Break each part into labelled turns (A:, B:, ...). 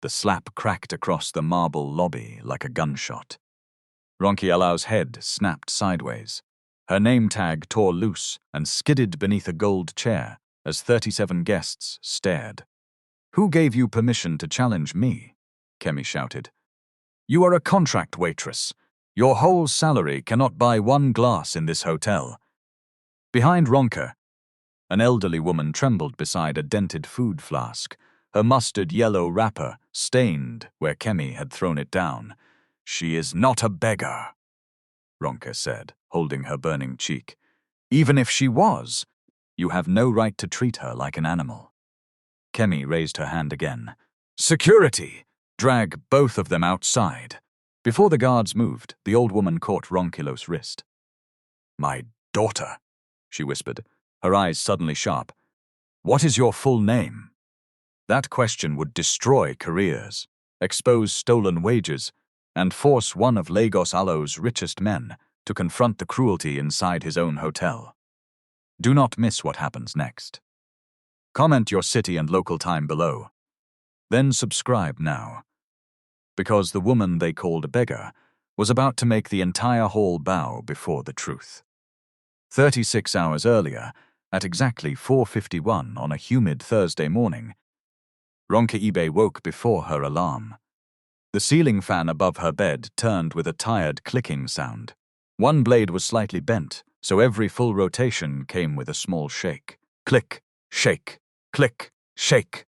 A: The slap cracked across the marble lobby like a gunshot. Ronke Ibe's head snapped sideways. Her name tag tore loose and skidded beneath a gold chair as 37 guests stared. "Who gave you permission to challenge me?" Kemi shouted. "You are a contract waitress. Your whole salary cannot buy one glass in this hotel." Behind Ronke, an elderly woman trembled beside a dented food flask, her mustard yellow wrapper stained where Kemi had thrown it down. "She is not a beggar," Ronke said, holding her burning cheek. "Even if she was, you have no right to treat her like an animal." Kemi raised her hand again. "Security! Drag both of them outside." Before the guards moved, the old woman caught Ronke Ibe's wrist. "My daughter," she whispered, her eyes suddenly sharp. "What is your full name?" That question would destroy careers, expose stolen wages, and force one of Lagos Alo's richest men to confront the cruelty inside his own hotel. Do not miss what happens next. Comment your city and local time below. Then subscribe now. Because the woman they called a beggar was about to make the entire hall bow before the truth. 36 hours earlier, at exactly 4:51 on a humid Thursday morning, Ronke Ibe woke before her alarm. The ceiling fan above her bed turned with a tired clicking sound. One blade was slightly bent, so every full rotation came with a small shake. Click, shake, click, shake.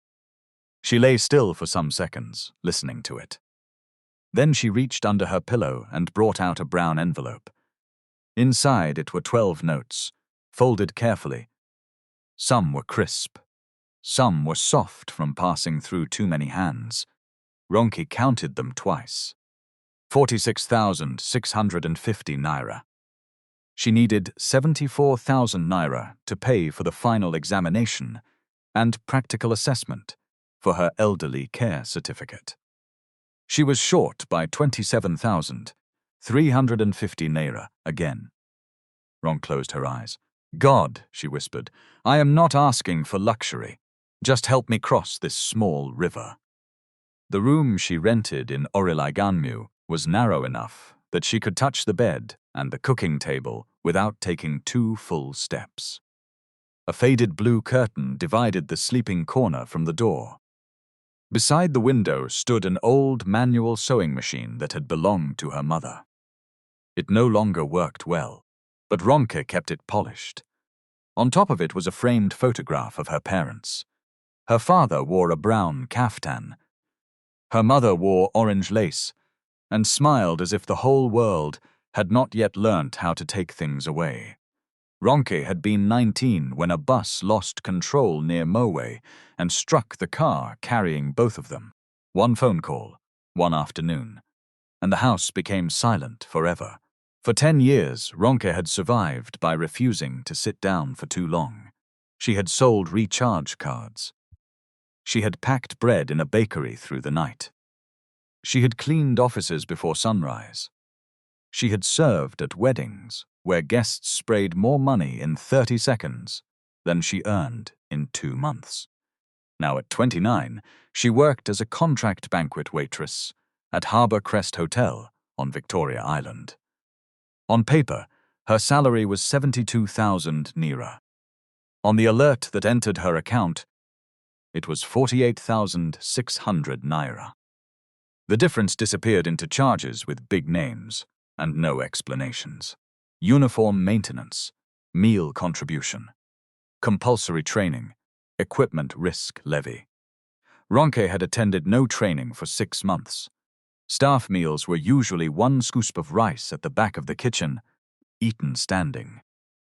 A: She lay still for some seconds, listening to it. Then she reached under her pillow and brought out a brown envelope. Inside it were 12 notes, folded carefully. Some were crisp. Some were soft from passing through too many hands. Ronke counted them twice. 46,650 naira. She needed 74,000 naira to pay for the final examination and practical assessment for her elderly care certificate. She was short by 27,350 naira again. Ronke closed her eyes. "God," she whispered, "I am not asking for luxury. Just help me cross this small river." The room she rented in Orilaganmu was narrow enough that she could touch the bed and the cooking table without taking 2 full steps. A faded blue curtain divided the sleeping corner from the door. Beside the window stood an old manual sewing machine that had belonged to her mother. It no longer worked well, but Ronke kept it polished. On top of it was a framed photograph of her parents. Her father wore a brown kaftan. Her mother wore orange lace and smiled as if the whole world had not yet learnt how to take things away. Ronke had been 19 when a bus lost control near Mowe and struck the car carrying both of them. One phone call, one afternoon, and the house became silent forever. For 10 years, Ronke had survived by refusing to sit down for too long. She had sold recharge cards. She had packed bread in a bakery through the night. She had cleaned offices before sunrise. She had served at weddings where guests sprayed more money in 30 seconds than she earned in 2 months. Now at 29, she worked as a contract banquet waitress at Harbour Crest Hotel on Victoria Island. On paper, her salary was 72,000 naira. On the alert that entered her account, it was 48,600 naira. The difference disappeared into charges with big names and no explanations. Uniform maintenance, meal contribution, compulsory training, equipment risk levy. Ronke had attended no training for 6 months. Staff meals were usually 1 scoop of rice at the back of the kitchen, eaten standing.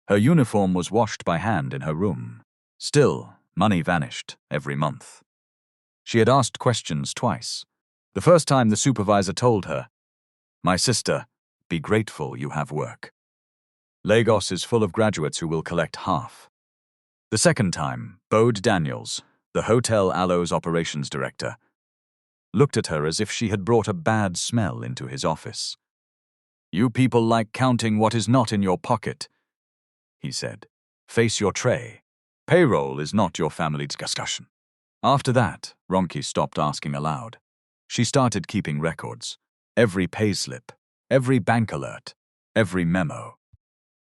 A: Her uniform was washed by hand in her room. Still, money vanished every month. She had asked questions twice. The first time the supervisor told her, "My sister, be grateful you have work. Lagos is full of graduates who will collect half." The second time, Bode Daniels, the Hotel Alo's operations director, looked at her as if she had brought a bad smell into his office. "You people like counting what is not in your pocket," he said. "Face your tray. Payroll is not your family's discussion." After that, Ronke stopped asking aloud. She started keeping records. Every payslip, every bank alert, every memo.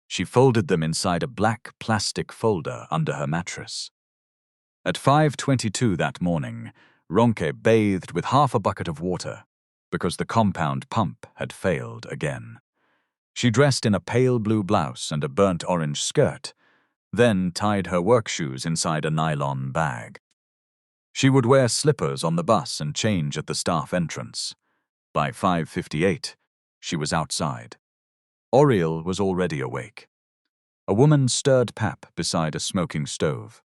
A: She folded them inside a black plastic folder under her mattress. At 5:22 that morning, Ronke bathed with half a bucket of water because the compound pump had failed again. She dressed in a pale blue blouse and a burnt orange skirt, then tied her work shoes inside a nylon bag. She would wear slippers on the bus and change at the staff entrance. By 5:58, she was outside. Oriel was already awake. A woman stirred pap beside a smoking stove.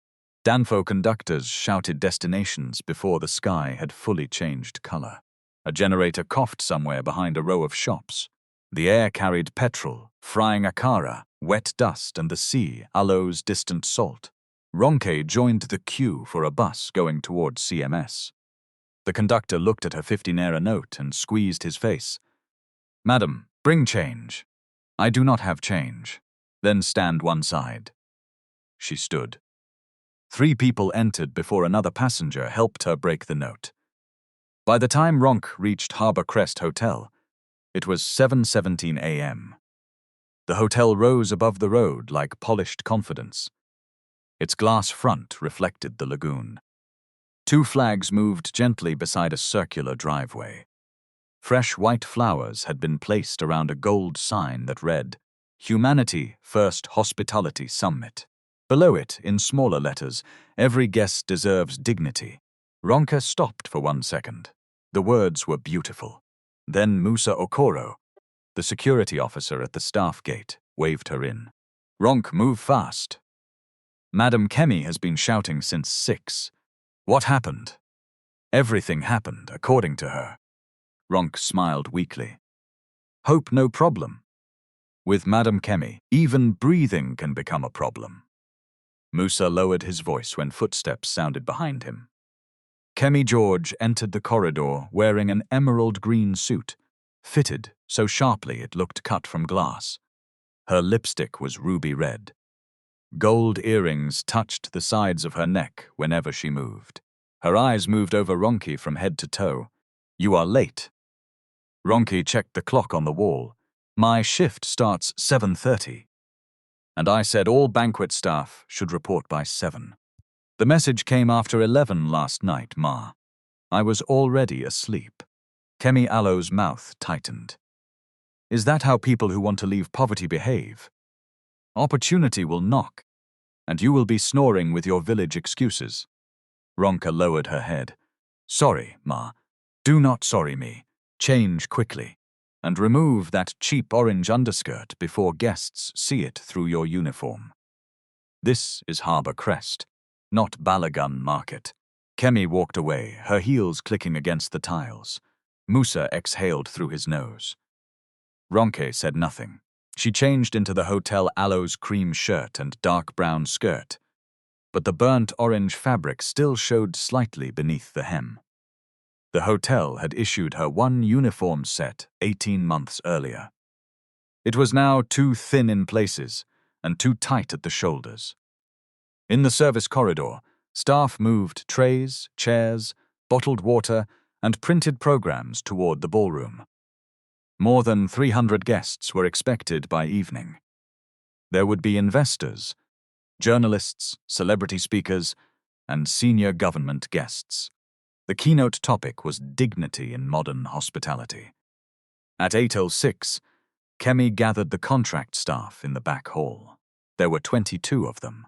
A: Danfo conductors shouted destinations before the sky had fully changed color. A generator coughed somewhere behind a row of shops. The air carried petrol, frying akara, wet dust, and the sea, Alo's distant salt. Ronke joined the queue for a bus going towards CMS. The conductor looked at her 50 naira note and squeezed his face. "Madam, bring change." "I do not have change." "Then stand one side." She stood. 3 people entered before another passenger helped her break the note. By the time Ronke reached Harbour Crest Hotel, it was 7:17 a.m. The hotel rose above the road like polished confidence. Its glass front reflected the lagoon. 2 flags moved gently beside a circular driveway. Fresh white flowers had been placed around a gold sign that read, "Humanity First Hospitality Summit." Below it, in smaller letters, "Every guest deserves dignity." Ronke stopped for 1 second. The words were beautiful. Then Musa Okoro, the security officer at the staff gate, waved her in. "Ronke, move fast." "Madam Kemi has been shouting since 6. What happened?" "Everything happened, according to her." Ronke smiled weakly. "Hope no problem. With Madam Kemi, even breathing can become a problem." Musa lowered his voice when footsteps sounded behind him. Kemi George entered the corridor wearing an emerald green suit, fitted so sharply it looked cut from glass. Her lipstick was ruby red. Gold earrings touched the sides of her neck whenever she moved. Her eyes moved over Ronke from head to toe. "You are late." Ronke checked the clock on the wall. "My shift starts 7:30. And I said all banquet staff should report by 7. The message came after 11 last night, Ma. I was already asleep." Kemi Alo's mouth tightened. "Is that how people who want to leave poverty behave? Opportunity will knock, and you will be snoring with your village excuses." Ronke lowered her head. "Sorry, Ma. Do not sorry me. Change quickly. And remove that cheap orange underskirt before guests see it through your uniform. This is Harbour Crest, not Balagun Market." Kemi walked away, her heels clicking against the tiles. Musa exhaled through his nose. Ronke said nothing. She changed into the Hotel Alo's cream shirt and dark brown skirt, but the burnt orange fabric still showed slightly beneath the hem. The hotel had issued her one uniform set 18 months earlier. It was now too thin in places and too tight at the shoulders. In the service corridor, staff moved trays, chairs, bottled water, and printed programs toward the ballroom. More than 300 guests were expected by evening. There would be investors, journalists, celebrity speakers, and senior government guests. The keynote topic was dignity in modern hospitality. At 8:06, Kemi gathered the contract staff in the back hall. There were 22 of them.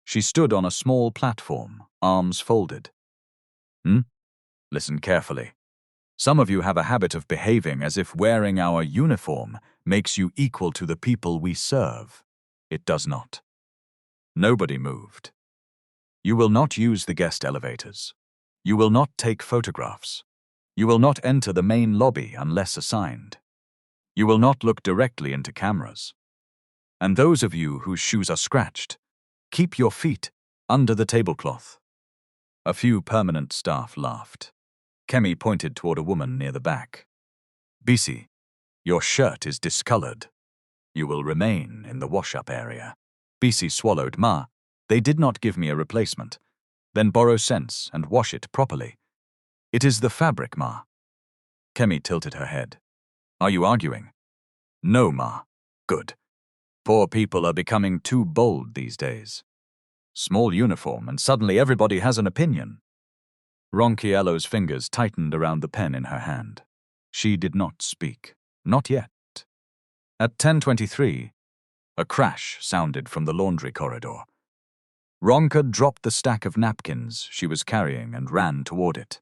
A: She stood on a small platform, arms folded. Listen carefully. Some of you have a habit of behaving as if wearing our uniform makes you equal to the people we serve. It does not. Nobody moved. You will not use the guest elevators. You will not take photographs. You will not enter the main lobby unless assigned. You will not look directly into cameras. And those of you whose shoes are scratched, keep your feet under the tablecloth. A few permanent staff laughed. Kemi pointed toward a woman near the back. "Bisi, your shirt is discolored. You will remain in the wash-up area." Bisi swallowed. "Ma, they did not give me a replacement. Then borrow cents and wash it properly." "It is the fabric, Ma." Kemi tilted her head. Are you arguing? No, Ma. Good. Poor people are becoming too bold these days. Small uniform, and suddenly everybody has an opinion. Ronke Ibe's fingers tightened around the pen in her hand. She did not speak. Not yet. At 10:23, a crash sounded from the laundry corridor. Ronke dropped the stack of napkins she was carrying and ran toward it.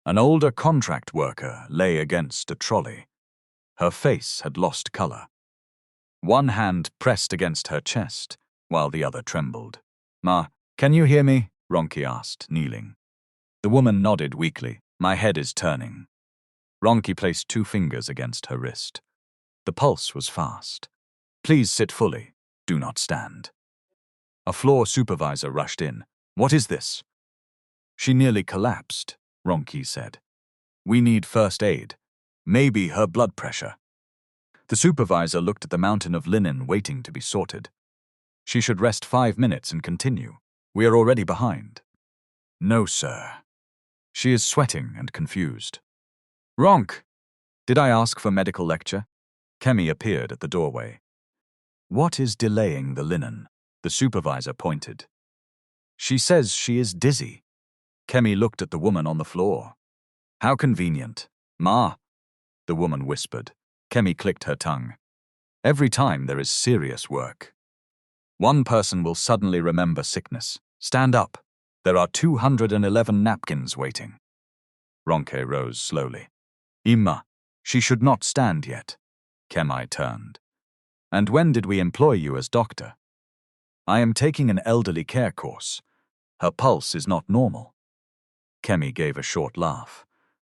A: An older contract worker lay against a trolley. Her face had lost color. One hand pressed against her chest, while the other trembled. Ma, can you hear me? Ronke asked, kneeling. The woman nodded weakly. My head is turning. Ronke placed 2 fingers against her wrist. The pulse was fast. Please sit fully. Do not stand. A floor supervisor rushed in. What is this? She nearly collapsed, Ronke said. We need first aid. Maybe her blood pressure. The supervisor looked at the mountain of linen waiting to be sorted. She should rest 5 minutes and continue. We are already behind. No, sir. She is sweating and confused. Ronke, did I ask for medical lecture? Kemi appeared at the doorway. What is delaying the linen? The supervisor pointed. She says she is dizzy. Kemi looked at the woman on the floor. How convenient. Ma, the woman whispered. Kemi clicked her tongue. Every time there is serious work. One person will suddenly remember sickness. Stand up. There are 211 napkins waiting. Ronke rose slowly. Imma, she should not stand yet. Kemi turned. And when did we employ you as doctor? I am taking an elderly care course. Her pulse is not normal. Kemi gave a short laugh.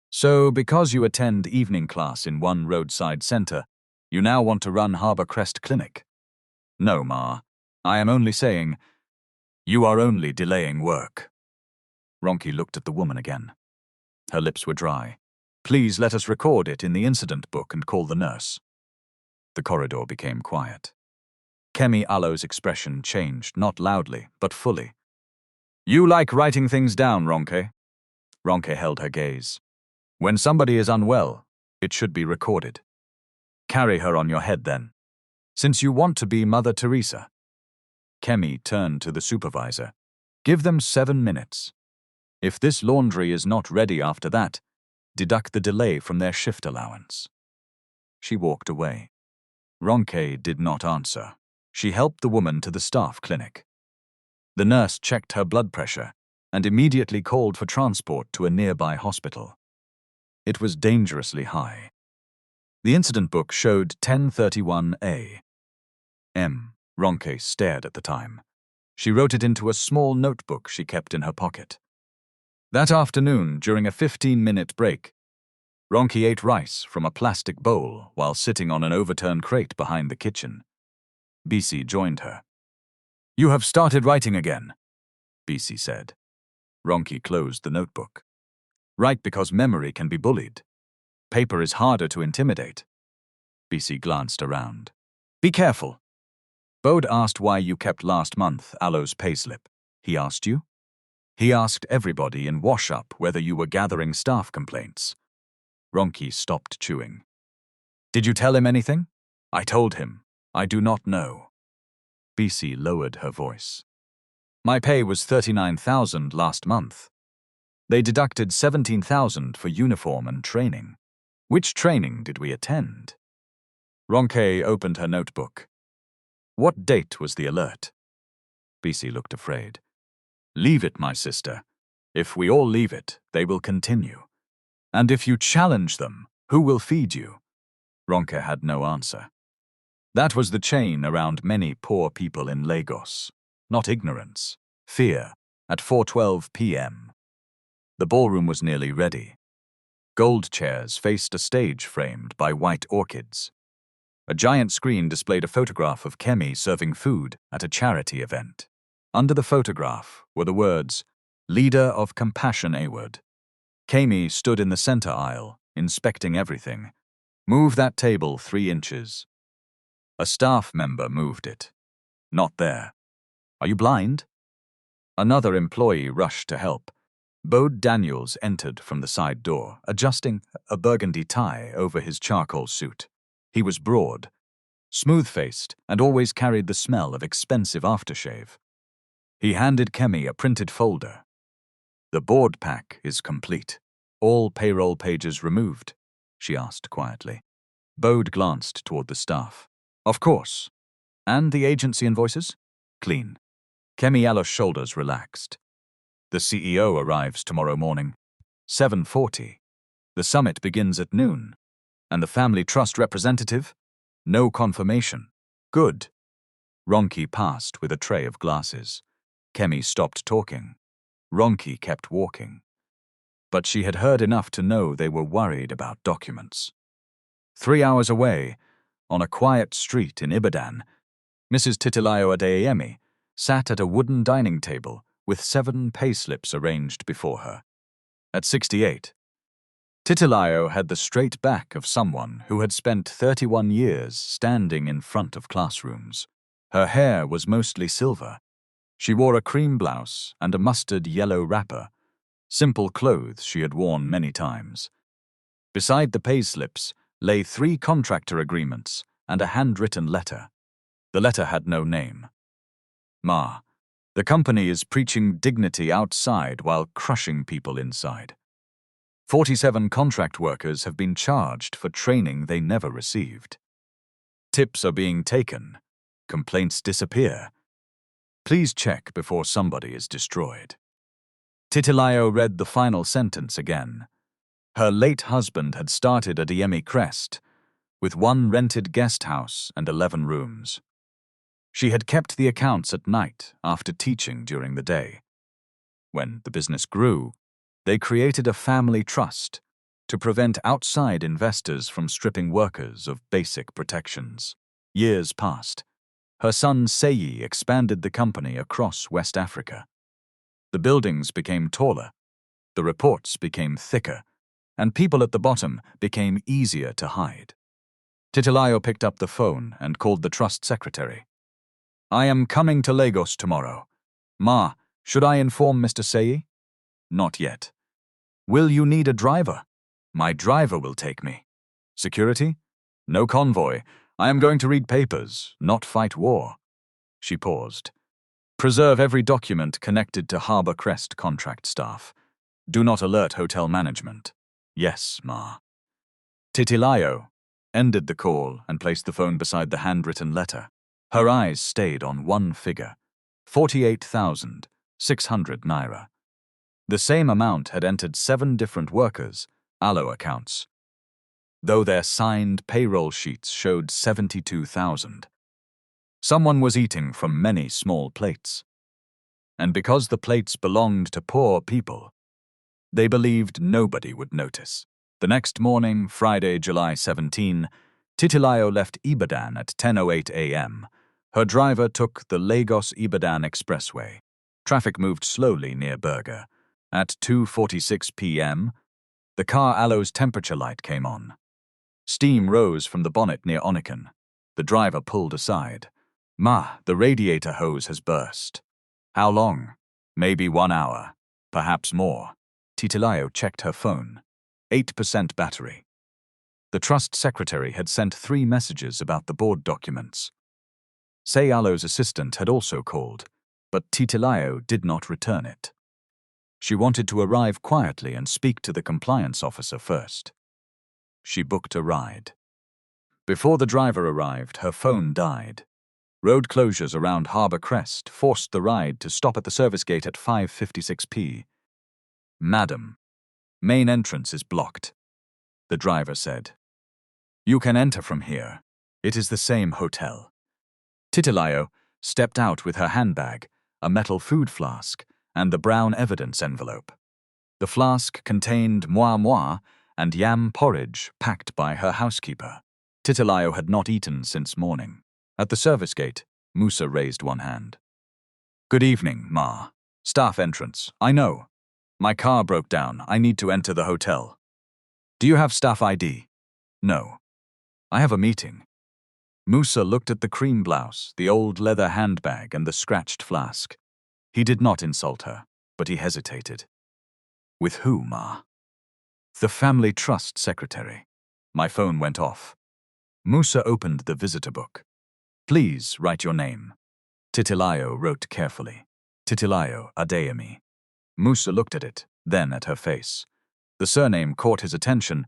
A: So, because you attend evening class in one roadside center, you now want to run Harbor Crest Clinic? No, Ma. I am only saying, you are only delaying work. Ronke looked at the woman again. Her lips were dry. Please let us record it in the incident book and call the nurse. The corridor became quiet. Kemi Ibe's expression changed, not loudly, but fully. You like writing things down, Ronke? Ronke held her gaze. When somebody is unwell, it should be recorded. Carry her on your head then, since you want to be Mother Teresa. Kemi turned to the supervisor. Give them 7 minutes. If this laundry is not ready after that, deduct the delay from their shift allowance. She walked away. Ronke did not answer. She helped the woman to the staff clinic. The nurse checked her blood pressure and immediately called for transport to a nearby hospital. It was dangerously high. The incident book showed 10:31 a.m. Ronke stared at the time. She wrote it into a small notebook she kept in her pocket. That afternoon, during a 15-minute break, Ronke ate rice from a plastic bowl while sitting on an overturned crate behind the kitchen. Bisi joined her. You have started writing again, Bisi said. Ronke closed the notebook. Write because memory can be bullied. Paper is harder to intimidate. Bisi glanced around. Be careful. Bode asked why you kept last month Ibe's payslip. He asked you? He asked everybody in wash-up whether you were gathering staff complaints. Ronke stopped chewing. Did you tell him anything? I told him. I do not know. Bisi lowered her voice. My pay was $39,000 last month. They deducted $17,000 for uniform and training. Which training did we attend? Ronke opened her notebook. What date was the alert? Bisi looked afraid. Leave it, my sister. If we all leave it, they will continue. And if you challenge them, who will feed you? Ronke had no answer. That was the chain around many poor people in Lagos. Not ignorance, fear, at 4:12 p.m. The ballroom was nearly ready. Gold chairs faced a stage framed by white orchids. A giant screen displayed a photograph of Kemi serving food at a charity event. Under the photograph were the words, Leader of Compassion Award. Kemi stood in the center aisle, inspecting everything. Move that table 3 inches. A staff member moved it. Not there. Are you blind? Another employee rushed to help. Bode Daniels entered from the side door, adjusting a burgundy tie over his charcoal suit. He was broad, smooth-faced, and always carried the smell of expensive aftershave. He handed Kemi a printed folder. "The board pack is complete. All payroll pages removed?" she asked quietly. Bode glanced toward the staff. "Of course. And the agency invoices?" "Clean." Kemi Yallow's shoulders relaxed. "The CEO arrives tomorrow morning, 7:40. The summit begins at noon. And the family trust representative? No confirmation. Good." Ronke passed with a tray of glasses. Kemi stopped talking. Ronke kept walking. But she had heard enough to know they were worried about documents. 3 hours away, on a quiet street in Ibadan, Mrs. Titilayo Adeyemi sat at a wooden dining table with 7 payslips arranged before her. At 68, Titilayo had the straight back of someone who had spent 31 years standing in front of classrooms. Her hair was mostly silver. She wore a cream blouse and a mustard yellow wrapper, simple clothes she had worn many times. Beside the payslips lay 3 contractor agreements and a handwritten letter. The letter had no name. "Ma, the company is preaching dignity outside while crushing people inside. 47 contract workers have been charged for training they never received. Tips are being taken. Complaints disappear. Please check before somebody is destroyed." Titilayo read the final sentence again. Her late husband had started a Adeyemi Crest, with 1 rented guest house and 11 rooms. She had kept the accounts at night after teaching during the day. When the business grew, they created a family trust to prevent outside investors from stripping workers of basic protections. Years passed. Her son Seyi expanded the company across West Africa. The buildings became taller, the reports became thicker, and people at the bottom became easier to hide. Titilayo picked up the phone and called the trust secretary. "I am coming to Lagos tomorrow. Ma, should I inform Mr. Seyi?" "Not yet." "Will you need a driver?" "My driver will take me." "Security?" "No convoy. I am going to read papers, not fight war." She paused. "Preserve every document connected to Harbor Crest contract staff. Do not alert hotel management." "Yes, Ma." Titilayo ended the call and placed the phone beside the handwritten letter. Her eyes stayed on one figure, 48,600 naira. The same amount had entered 7 different workers' ALO accounts, though their signed payroll sheets showed 72,000. Someone was eating from many small plates. And because the plates belonged to poor people, they believed nobody would notice. The next morning, Friday, July 17, Titilayo left Ibadan at 10:08 a.m. Her driver took the Lagos-Ibadan Expressway. Traffic moved slowly near Berger. At 2:46 p.m., the car Alo's temperature light came on. Steam rose from the bonnet near Oniken. The driver pulled aside. "Ma, the radiator hose has burst." "How long?" "Maybe 1 hour. Perhaps more." Titilayo checked her phone. 8% battery. The trust secretary had sent 3 messages about the board documents. Alo's assistant had also called, but Titilayo did not return it. She wanted to arrive quietly and speak to the compliance officer first. She booked a ride. Before the driver arrived, her phone died. Road closures around Harbor Crest forced the ride to stop at the service gate at 5:56 p. "Madam, main entrance is blocked," the driver said. "You can enter from here. It is the same hotel." Titilayo stepped out with her handbag, a metal food flask, and the brown evidence envelope. The flask contained moi and yam porridge packed by her housekeeper. Titilayo had not eaten since morning. At the service gate, Musa raised one hand. "Good evening, Ma. Staff entrance. I know. My car broke down. I need to enter the hotel. Do you have staff ID?" "No. I have a meeting." Musa looked at the cream blouse, the old leather handbag, and the scratched flask. He did not insult her, but he hesitated. With who, Ma? The family trust secretary. My phone went off. Musa opened the visitor book. Please write your name. Titilayo wrote carefully. Titilayo Adeyemi. Musa looked at it, then at her face. The surname caught his attention,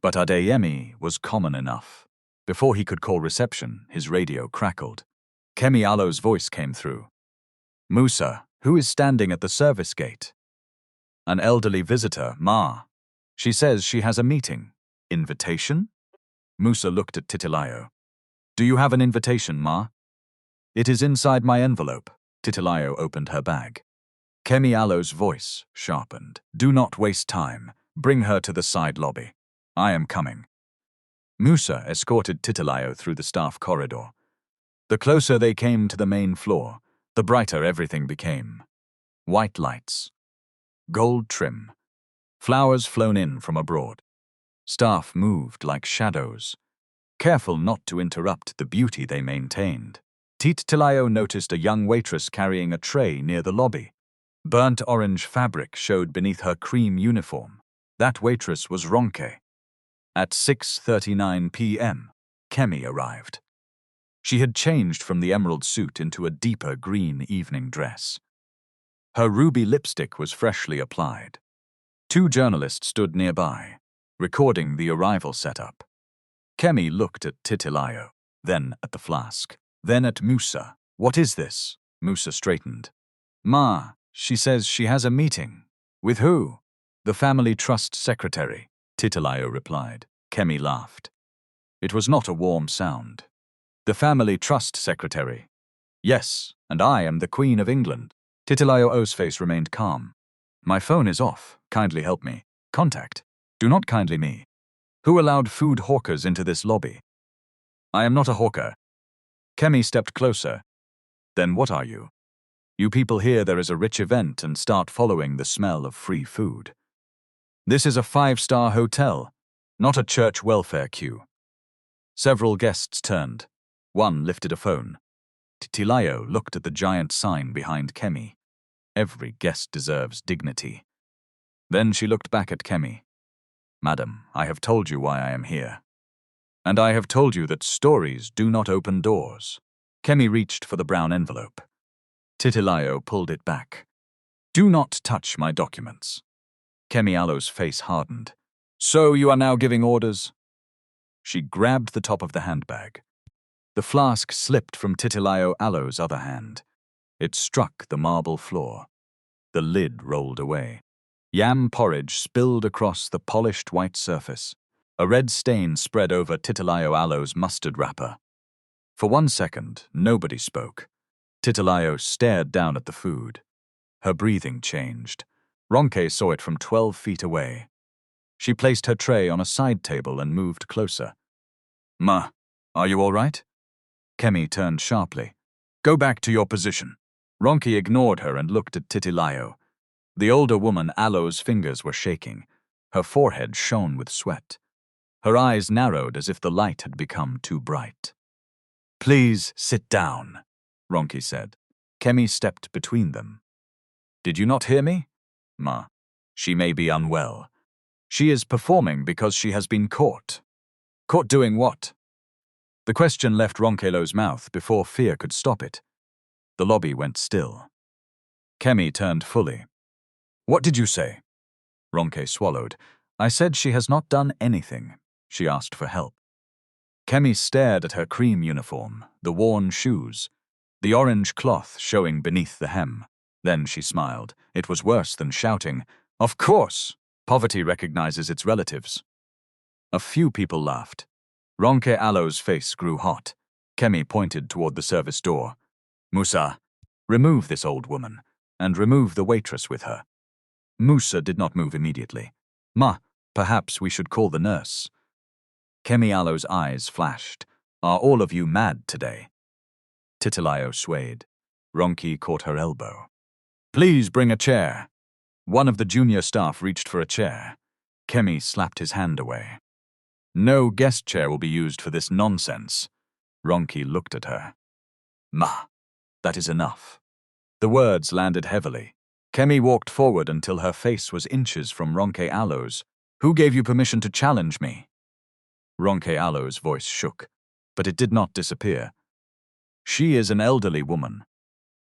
A: but Adeyemi was common enough. Before he could call reception, his radio crackled. Kemi Alo's voice came through. Musa, who is standing at the service gate? An elderly visitor, Ma. She says she has a meeting. Invitation? Musa looked at Titilayo. Do you have an invitation, Ma? It is inside my envelope. Titilayo opened her bag. Kemi Alo's voice sharpened. Do not waste time. Bring her to the side lobby. I am coming. Musa escorted Titilayo through the staff corridor. The closer they came to the main floor, the brighter everything became. White lights. Gold trim. Flowers flown in from abroad. Staff moved like shadows, careful not to interrupt the beauty they maintained. Titilayo noticed a young waitress carrying a tray near the lobby. Burnt orange fabric showed beneath her cream uniform. That waitress was Ronke. At 6:39 p.m., Kemi arrived. She had changed from the emerald suit into a deeper green evening dress. Her ruby lipstick was freshly applied. Two journalists stood nearby, recording the arrival setup. Kemi looked at Titilayo, then at the flask, then at Musa. What is this? Musa straightened. Ma, she says she has a meeting. With who? The family trust secretary, Titilayo replied. Kemi laughed. It was not a warm sound. The family trust secretary. Yes, and I am the Queen of England. Titilayo's face remained calm. My phone is off. Kindly help me. Contact. Do not kindly me. Who allowed food hawkers into this lobby? I am not a hawker. Kemi stepped closer. Then what are you? You people hear there is a rich event and start following the smell of free food. This is a 5-star hotel, not a church welfare queue. Several guests turned. One lifted a phone. Titilayo looked at the giant sign behind Kemi. Every guest deserves dignity. Then she looked back at Kemi. Madam, I have told you why I am here. And I have told you that stories do not open doors. Kemi reached for the brown envelope. Titilayo pulled it back. Do not touch my documents. Kemi Alo's face hardened. So you are now giving orders? She grabbed the top of the handbag. The flask slipped from Titilayo Alo's other hand. It struck the marble floor. The lid rolled away. Yam porridge spilled across the polished white surface. A red stain spread over Titilayo Alo's mustard wrapper. For 1 second, nobody spoke. Titilayo stared down at the food. Her breathing changed. Ronke saw it from 12 feet away. She placed her tray on a side table and moved closer. Ma, are you all right? Kemi turned sharply. Go back to your position. Ronke ignored her and looked at Titilayo. The older woman, Alo's fingers were shaking. Her forehead shone with sweat. Her eyes narrowed as if the light had become too bright. Please sit down, Ronke said. Kemi stepped between them. Did you not hear me? Ma, she may be unwell. She is performing because she has been caught. Caught doing what? The question left Ronkelo's mouth before fear could stop it. The lobby went still. Kemi turned fully. What did you say? Ronke swallowed. I said she has not done anything. She asked for help. Kemi stared at her cream uniform, the worn shoes, the orange cloth showing beneath the hem. Then she smiled. It was worse than shouting. Of course! Poverty recognizes its relatives. A few people laughed. Ronke Alo's face grew hot. Kemi pointed toward the service door. Musa, remove this old woman, and remove the waitress with her. Musa did not move immediately. Ma, perhaps we should call the nurse. Kemi Alo's eyes flashed. Are all of you mad today? Titilayo swayed. Ronke caught her elbow. Please bring a chair. One of the junior staff reached for a chair. Kemi slapped his hand away. No guest chair will be used for this nonsense. Ronke looked at her. Ma, that is enough. The words landed heavily. Kemi walked forward until her face was inches from Ronke Ibe's. Who gave you permission to challenge me? Ronke Ibe's voice shook, but it did not disappear. She is an elderly woman.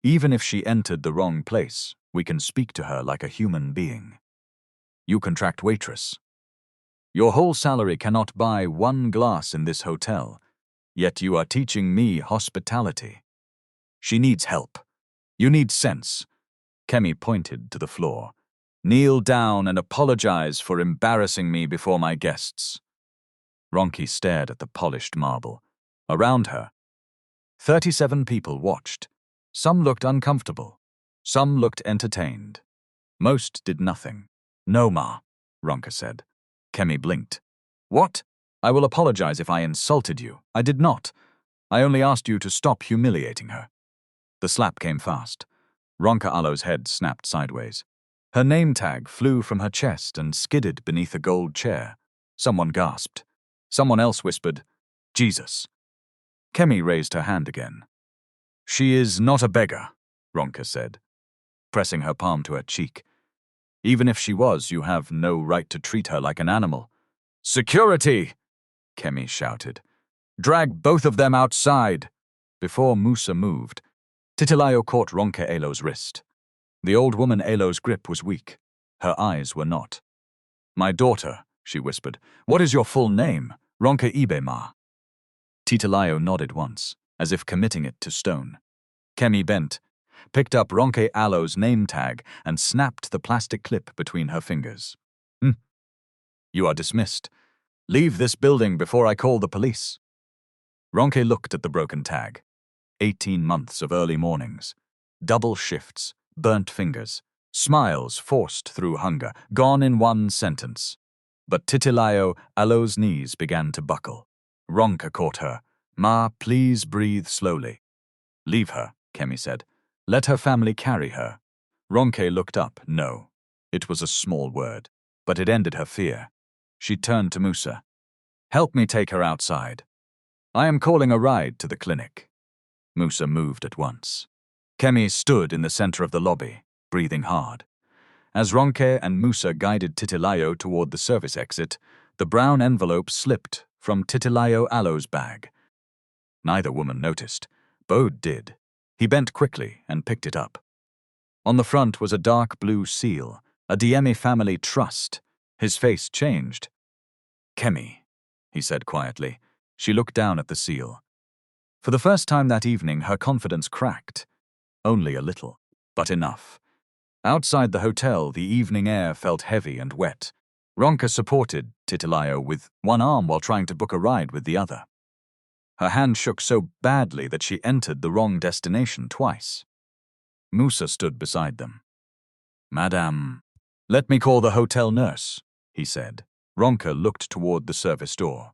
A: Even if she entered the wrong place, we can speak to her like a human being. You contract waitress. Your whole salary cannot buy one glass in this hotel, yet you are teaching me hospitality. She needs help. You need sense. Kemi pointed to the floor. Kneel down and apologize for embarrassing me before my guests. Ronke stared at the polished marble. Around her, 37 people watched. Some looked uncomfortable. Some looked entertained. Most did nothing. No, Ma, Ronke said. Kemi blinked. What? I will apologize if I insulted you. I did not. I only asked you to stop humiliating her. The slap came fast. Ronke Ibe's head snapped sideways. Her name tag flew from her chest and skidded beneath a gold chair. Someone gasped. Someone else whispered, Jesus. Kemi raised her hand again. She is not a beggar, Ronke said, pressing her palm to her cheek. Even if she was, you have no right to treat her like an animal. Security! Kemi shouted. Drag both of them outside. Before Musa moved, Titilayo caught Ronke Ibe's wrist. The old woman Ibe's grip was weak. Her eyes were not. My daughter, she whispered. What is your full name? Ronke Ibe, Ma. Titilayo nodded once, as if committing it to stone. Kemi bent, picked up Ronke Ibe's name tag, and snapped the plastic clip between her fingers. You are dismissed. Leave this building before I call the police. Ronke looked at the broken tag. 18 months of early mornings. Double shifts, burnt fingers, smiles forced through hunger, gone in one sentence. But Titilayo Ibe's knees began to buckle. Ronke caught her. Ma, please breathe slowly. Leave her, Kemi said. Let her family carry her. Ronke looked up. No. It was a small word, but it ended her fear. She turned to Musa. Help me take her outside. I am calling a ride to the clinic. Musa moved at once. Kemi stood in the center of the lobby, breathing hard. As Ronke and Musa guided Titilayo toward the service exit, the brown envelope slipped from Titilayo Ibe's bag. Neither woman noticed. Bode did. He bent quickly and picked it up. On the front was a dark blue seal, a Diemi family trust. His face changed. Kemi, he said quietly. She looked down at the seal. For the first time that evening, her confidence cracked. Only a little, but enough. Outside the hotel, the evening air felt heavy and wet. Ronke supported Titilayo with one arm while trying to book a ride with the other. Her hand shook so badly that she entered the wrong destination twice. Musa stood beside them. Madame, let me call the hotel nurse, he said. Ronke looked toward the service door.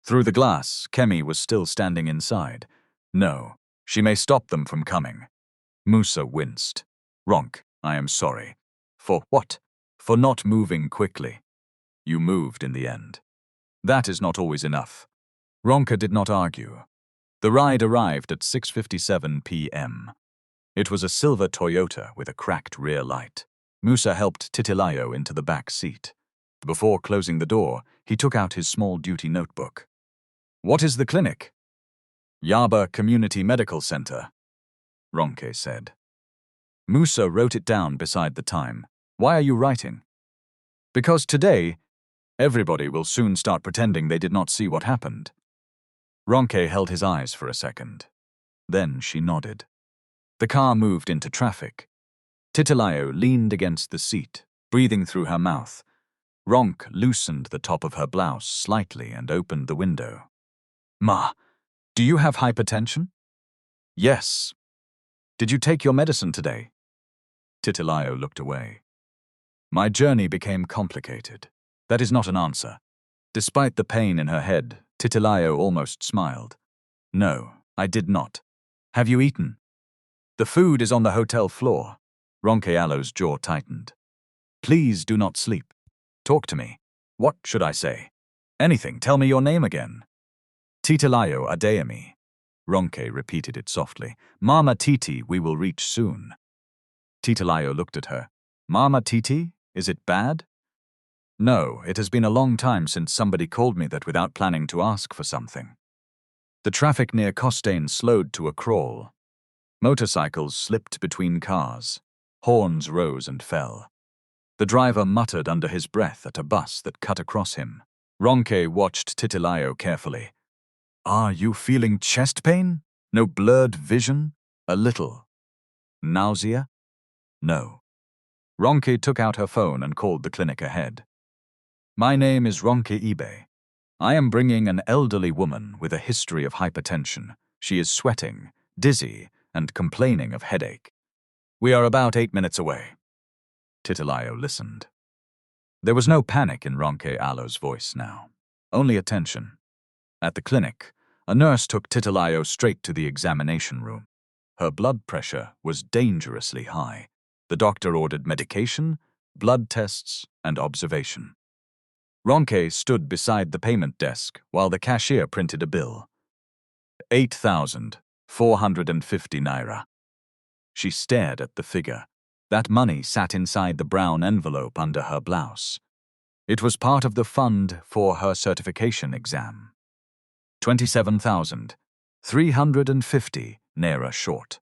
A: Through the glass, Kemi was still standing inside. No, she may stop them from coming. Musa winced. Ronke, I am sorry. For what? For not moving quickly. You moved in the end. That is not always enough. Ronke did not argue. The ride arrived at 6:57 p.m. It was a silver Toyota with a cracked rear light. Musa helped Titilayo into the back seat. Before closing the door, he took out his small duty notebook. What is the clinic? Yaba Community Medical Center, Ronke said. Musa wrote it down beside the time. Why are you writing? Because today, everybody will soon start pretending they did not see what happened. Ronke held his eyes for a second. Then she nodded. The car moved into traffic. Titilayo leaned against the seat, breathing through her mouth. Ronke loosened the top of her blouse slightly and opened the window. Ma, do you have hypertension? Yes. Did you take your medicine today? Titilayo looked away. My journey became complicated. That is not an answer. Despite the pain in her head, Titilayo almost smiled. No, I did not. Have you eaten? The food is on the hotel floor. Ronke Ibe's jaw tightened. Please do not sleep. Talk to me. What should I say? Anything. Tell me your name again. Titilayo Adeyemi. Ronke repeated it softly. Mama Titi, we will reach soon. Titilayo looked at her. Mama Titi, is it bad? No, it has been a long time since somebody called me that without planning to ask for something. The traffic near Costain slowed to a crawl. Motorcycles slipped between cars. Horns rose and fell. The driver muttered under his breath at a bus that cut across him. Ronke watched Titilayo carefully. Are you feeling chest pain? No blurred vision? A little. Nausea? No. Ronke took out her phone and called the clinic ahead. My name is Ronke Ibe. I am bringing an elderly woman with a history of hypertension. She is sweating, dizzy, and complaining of headache. We are about 8 minutes away. Titilayo listened. There was no panic in Ronke Ibe's voice now, only attention. At the clinic, a nurse took Titilayo straight to the examination room. Her blood pressure was dangerously high. The doctor ordered medication, blood tests, and observation. Ronke stood beside the payment desk while the cashier printed a bill. 8,450 naira. She stared at the figure. That money sat inside the brown envelope under her blouse. It was part of the fund for her certification exam. 27,350 naira short.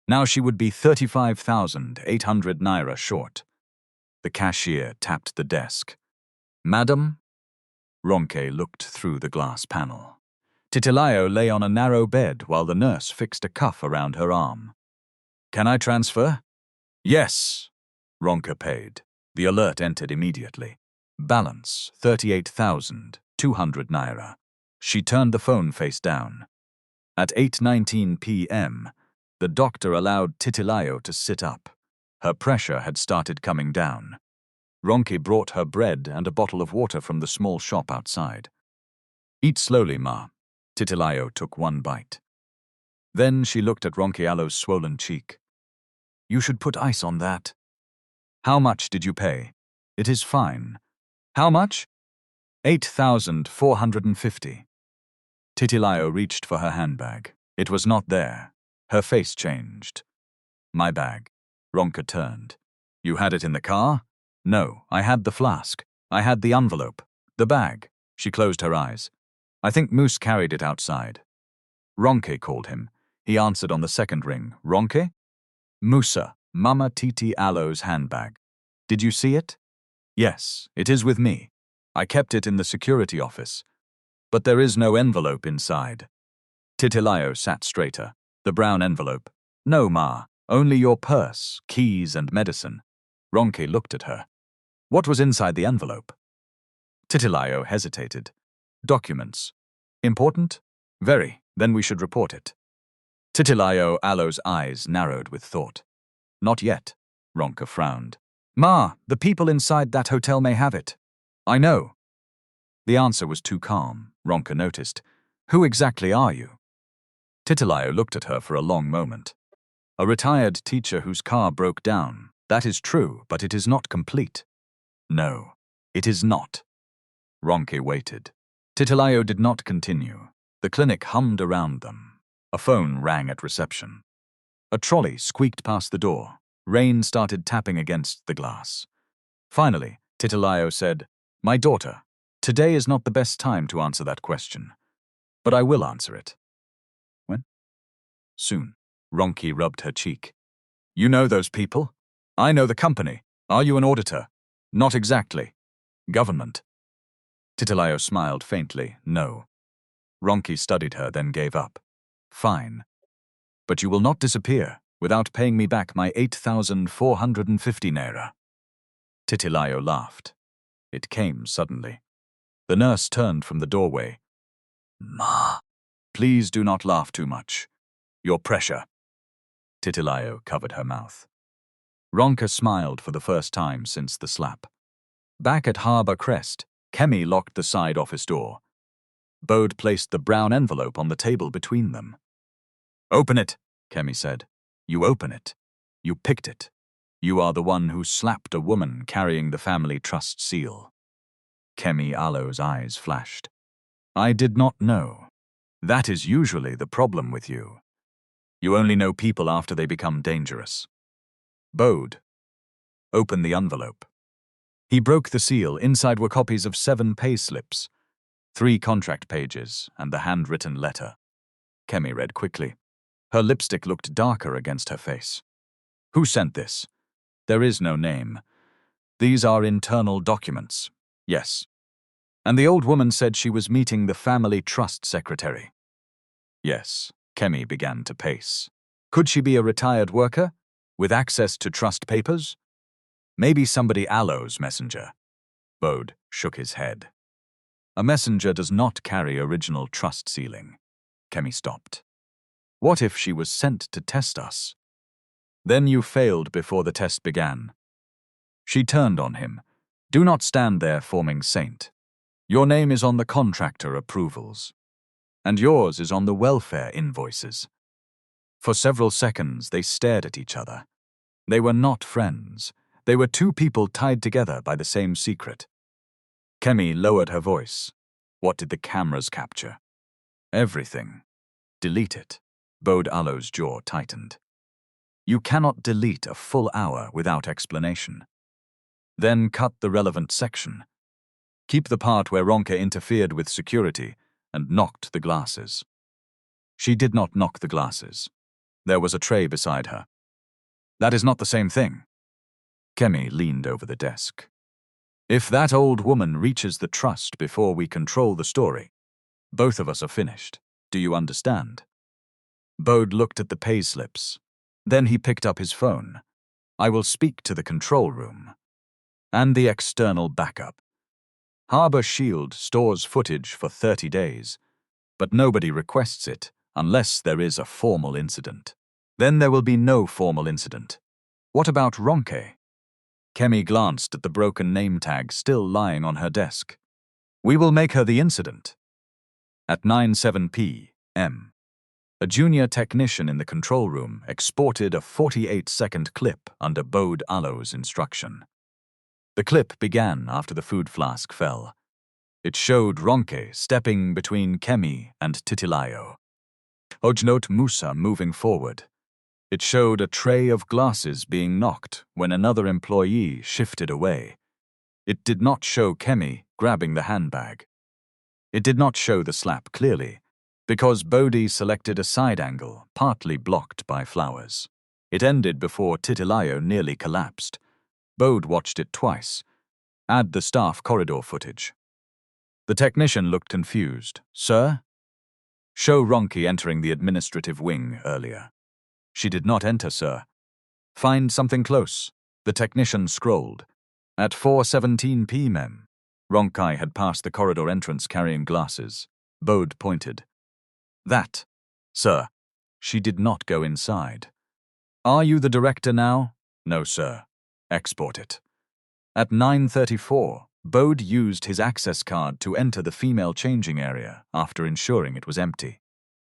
A: Now she would be 35,800 naira short. The cashier tapped the desk. Madam? Ronke looked through the glass panel. Titilayo lay on a narrow bed while the nurse fixed a cuff around her arm. Can I transfer? Yes. Ronke paid. The alert entered immediately. Balance 38,200 naira. She turned the phone face down. At 8:19 p.m., the doctor allowed Titilayo to sit up. Her pressure had started coming down. Ronke brought her bread and a bottle of water from the small shop outside. Eat slowly, Ma. Titilayo took one bite. Then she looked at Ronke Ibe's swollen cheek. You should put ice on that. How much did you pay? It is fine. How much? 8,450. Titilayo reached for her handbag. It was not there. Her face changed. My bag. Ronke turned. You had it in the car? No, I had the flask. I had the envelope. The bag. She closed her eyes. I think Moose carried it outside. Ronke called him. He answered on the second ring. Ronke? Musa, Mama Titi Ibe's handbag. Did you see it? Yes, it is with me. I kept it in the security office. But there is no envelope inside. Titilayo sat straighter. The brown envelope. No, Ma, only your purse, keys, and medicine. Ronke looked at her. What was inside the envelope? Titilayo hesitated. Documents. Important? Very. Then we should report it. Titilayo Ibe's eyes narrowed with thought. Not yet. Ronke frowned. Ma, the people inside that hotel may have it. I know. The answer was too calm, Ronke noticed. Who exactly are you? Titilayo looked at her for a long moment. A retired teacher whose car broke down. That is true, but it is not complete. No, it is not. Ronke waited. Titilayo did not continue. The clinic hummed around them. A phone rang at reception. A trolley squeaked past the door. Rain started tapping against the glass. Finally, Titilayo said, My daughter, today is not the best time to answer that question. But I will answer it. When? Soon. Ronke rubbed her cheek. You know those people? I know the company. Are you an auditor? Not exactly. Government. Titilayo smiled faintly. No. Ronke studied her, then gave up. Fine. But you will not disappear without paying me back my 8,450 naira. Titilayo laughed. It came suddenly. The nurse turned from the doorway. Ma, please do not laugh too much. Your pressure. Titilayo covered her mouth. Ronke smiled for the first time since the slap. Back at Harbour Crest, Kemi locked the side office door. Bode placed the brown envelope on the table between them. Open it, Kemi said. You open it. You picked it. You are the one who slapped a woman carrying the family trust seal. Kemi Ibe's eyes flashed. I did not know. That is usually the problem with you. You only know people after they become dangerous. Bode. Open the envelope. He broke the seal. Inside were copies of 7 pay slips, 3 contract pages, and the handwritten letter. Kemi read quickly. Her lipstick looked darker against her face. Who sent this? There is no name. These are internal documents. Yes. And the old woman said she was meeting the family trust secretary. Yes. Kemi began to pace. Could she be a retired worker, with access to trust papers? Maybe somebody Aloe's messenger. Bode shook his head. A messenger does not carry original trust sealing. Kemi stopped. What if she was sent to test us? Then you failed before the test began. She turned on him. Do not stand there forming saint. Your name is on the contractor approvals. And yours is on the welfare invoices. For several seconds they stared at each other. They were not friends. They were 2 people tied together by the same secret. Kemi lowered her voice. What did the cameras capture? Everything. Delete it. Bode Aloe's jaw tightened. You cannot delete a full hour without explanation. Then cut the relevant section. Keep the part where Ronke interfered with security and knocked the glasses. She did not knock the glasses. There was a tray beside her. That is not the same thing. Kemi leaned over the desk. If that old woman reaches the trust before we control the story, both of us are finished. Do you understand? Bode looked at the pay slips. Then he picked up his phone. I will speak to the control room. And the external backup. Harbor Shield stores footage for 30 days, but nobody requests it unless there is a formal incident. Then there will be no formal incident. What about Ronke? Kemi glanced at the broken name tag still lying on her desk. We will make her the incident. At 9:07 p.m., a junior technician in the control room exported a 48-second clip under Bode Aloe's instruction. The clip began after the food flask fell. It showed Ronke stepping between Kemi and Titilayo. Ojnot Musa moving forward. It showed a tray of glasses being knocked when another employee shifted away. It did not show Kemi grabbing the handbag. It did not show the slap clearly, because Bode selected a side angle partly blocked by flowers. It ended before Titilayo nearly collapsed. Bode watched it twice. Add the staff corridor footage. The technician looked confused. Sir? Show Ronke entering the administrative wing earlier. She did not enter, sir. Find something close. The technician scrolled. At 4:17 p.m. Ronke had passed the corridor entrance carrying glasses. Bode pointed. That, sir. She did not go inside. Are you the director now? No, sir. Export it. At 9:34, Bode used his access card to enter the female changing area after ensuring it was empty.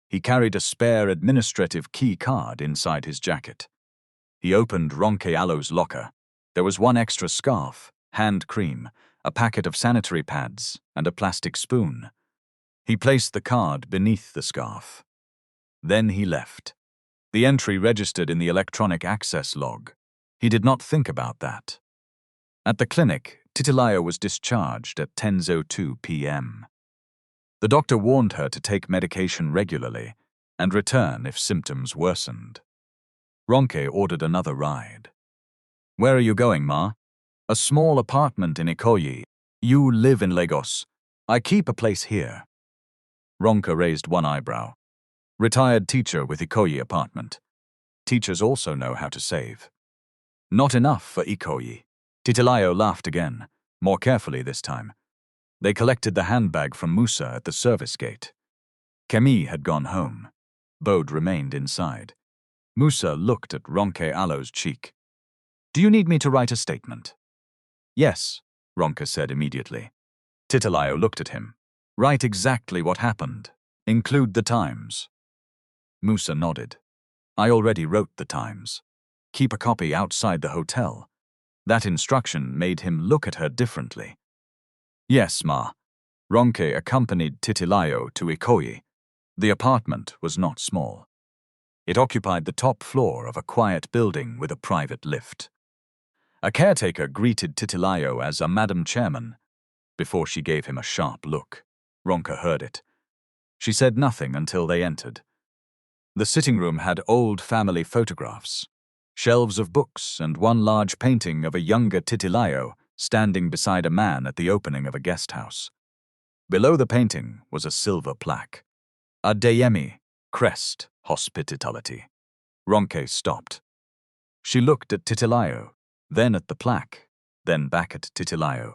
A: He carried a spare administrative key card inside his jacket. He opened Ronke Aloe's locker. There was 1 extra scarf, hand cream, a packet of sanitary pads, and a plastic spoon. He placed the card beneath the scarf. Then he left. The entry registered in the electronic access log. He did not think about that. At the clinic, Titilayo was discharged at 10:02 p.m. The doctor warned her to take medication regularly and return if symptoms worsened. Ronke ordered another ride. Where are you going, Ma? A small apartment in Ikoyi. You live in Lagos. I keep a place here. Ronke raised 1 eyebrow. Retired teacher with Ikoyi apartment. Teachers also know how to save. Not enough for Ikoyi. Titilayo laughed again, more carefully this time. They collected the handbag from Musa at the service gate. Kemi had gone home. Bode remained inside. Musa looked at Ronke Aloe's cheek. Do you need me to write a statement? Yes, Ronke said immediately. Titilayo looked at him. Write exactly what happened. Include the times. Musa nodded. I already wrote the times. Keep a copy outside the hotel. That instruction made him look at her differently. Yes, Ma. Ronke accompanied Titilayo to Ikoyi. The apartment was not small. It occupied the top floor of a quiet building with a private lift. A caretaker greeted Titilayo as a Madam Chairman before she gave him a sharp look. Ronke heard it. She said nothing until they entered. The sitting room had old family photographs, shelves of books, and one large painting of a younger Titilayo standing beside a man at the opening of a guest house. Below the painting was a silver plaque. Adeyemi, crest, hospitality. Ronke stopped. She looked at Titilayo, then at the plaque, then back at Titilayo.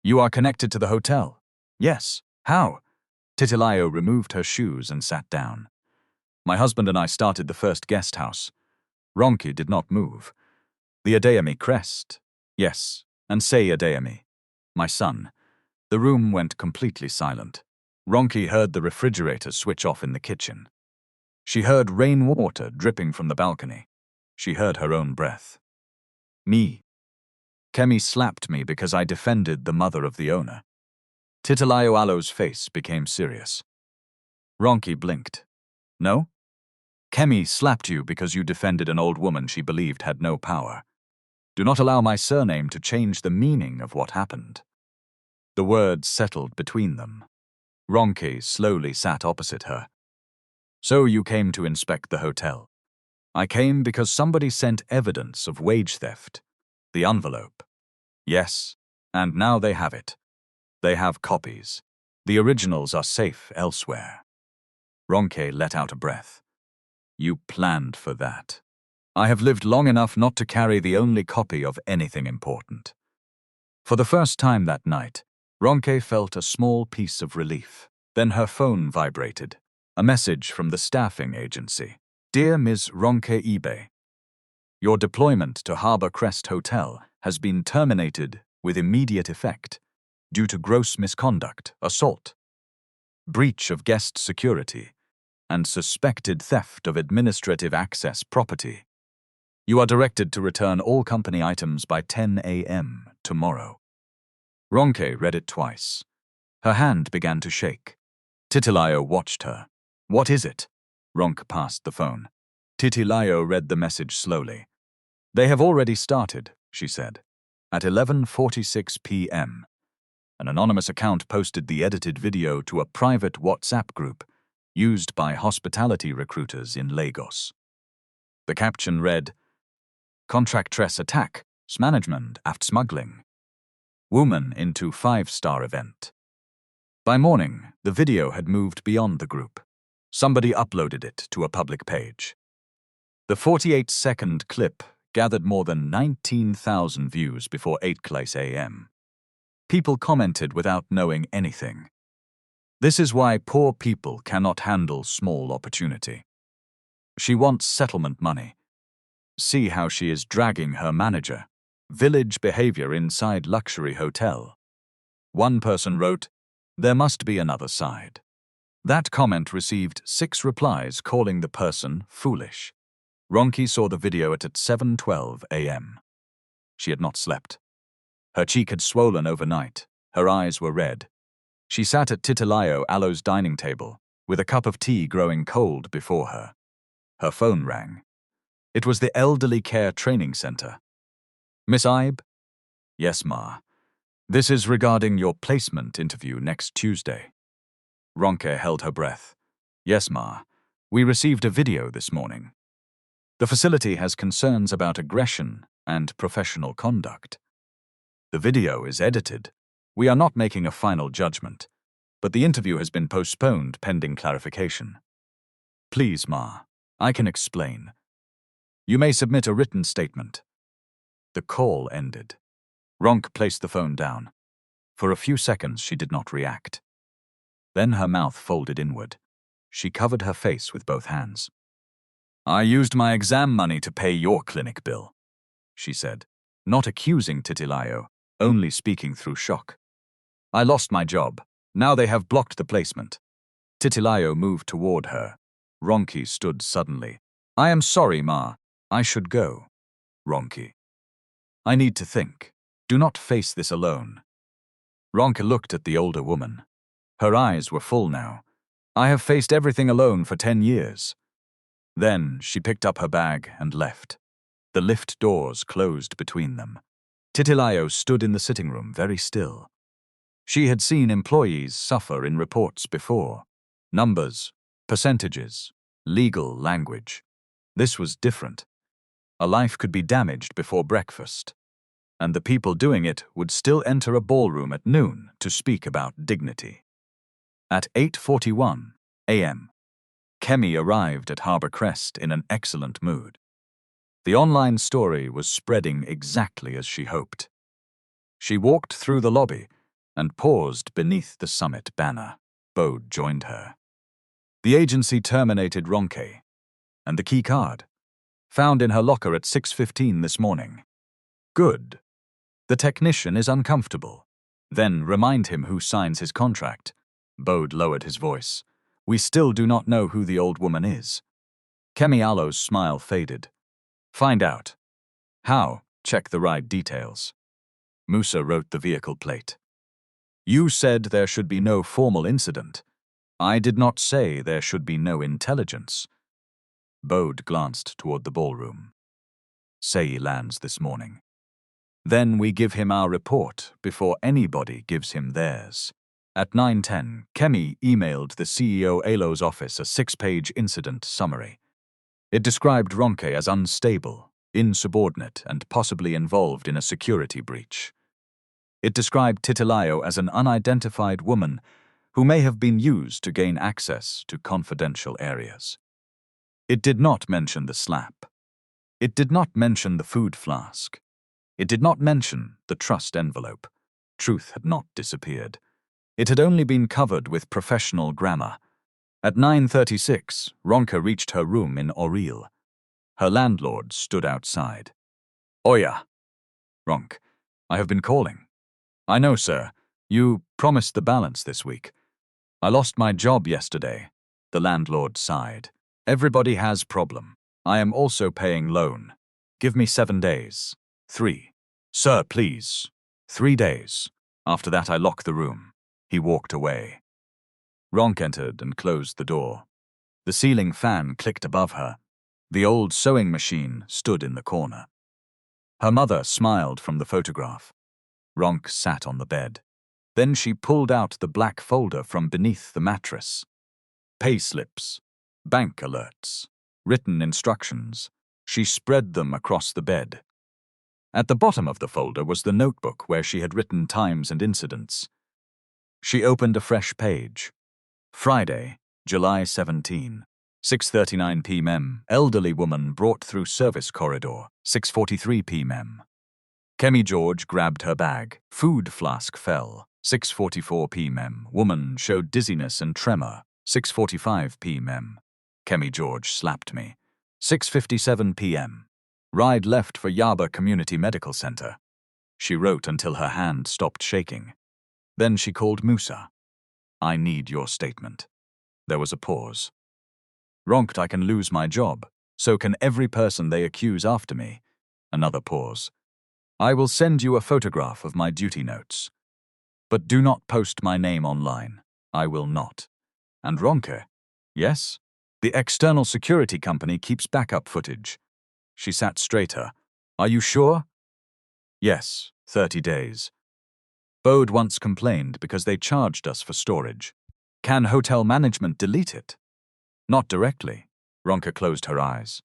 A: You are connected to the hotel? Yes. How? Titilayo removed her shoes and sat down. My husband and I started the first guest house. Ronke did not move. The Adeyemi crest? Yes. And say Adeyemi. My son. The room went completely silent. Ronke heard the refrigerator switch off in the kitchen. She heard rainwater dripping from the balcony. She heard her own breath. Me. Kemi slapped me because I defended the mother of the owner. Titilayo Alo's face became serious. Ronke blinked. No? Kemi slapped you because you defended an old woman she believed had no power. Do not allow my surname to change the meaning of what happened. The words settled between them. Ronke slowly sat opposite her. So you came to inspect the hotel. I came because somebody sent evidence of wage theft. The envelope. Yes, and now they have it. They have copies. The originals are safe elsewhere. Ronke let out a breath. You planned for that. I have lived long enough not to carry the only copy of anything important. For the first time that night, Ronke felt a small piece of relief. Then her phone vibrated. A message from the staffing agency. Dear Ms. Ronke Ibe, your deployment to Harbour Crest Hotel has been terminated with immediate effect due to gross misconduct, assault, breach of guest security, and suspected theft of administrative access property. You are directed to return all company items by 10 a.m. tomorrow. Ronke read it twice. Her hand began to shake. Titilayo watched her. What is it? Ronke passed the phone. Titilayo read the message slowly. They have already started, she said. At 11:46 p.m. An anonymous account posted the edited video to a private WhatsApp group used by hospitality recruiters in Lagos. The caption read, Contractress attack, management after smuggling. Woman into 5-star event. By morning, the video had moved beyond the group. Somebody uploaded it to a public page. The 48-second clip gathered more than 19,000 views before 8 a.m. People commented without knowing anything. This is why poor people cannot handle small opportunity. She wants settlement money. See how she is dragging her manager. Village behavior inside luxury hotel. One person wrote, there must be another side. That comment received 6 replies calling the person foolish. Ronke saw the video at 7:12 a.m. She had not slept. Her cheek had swollen overnight. Her eyes were red. She sat at Titilayo Alo's dining table, with a cup of tea growing cold before her. Her phone rang. It was the Elderly Care Training Center. Miss Ibe? Yes, Ma. This is regarding your placement interview next Tuesday. Ronke held her breath. Yes, Ma. We received a video this morning. The facility has concerns about aggression and professional conduct. The video is edited. We are not making a final judgment, but the interview has been postponed pending clarification. Please, Ma, I can explain. You may submit a written statement. The call ended. Ronke placed the phone down. For a few seconds she did not react. Then her mouth folded inward. She covered her face with both hands. I used my exam money to pay your clinic bill, she said, not accusing Titilayo, only speaking through shock. I lost my job. Now they have blocked the placement. Titilayo moved toward her. Ronke stood suddenly. I am sorry, Ma. I should go. Ronke. I need to think. Do not face this alone. Ronke looked at the older woman. Her eyes were full now. I have faced everything alone for 10 years. Then she picked up her bag and left. The lift doors closed between them. Titilayo stood in the sitting room very still. She had seen employees suffer in reports before. Numbers, percentages, legal language. This was different. A life could be damaged before breakfast, and the people doing it would still enter a ballroom at noon to speak about dignity. At 8:41 a.m., Kemi arrived at Harbour Crest in an excellent mood. The online story was spreading exactly as she hoped. She walked through the lobby and paused beneath the summit banner. Bode joined her. The agency terminated Ronke, and the key card, found in her locker at 6:15 this morning. Good. The technician is uncomfortable. Then remind him who signs his contract. Bode lowered his voice. We still do not know who the old woman is. Kemi Alo's smile faded. Find out. How? Check the ride details. Musa wrote the vehicle plate. You said there should be no formal incident. I did not say there should be no intelligence. Bode glanced toward the ballroom. Sei lands this morning. Then we give him our report before anybody gives him theirs. At 9:10, Kemi emailed the CEO Alo's office a 6-page incident summary. It described Ronke as unstable, insubordinate, and possibly involved in a security breach. It described Titilayo as an unidentified woman who may have been used to gain access to confidential areas. It did not mention the slap. It did not mention the food flask. It did not mention the trust envelope. Truth had not disappeared. It had only been covered with professional grammar. At 9:36, Ronke reached her room in Oril. Her landlord stood outside. Oya. Ronke, I have been calling. I know, sir. You promised the balance this week. I lost my job yesterday. The landlord sighed. Everybody has problem. I am also paying loan. Give me 7 days. 3. Sir, please. 3 days. After that I lock the room. He walked away. Ronke entered and closed the door. The ceiling fan clicked above her. The old sewing machine stood in the corner. Her mother smiled from the photograph. Ronke sat on the bed. Then she pulled out the black folder from beneath the mattress. Pay slips, bank alerts, written instructions. She spread them across the bed. At the bottom of the folder was the notebook where she had written times and incidents. She opened a fresh page. Friday, July 17, 6:39 p.m. Elderly woman brought through service corridor, 6:43 p.m. Kemi George grabbed her bag. Food flask fell, 6:44 p.m. Woman showed dizziness and tremor, 6:45 p.m. Kemi George slapped me, 6:57 p.m. Ride left for Yaba Community Medical Center. She wrote until her hand stopped shaking. Then she called Musa. I need your statement. There was a pause. Ronke, I can lose my job. So can every person they accuse after me. Another pause. I will send you a photograph of my duty notes. But do not post my name online. I will not. And Ronke? Yes? The external security company keeps backup footage. She sat straighter. Are you sure? Yes, 30 days. Bode once complained because they charged us for storage. Can hotel management delete it? Not directly. Ronke closed her eyes.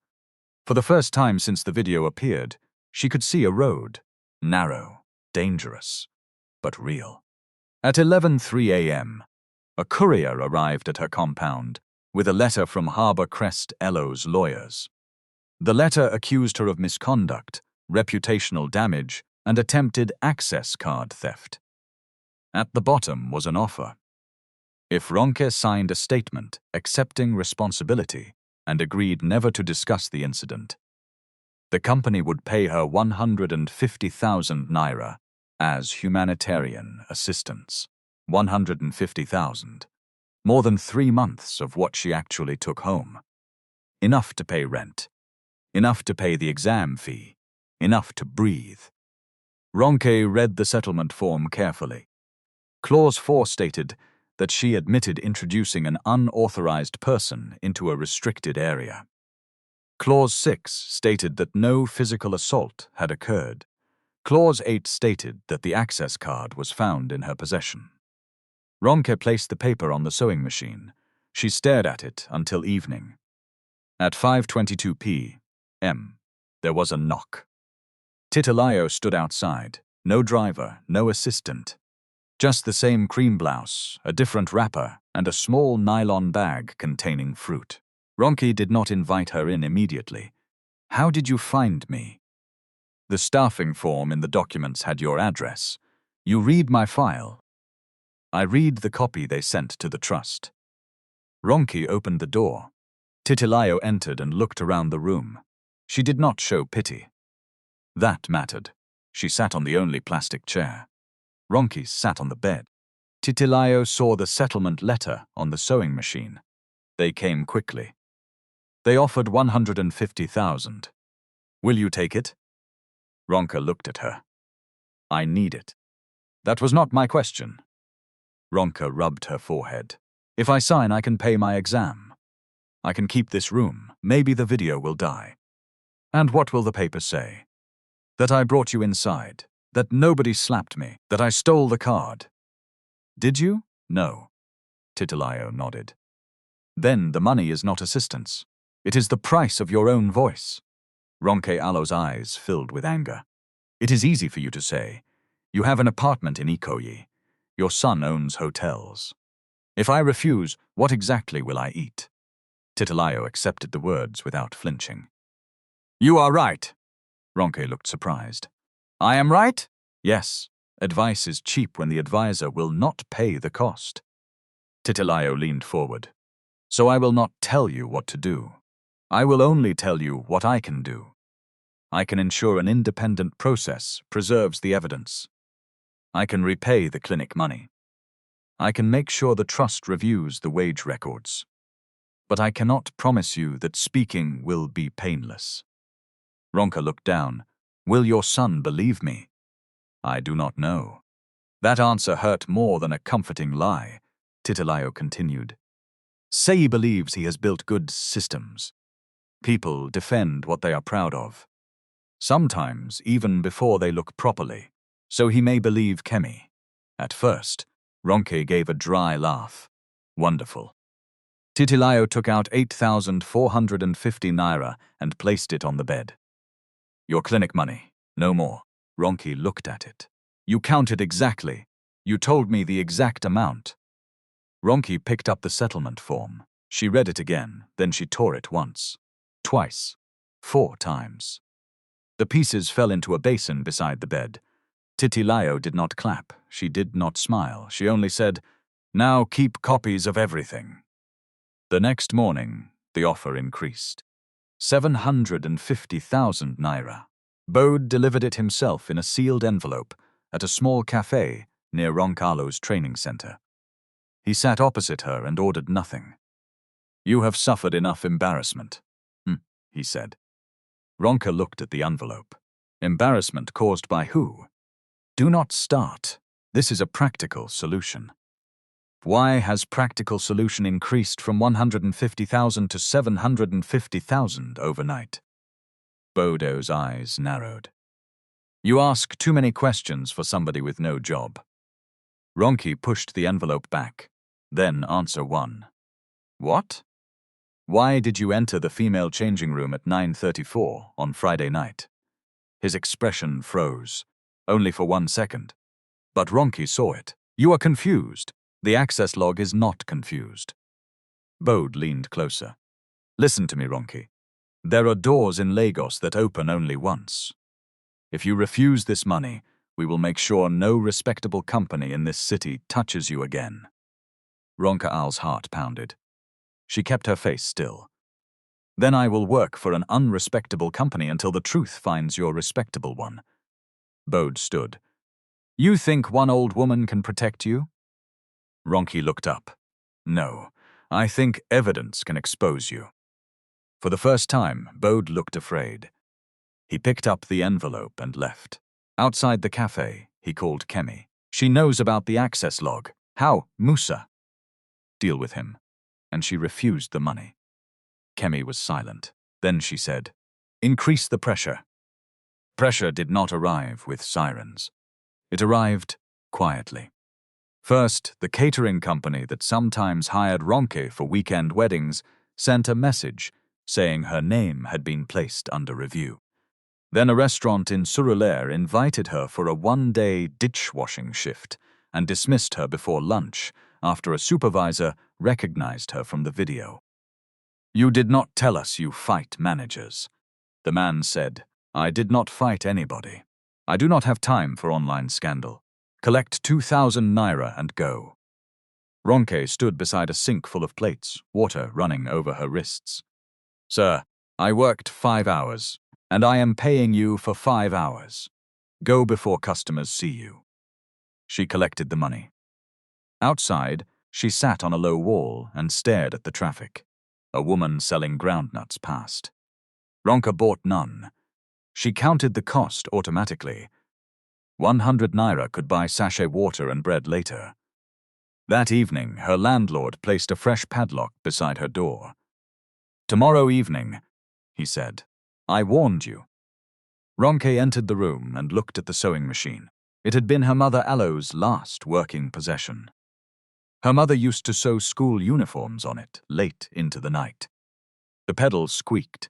A: For the first time since the video appeared, she could see a road. Narrow, dangerous, but real. At 11:03 a.m., a courier arrived at her compound with a letter from Harbour Crest Elo's lawyers. The letter accused her of misconduct, reputational damage, and attempted access card theft. At the bottom was an offer. If Ronke signed a statement accepting responsibility and agreed never to discuss the incident, the company would pay her 150,000 naira as humanitarian assistance. 150,000. More than 3 months of what she actually took home. Enough to pay rent. Enough to pay the exam fee. Enough to breathe. Ronke read the settlement form carefully. Clause 4 stated that she admitted introducing an unauthorized person into a restricted area. Clause 6 stated that no physical assault had occurred. Clause 8 stated that the access card was found in her possession. Ronke placed the paper on the sewing machine. She stared at it until evening. At 5:22 p.m., there was a knock. Titilayo stood outside. No driver, no assistant. Just the same cream blouse, a different wrapper, and a small nylon bag containing fruit. Ronke did not invite her in immediately. "How did you find me?" "The staffing form in the documents had your address. You read my file." "I read the copy they sent to the trust." Ronke opened the door. Titilayo entered and looked around the room. She did not show pity. That mattered. She sat on the only plastic chair. Ronke sat on the bed. Titilayo saw the settlement letter on the sewing machine. They came quickly. They offered 150,000. "Will you take it?" Ronke looked at her. "I need it." "That was not my question." Ronke rubbed her forehead. "If I sign, I can pay my exam. I can keep this room. Maybe the video will die. And what will the paper say? That I brought you inside. That nobody slapped me. That I stole the card." "Did you?" "No." Titilayo nodded. "Then the money is not assistance. It is the price of your own voice." Ronke Ibe's eyes filled with anger. "It is easy for you to say. You have an apartment in Ikoyi. Your son owns hotels. If I refuse, what exactly will I eat?" Titilayo accepted the words without flinching. "You are right." Ronke looked surprised. "I am right?" "Yes. Advice is cheap when the advisor will not pay the cost." Titilayo leaned forward. "So I will not tell you what to do. I will only tell you what I can do. I can ensure an independent process preserves the evidence. I can repay the clinic money. I can make sure the trust reviews the wage records. But I cannot promise you that speaking will be painless." Ronke looked down. "Will your son believe me?" "I do not know." That answer hurt more than a comforting lie. Titilayo continued. "Say he believes he has built good systems. People defend what they are proud of. Sometimes even before they look properly. So he may believe Kemi." At first, Ronke gave a dry laugh. "Wonderful." Titilayo took out 8,450 naira and placed it on the bed. "Your clinic money, no more." Ronke looked at it. "You counted exactly. You told me the exact amount." Ronke picked up the settlement form. She read it again, then she tore it once, twice, 4 times. The pieces fell into a basin beside the bed. Titilayo did not clap. She did not smile. She only said, "Now keep copies of everything." The next morning, the offer increased. 750,000 naira. Bode delivered it himself in a sealed envelope at a small cafe near Ronke Ibe's training center. He sat opposite her and ordered nothing. "You have suffered enough embarrassment," he said. Ronke looked at the envelope. "Embarrassment caused by who?" "Do not start. This is a practical solution." "Why has practical solution increased from 150,000 to 750,000 overnight?" Bodo's eyes narrowed. "You ask too many questions for somebody with no job." Ronke pushed the envelope back. "Then answer one." "What?" "Why did you enter the female changing room at 9:34 on Friday night?" His expression froze, only for 1 second. But Ronke saw it. "You are confused. The access log is not confused." Bode leaned closer. "Listen to me, Ronke. There are doors in Lagos that open only once. If you refuse this money, we will make sure no respectable company in this city touches you again." Ronke Ibe's heart pounded. She kept her face still. "Then I will work for an unrespectable company until the truth finds your respectable one." Bode stood. "You think one old woman can protect you?" Ronke looked up. "No, I think evidence can expose you." For the first time, Bode looked afraid. He picked up the envelope and left. Outside the cafe, he called Kemi. "She knows about the access log." "How, Musa?" "Deal with him." And she refused the money. Kemi was silent. Then she said, "Increase the pressure." Pressure did not arrive with sirens. It arrived quietly. First, the catering company that sometimes hired Ronke for weekend weddings sent a message saying her name had been placed under review. Then a restaurant in Surulere invited her for a one-day dishwashing shift and dismissed her before lunch after a supervisor recognized her from the video. "You did not tell us you fight managers," the man said. "I did not fight anybody. I do not have time for online scandal. Collect 2,000 naira and go." Ronke stood beside a sink full of plates, water running over her wrists. "Sir, I worked 5 hours, and I am paying you for 5 hours. Go before customers see you." She collected the money. Outside, she sat on a low wall and stared at the traffic. A woman selling groundnuts passed. Ronke bought none. She counted the cost automatically. 100 naira could buy sachet water and bread later. That evening, her landlord placed a fresh padlock beside her door. "Tomorrow evening," he said. "I warned you." Ronke entered the room and looked at the sewing machine. It had been her mother Alo's last working possession. Her mother used to sew school uniforms on it late into the night. The pedals squeaked.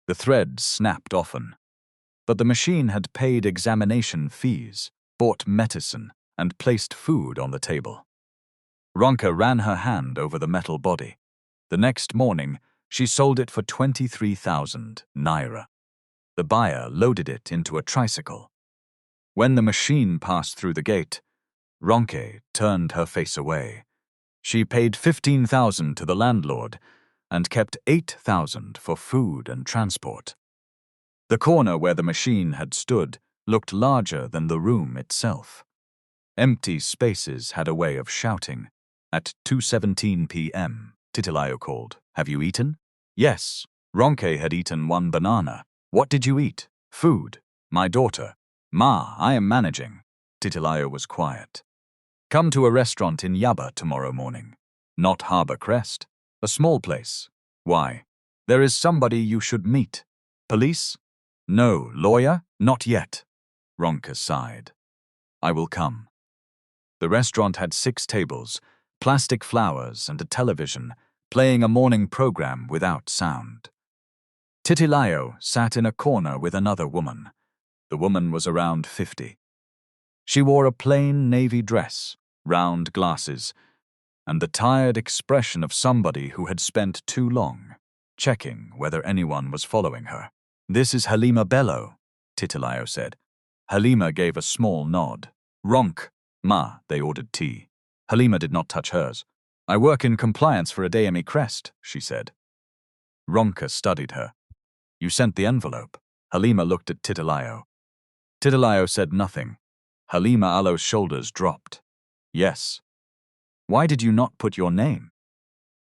A: The threads snapped often. But the machine had paid examination fees, bought medicine, and placed food on the table. Ronke ran her hand over the metal body. The next morning, she sold it for 23,000 naira. The buyer loaded it into a tricycle. When the machine passed through the gate, Ronke turned her face away. She paid 15,000 to the landlord and kept 8,000 for food and transport. The corner where the machine had stood looked larger than the room itself. Empty spaces had a way of shouting. At 2:17 p.m., Titilayo called, "Have you eaten?" Yes. Ronke had eaten 1 banana. "What did you eat?" "Food. My daughter." "Ma, I am managing." Titilayo was quiet. "Come to a restaurant in Yaba tomorrow morning." "Not Harbour Crest." "A small place." "Why?" "There is somebody you should meet." "Police?" "No. Lawyer?" "Not yet." Ronke sighed. "I will come." The restaurant had 6 tables, plastic flowers and a television, playing a morning program without sound. Titilayo sat in a corner with another woman. The woman was around 50. She wore a plain navy dress, round glasses, and the tired expression of somebody who had spent too long checking whether anyone was following her. "This is Halima Bello," Titilayo said. Halima gave a small nod. "Ronke, ma," they ordered tea. Halima did not touch hers. "I work in compliance for Adeyemi Crest," she said. Ronke studied her. "You sent the envelope." Halima looked at Titilayo. Titilayo said nothing. Halima Alo's shoulders dropped. "Yes." "Why did you not put your name?"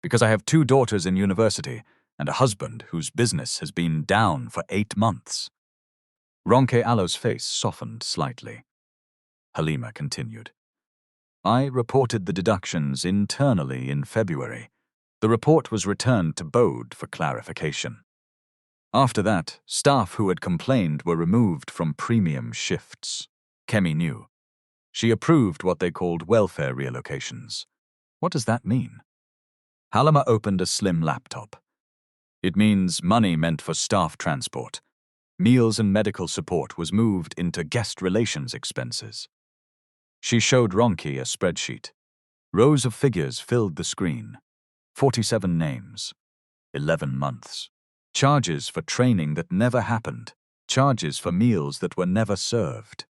A: "Because I have 2 daughters in university and a husband whose business has been down for 8 months. Ronke Alo's face softened slightly. Halima continued. "I reported the deductions internally in February. The report was returned to Bode for clarification. After that, staff who had complained were removed from premium shifts. Kemi knew. She approved what they called welfare relocations." "What does that mean?" Halima opened a slim laptop. "It means money meant for staff transport. Meals and medical support was moved into guest relations expenses." She showed Ronke a spreadsheet. Rows of figures filled the screen. 47 names. 11 months. Charges for training that never happened. Charges for meals that were never served.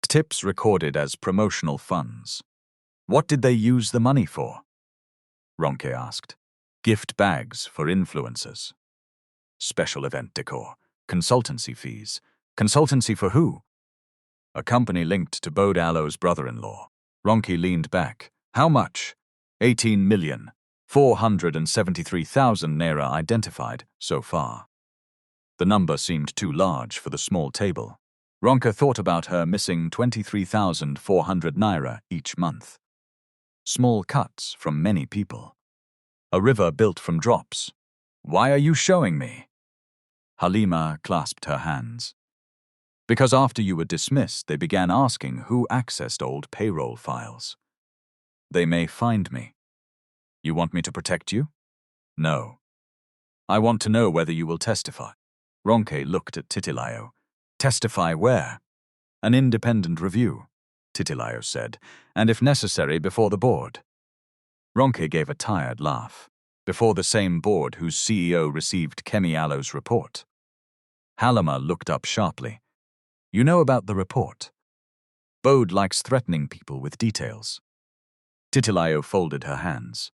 A: Tips recorded as promotional funds. "What did they use the money for?" Ronke asked. "Gift bags for influencers. Special event decor. Consultancy fees." "Consultancy for who?" "A company linked to Bode Alo's brother-in-law." Ronke leaned back. "How much?" 18,473,000 naira identified so far. The number seemed too large for the small table. Ronke thought about her missing 23,400 naira each month. Small cuts from many people. A river built from drops. "Why are you showing me?" Halima clasped her hands. Because after you were dismissed, they began asking who accessed old payroll files. They may find me. You want me to protect you? No. I want to know whether you will testify. Ronke looked at Titilayo. Testify where? An independent review, Titilayo said, and if necessary, before the board. Ronke gave a tired laugh. Before the same board whose CEO received Kemi Alo's report. Halima looked up sharply. You know about the report? Bode likes threatening people with details. Titilayo folded her hands.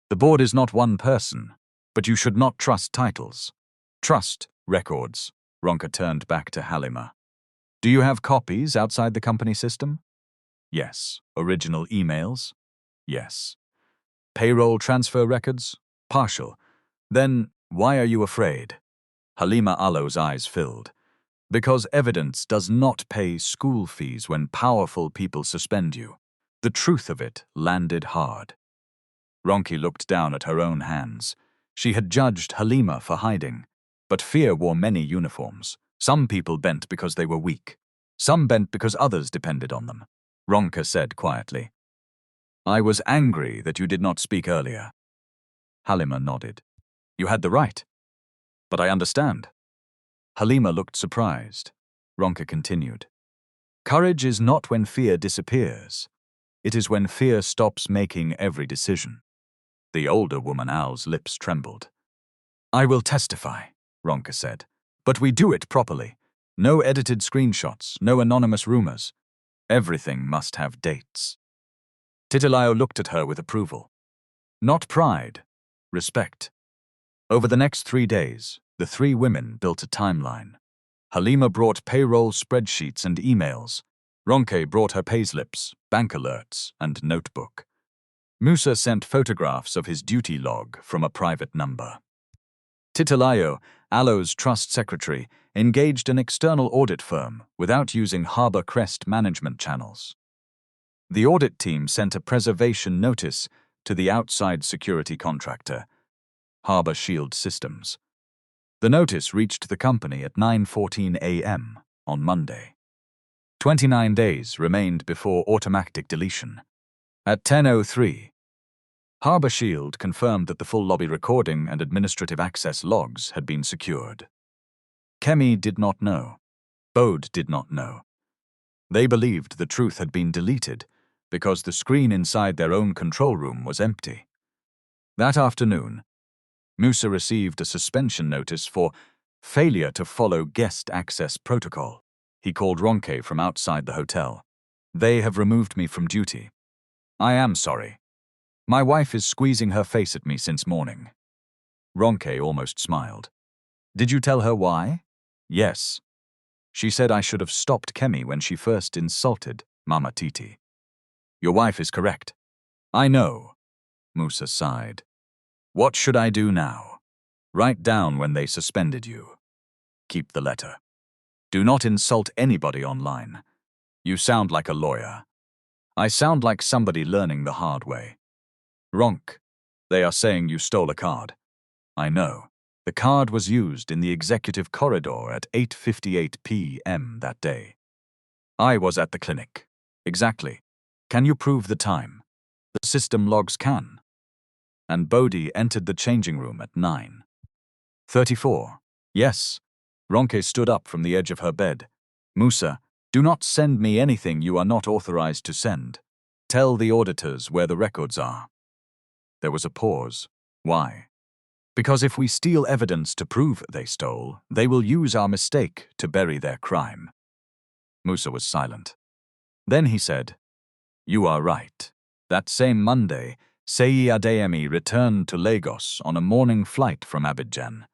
A: The board is not one person, but you should not trust titles. Trust records. Ronke turned back to Halima. Do you have copies outside the company system? Yes. Original emails? Yes. Payroll transfer records? Partial. Then, why are you afraid? Halima Alo's eyes filled. Because evidence does not pay school fees when powerful people suspend you. The truth of it landed hard. Ronke looked down at her own hands. She had judged Halima for hiding, but fear wore many uniforms. Some people bent because they were weak. Some bent because others depended on them. Ronke said quietly, I was angry that you did not speak earlier. Halima nodded. You had the right. But I understand. Halima looked surprised. Ronke continued. Courage is not when fear disappears. It is when fear stops making every decision. The older woman Al's lips trembled. I will testify, Ronke said. But we do it properly. No edited screenshots, no anonymous rumors. Everything must have dates. Titilayo looked at her with approval. Not pride, respect. Over the next 3 days, the 3 women built a timeline. Halima brought payroll spreadsheets and emails. Ronke brought her payslips, bank alerts, and notebook. Musa sent photographs of his duty log from a private number. Titilayo, Alo's trust secretary, engaged an external audit firm without using Harbor Crest management channels. The audit team sent a preservation notice to the outside security contractor, Harbor Shield Systems. The notice reached the company at 9:14 a.m. on Monday. 29 days remained before automatic deletion. At 10:03, Harbor Shield confirmed that the full lobby recording and administrative access logs had been secured. Kemi did not know. Bode did not know. They believed the truth had been deleted because the screen inside their own control room was empty. That afternoon, Musa received a suspension notice for failure to follow guest access protocol. He called Ronke from outside the hotel. They have removed me from duty. I am sorry. My wife is squeezing her face at me since morning. Ronke almost smiled. Did you tell her why? Yes. She said I should have stopped Kemi when she first insulted Mama Titi. Your wife is correct. I know. Musa sighed. What should I do now? Write down when they suspended you. Keep the letter. Do not insult anybody online. You sound like a lawyer. I sound like somebody learning the hard way. Ronke, they are saying you stole a card. I know. The card was used in the executive corridor at 8:58 p.m. that day. I was at the clinic. Exactly. Can you prove the time? The system logs can. And Bodhi entered the changing room at 9:34. Yes. Ronke stood up from the edge of her bed. Musa, do not send me anything you are not authorized to send. Tell the auditors where the records are. There was a pause. Why? Because if we steal evidence to prove they stole, they will use our mistake to bury their crime. Musa was silent. Then he said, You are right. That same Monday, Seyi Adeyemi returned to Lagos on a morning flight from Abidjan.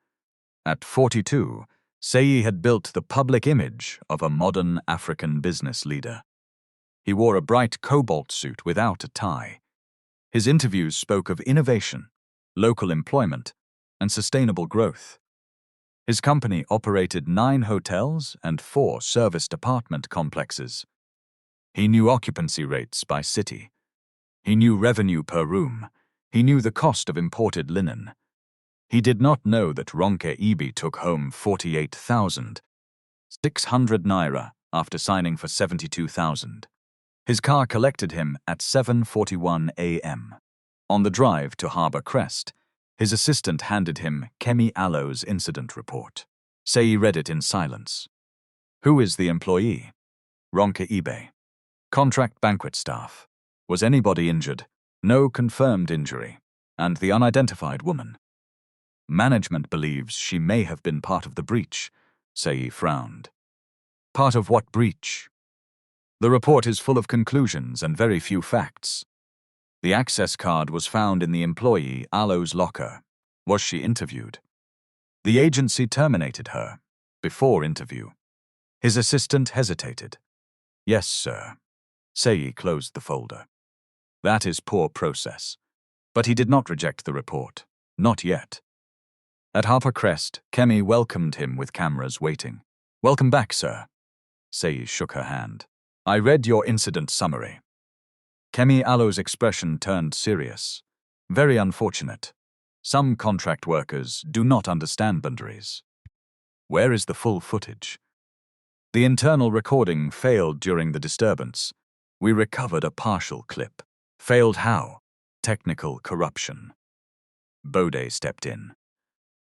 A: At 42, Seyi had built the public image of a modern African business leader. He wore a bright cobalt suit without a tie. His interviews spoke of innovation, local employment, and sustainable growth. His company operated 9 hotels and 4 serviced apartment complexes. He knew occupancy rates by city. He knew revenue per room. He knew the cost of imported linen. He did not know that Ronke Ibe took home 48,600 naira after signing for 72,000. His car collected him at 7:41 a.m. On the drive to Harbour Crest, his assistant handed him Kemi Alo's incident report. Seyi read it in silence. Who is the employee? Ronke Ibe. Contract banquet staff. Was anybody injured? No confirmed injury. And the unidentified woman. Management believes she may have been part of the breach. Seyi frowned. Part of what breach? The report is full of conclusions and very few facts. The access card was found in the employee Alo's locker. Was she interviewed? The agency terminated her. Before interview. His assistant hesitated. Yes, sir. Seyi closed the folder. That is poor process. But he did not reject the report. Not yet. At Harbour Crest, Kemi welcomed him with cameras waiting. Welcome back, sir. Seyi shook her hand. I read your incident summary. Kemi Alo's expression turned serious. Very unfortunate. Some contract workers do not understand boundaries. Where is the full footage? The internal recording failed during the disturbance. We recovered a partial clip. Failed how? Technical corruption. Bode stepped in.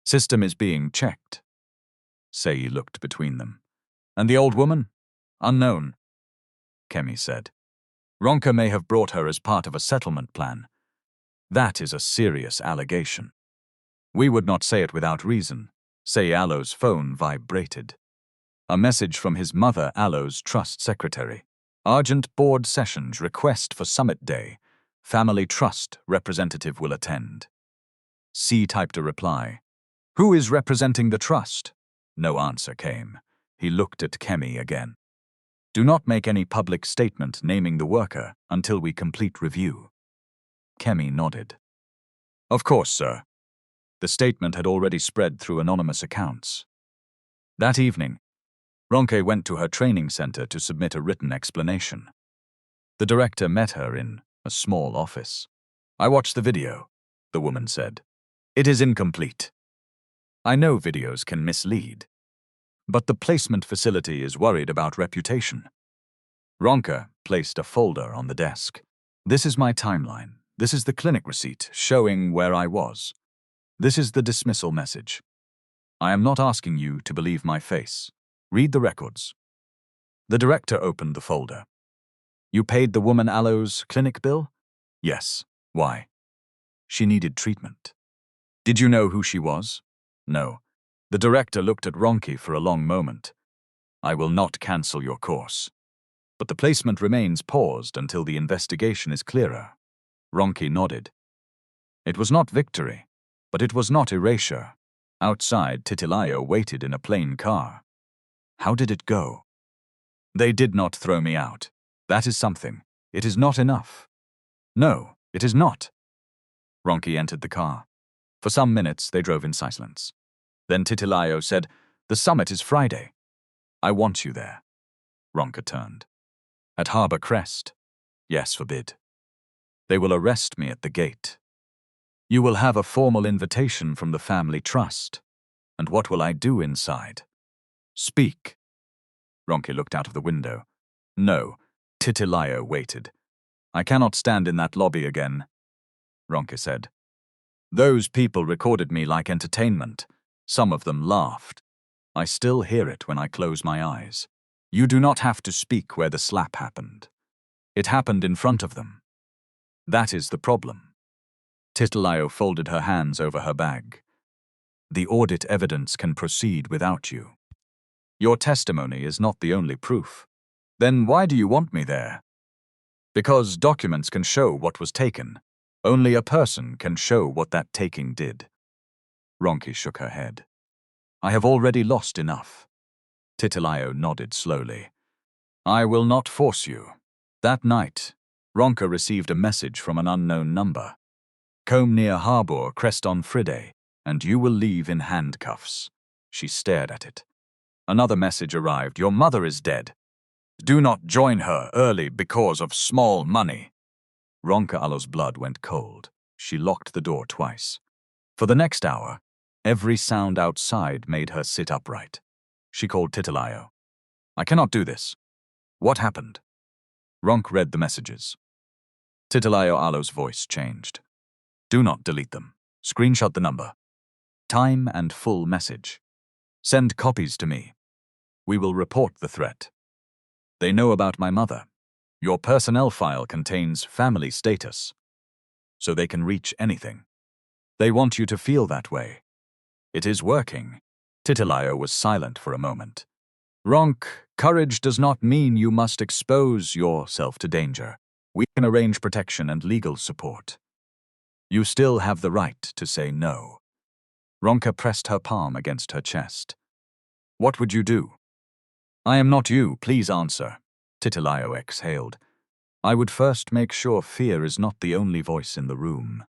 A: System is being checked. Seyi looked between them. And the old woman? Unknown. Kemi said. Ronke may have brought her as part of a settlement plan. That is a serious allegation. We would not say it without reason. Seyi Alo's phone vibrated. A message from his mother Alo's trust secretary. Urgent board sessions request for summit day. Family trust representative will attend. C typed a reply. Who is representing the trust? No answer came. He looked at Kemi again. Do not make any public statement naming the worker until we complete review. Kemi nodded. Of course, sir. The statement had already spread through anonymous accounts. That evening, Ronke went to her training center to submit a written explanation. The director met her in a small office. I watched the video, the woman said. It is incomplete. I know videos can mislead, but the placement facility is worried about reputation. Ronke placed a folder on the desk. This is my timeline. This is the clinic receipt showing where I was. This is the dismissal message. I am not asking you to believe my face. Read the records. The director opened the folder. You paid the woman Alo's clinic bill? Yes. Why? She needed treatment. Did you know who she was? No. The director looked at Ronke for a long moment. I will not cancel your course. But the placement remains paused until the investigation is clearer. Ronke nodded. It was not victory, but it was not erasure. Outside, Titilayo waited in a plain car. How did it go? They did not throw me out. That is something. It is not enough. No, it is not. Ronke entered the car. For some minutes, they drove in silence. Then Titilayo said, The summit is Friday. I want you there. Ronke turned. At Harbour Crest? Yes, forbid. They will arrest me at the gate. You will have a formal invitation from the family trust. And what will I do inside? Speak. Ronke looked out of the window. No, Titilayo waited. I cannot stand in that lobby again, Ronke said. Those people recorded me like entertainment. Some of them laughed. I still hear it when I close my eyes. You do not have to speak where the slap happened. It happened in front of them. That is the problem. Titilayo folded her hands over her bag. The audit evidence can proceed without you. Your testimony is not the only proof. Then why do you want me there? Because documents can show what was taken. Only a person can show what that taking did. Ronke shook her head. I have already lost enough. Titilayo nodded slowly. I will not force you. That night, Ronke received a message from an unknown number. Come near Harbour Crest on Friday, and you will leave in handcuffs. She stared at it. Another message arrived. Your mother is dead. Do not join her early because of small money. Ronke Alo's blood went cold. She locked the door twice. For the next hour, Every sound outside made her sit upright. She called Titilayo. I cannot do this. What happened? Ronke read the messages. Titilayo Alo's voice changed. Do not delete them. Screenshot the number. Time and full message. Send copies to me. We will report the threat. They know about my mother. Your personnel file contains family status, so they can reach anything. They want you to feel that way. It is working. Titilayo was silent for a moment. Ronke, courage does not mean you must expose yourself to danger. We can arrange protection and legal support. You still have the right to say no. Ronke pressed her palm against her chest. What would you do? I am not you, please answer. Titilayo exhaled. I would first make sure fear is not the only voice in the room.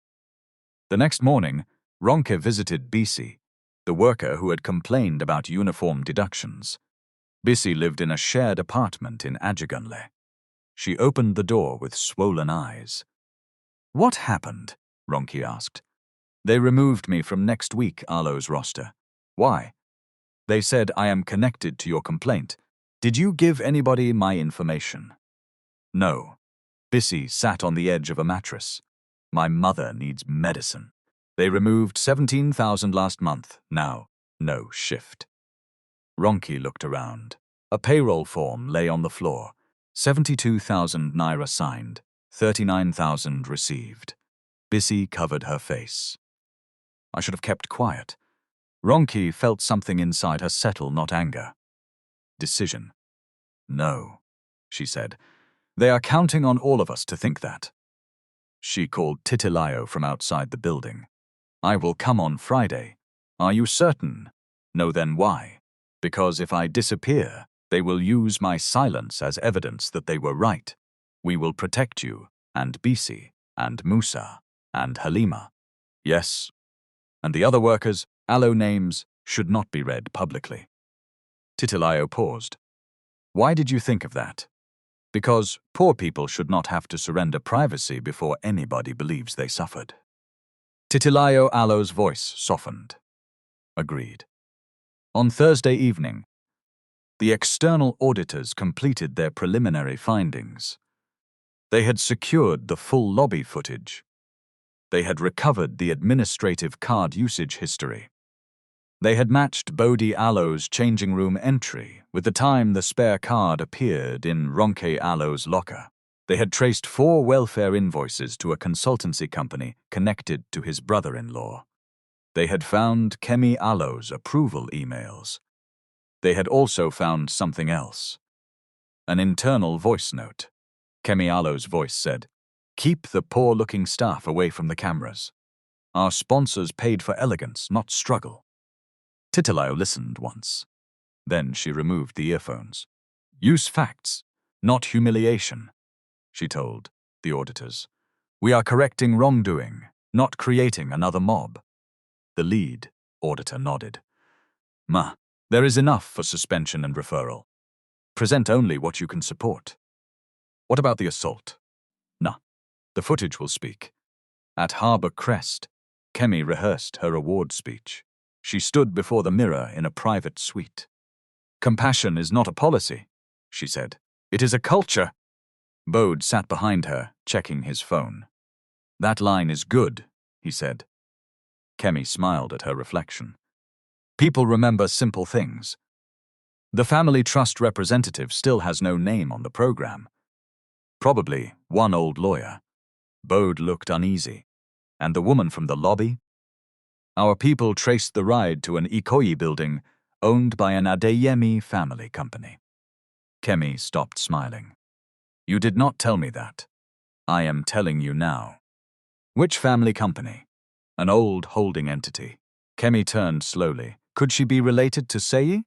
A: The next morning, Ronke visited Bisi, the worker who had complained about uniform deductions. Bisi lived in a shared apartment in Ajigunle. She opened the door with swollen eyes. What happened? Ronke asked. They removed me from next week Alo's roster. Why? They said I am connected to your complaint. Did you give anybody my information? No. Bisi sat on the edge of a mattress. My mother needs medicine. They removed 17,000 last month. Now, no shift. Ronke looked around. A payroll form lay on the floor. 72,000 naira signed, 39,000 received. Bisi covered her face. I should have kept quiet. Ronke felt something inside her settle, not anger. Decision. No, she said. They are counting on all of us to think that. She called Titilayo from outside the building. I will come on Friday. Are you certain? No, then why? Because if I disappear, they will use my silence as evidence that they were right. We will protect you, and Bisi, and Musa, and Halima. Yes. And the other workers, Alo names, should not be read publicly. Titilayo paused. Why did you think of that? Because poor people should not have to surrender privacy before anybody believes they suffered. Titilayo Alo's voice softened. Agreed. On Thursday evening, the external auditors completed their preliminary findings. They had secured the full lobby footage. They had recovered the administrative card usage history. They had matched Bodhi Alo's changing room entry with the time the spare card appeared in Ronke Alo's locker. They had traced 4 welfare invoices to a consultancy company connected to his brother-in-law. They had found Kemi Alo's approval emails. They had also found something else. An internal voice note. Kemi Alo's voice said, "Keep the poor-looking staff away from the cameras. Our sponsors paid for elegance, not struggle." Titilayo listened once. Then she removed the earphones. Use facts, not humiliation, she told the auditors. We are correcting wrongdoing, not creating another mob. The lead auditor nodded. There is enough for suspension and referral. Present only what you can support. What about the assault? The footage will speak. At Harbour Crest, Kemi rehearsed her award speech. She stood before the mirror in a private suite. Compassion is not a policy, she said. It is a culture. Bode sat behind her, checking his phone. That line is good, he said. Kemi smiled at her reflection. People remember simple things. The Family Trust representative still has no name on the program. Probably one old lawyer. Bode looked uneasy. And the woman from the lobby? Our people traced the ride to an Ikoyi building owned by an Adeyemi family company. Kemi stopped smiling. You did not tell me that. I am telling you now. Which family company? An old holding entity. Kemi turned slowly. Could she be related to Seyi?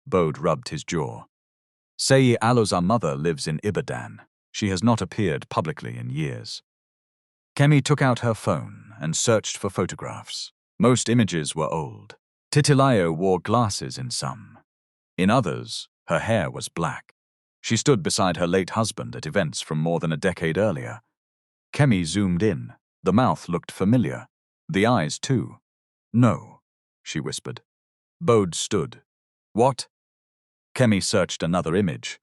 A: Bode rubbed his jaw. Seyi Alo's mother lives in Ibadan. She has not appeared publicly in years. Kemi took out her phone and searched for photographs. Most images were old. Titilayo wore glasses in some. In others, her hair was black. She stood beside her late husband at events from more than a decade earlier. Kemi zoomed in. The mouth looked familiar. The eyes, too. No, she whispered. Bode stood. What? Kemi searched another image.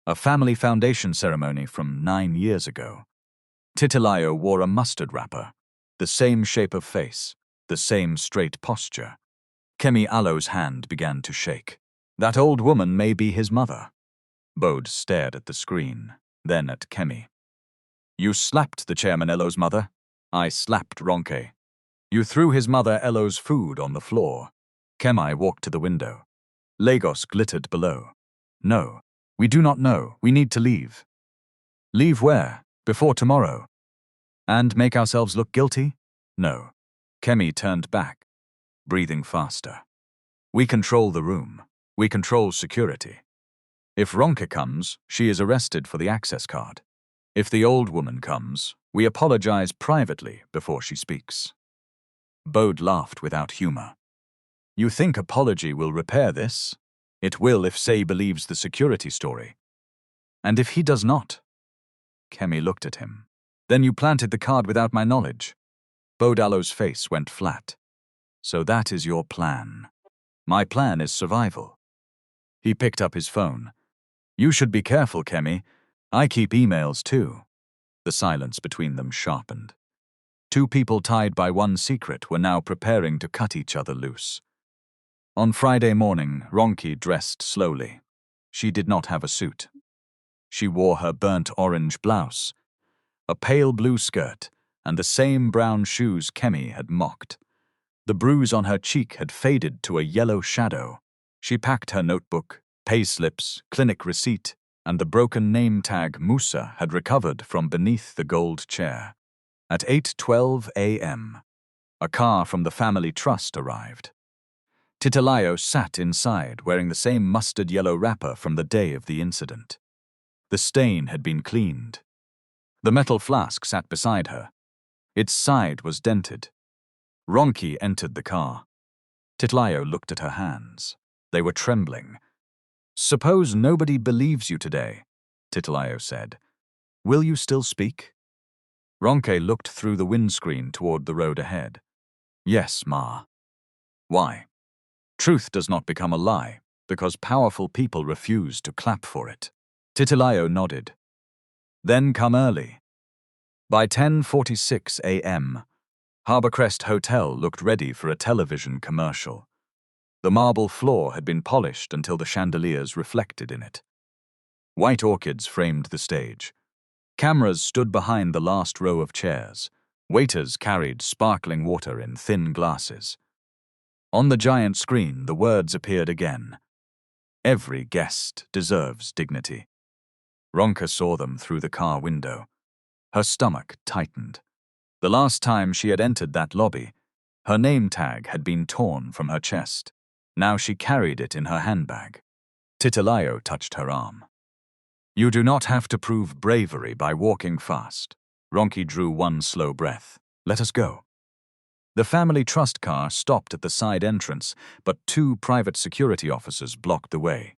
A: A family foundation ceremony from 9 years ago. Titilayo wore a mustard wrapper, the same shape of face, the same straight posture. Kemi Allo's hand began to shake. That old woman may be his mother. Bode stared at the screen, then at Kemi. You slapped the chairman Elo's mother? I slapped Ronke. You threw his mother Elo's food on the floor. Kemi walked to the window. Lagos glittered below. No, we do not know. We need to leave. Leave where? Before tomorrow. And make ourselves look guilty? No. Kemi turned back, breathing faster. We control the room. We control security. If Ronke comes, she is arrested for the access card. If the old woman comes, we apologize privately before she speaks. Bode laughed without humor. You think apology will repair this? It will if Say believes the security story. And if he does not? Kemi looked at him. Then you planted the card without my knowledge. Bode Allo's face went flat. So that is your plan. My plan is survival. He picked up his phone. You should be careful, Kemi. I keep emails too. The silence between them sharpened. Two people tied by one secret were now preparing to cut each other loose. On Friday morning, Ronke dressed slowly. She did not have a suit. She wore her burnt orange blouse, a pale blue skirt, and the same brown shoes Kemi had mocked. The bruise on her cheek had faded to a yellow shadow. She packed her notebook, payslips, clinic receipt, and the broken name tag Musa had recovered from beneath the gold chair. At 8:12 a.m., a car from the family trust arrived. Titilayo sat inside wearing the same mustard yellow wrapper from the day of the incident. The stain had been cleaned. The metal flask sat beside her. Its side was dented. Ronke entered the car. Titilayo looked at her hands. They were trembling. Suppose nobody believes you today, Titilayo said. Will you still speak? Ronke looked through the windscreen toward the road ahead. Yes, Ma. Why? Truth does not become a lie, because powerful people refuse to clap for it. Titilayo nodded. Then come early. By 10:46 a.m., Harbourcrest Hotel looked ready for a television commercial. The marble floor had been polished until the chandeliers reflected in it. White orchids framed the stage. Cameras stood behind the last row of chairs. Waiters carried sparkling water in thin glasses. On the giant screen, the words appeared again. Every guest deserves dignity. Ronke saw them through the car window. Her stomach tightened. The last time she had entered that lobby, her name tag had been torn from her chest. Now she carried it in her handbag. Titilayo touched her arm. You do not have to prove bravery by walking fast. Ronke drew one slow breath. Let us go. The family trust car stopped at the side entrance, but two private security officers blocked the way.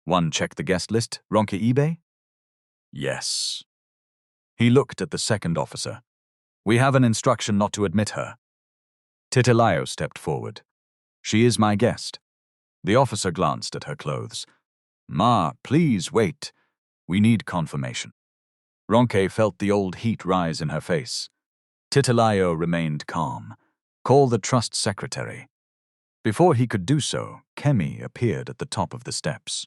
A: One checked the guest list, Ronke Ibe? Yes. He looked at the second officer. We have an instruction not to admit her. Titilayo stepped forward. She is my guest. The officer glanced at her clothes. Ma, please wait. We need confirmation. Ronke felt the old heat rise in her face. Titilayo remained calm. Call the trust secretary. Before he could do so, Kemi appeared at the top of the steps.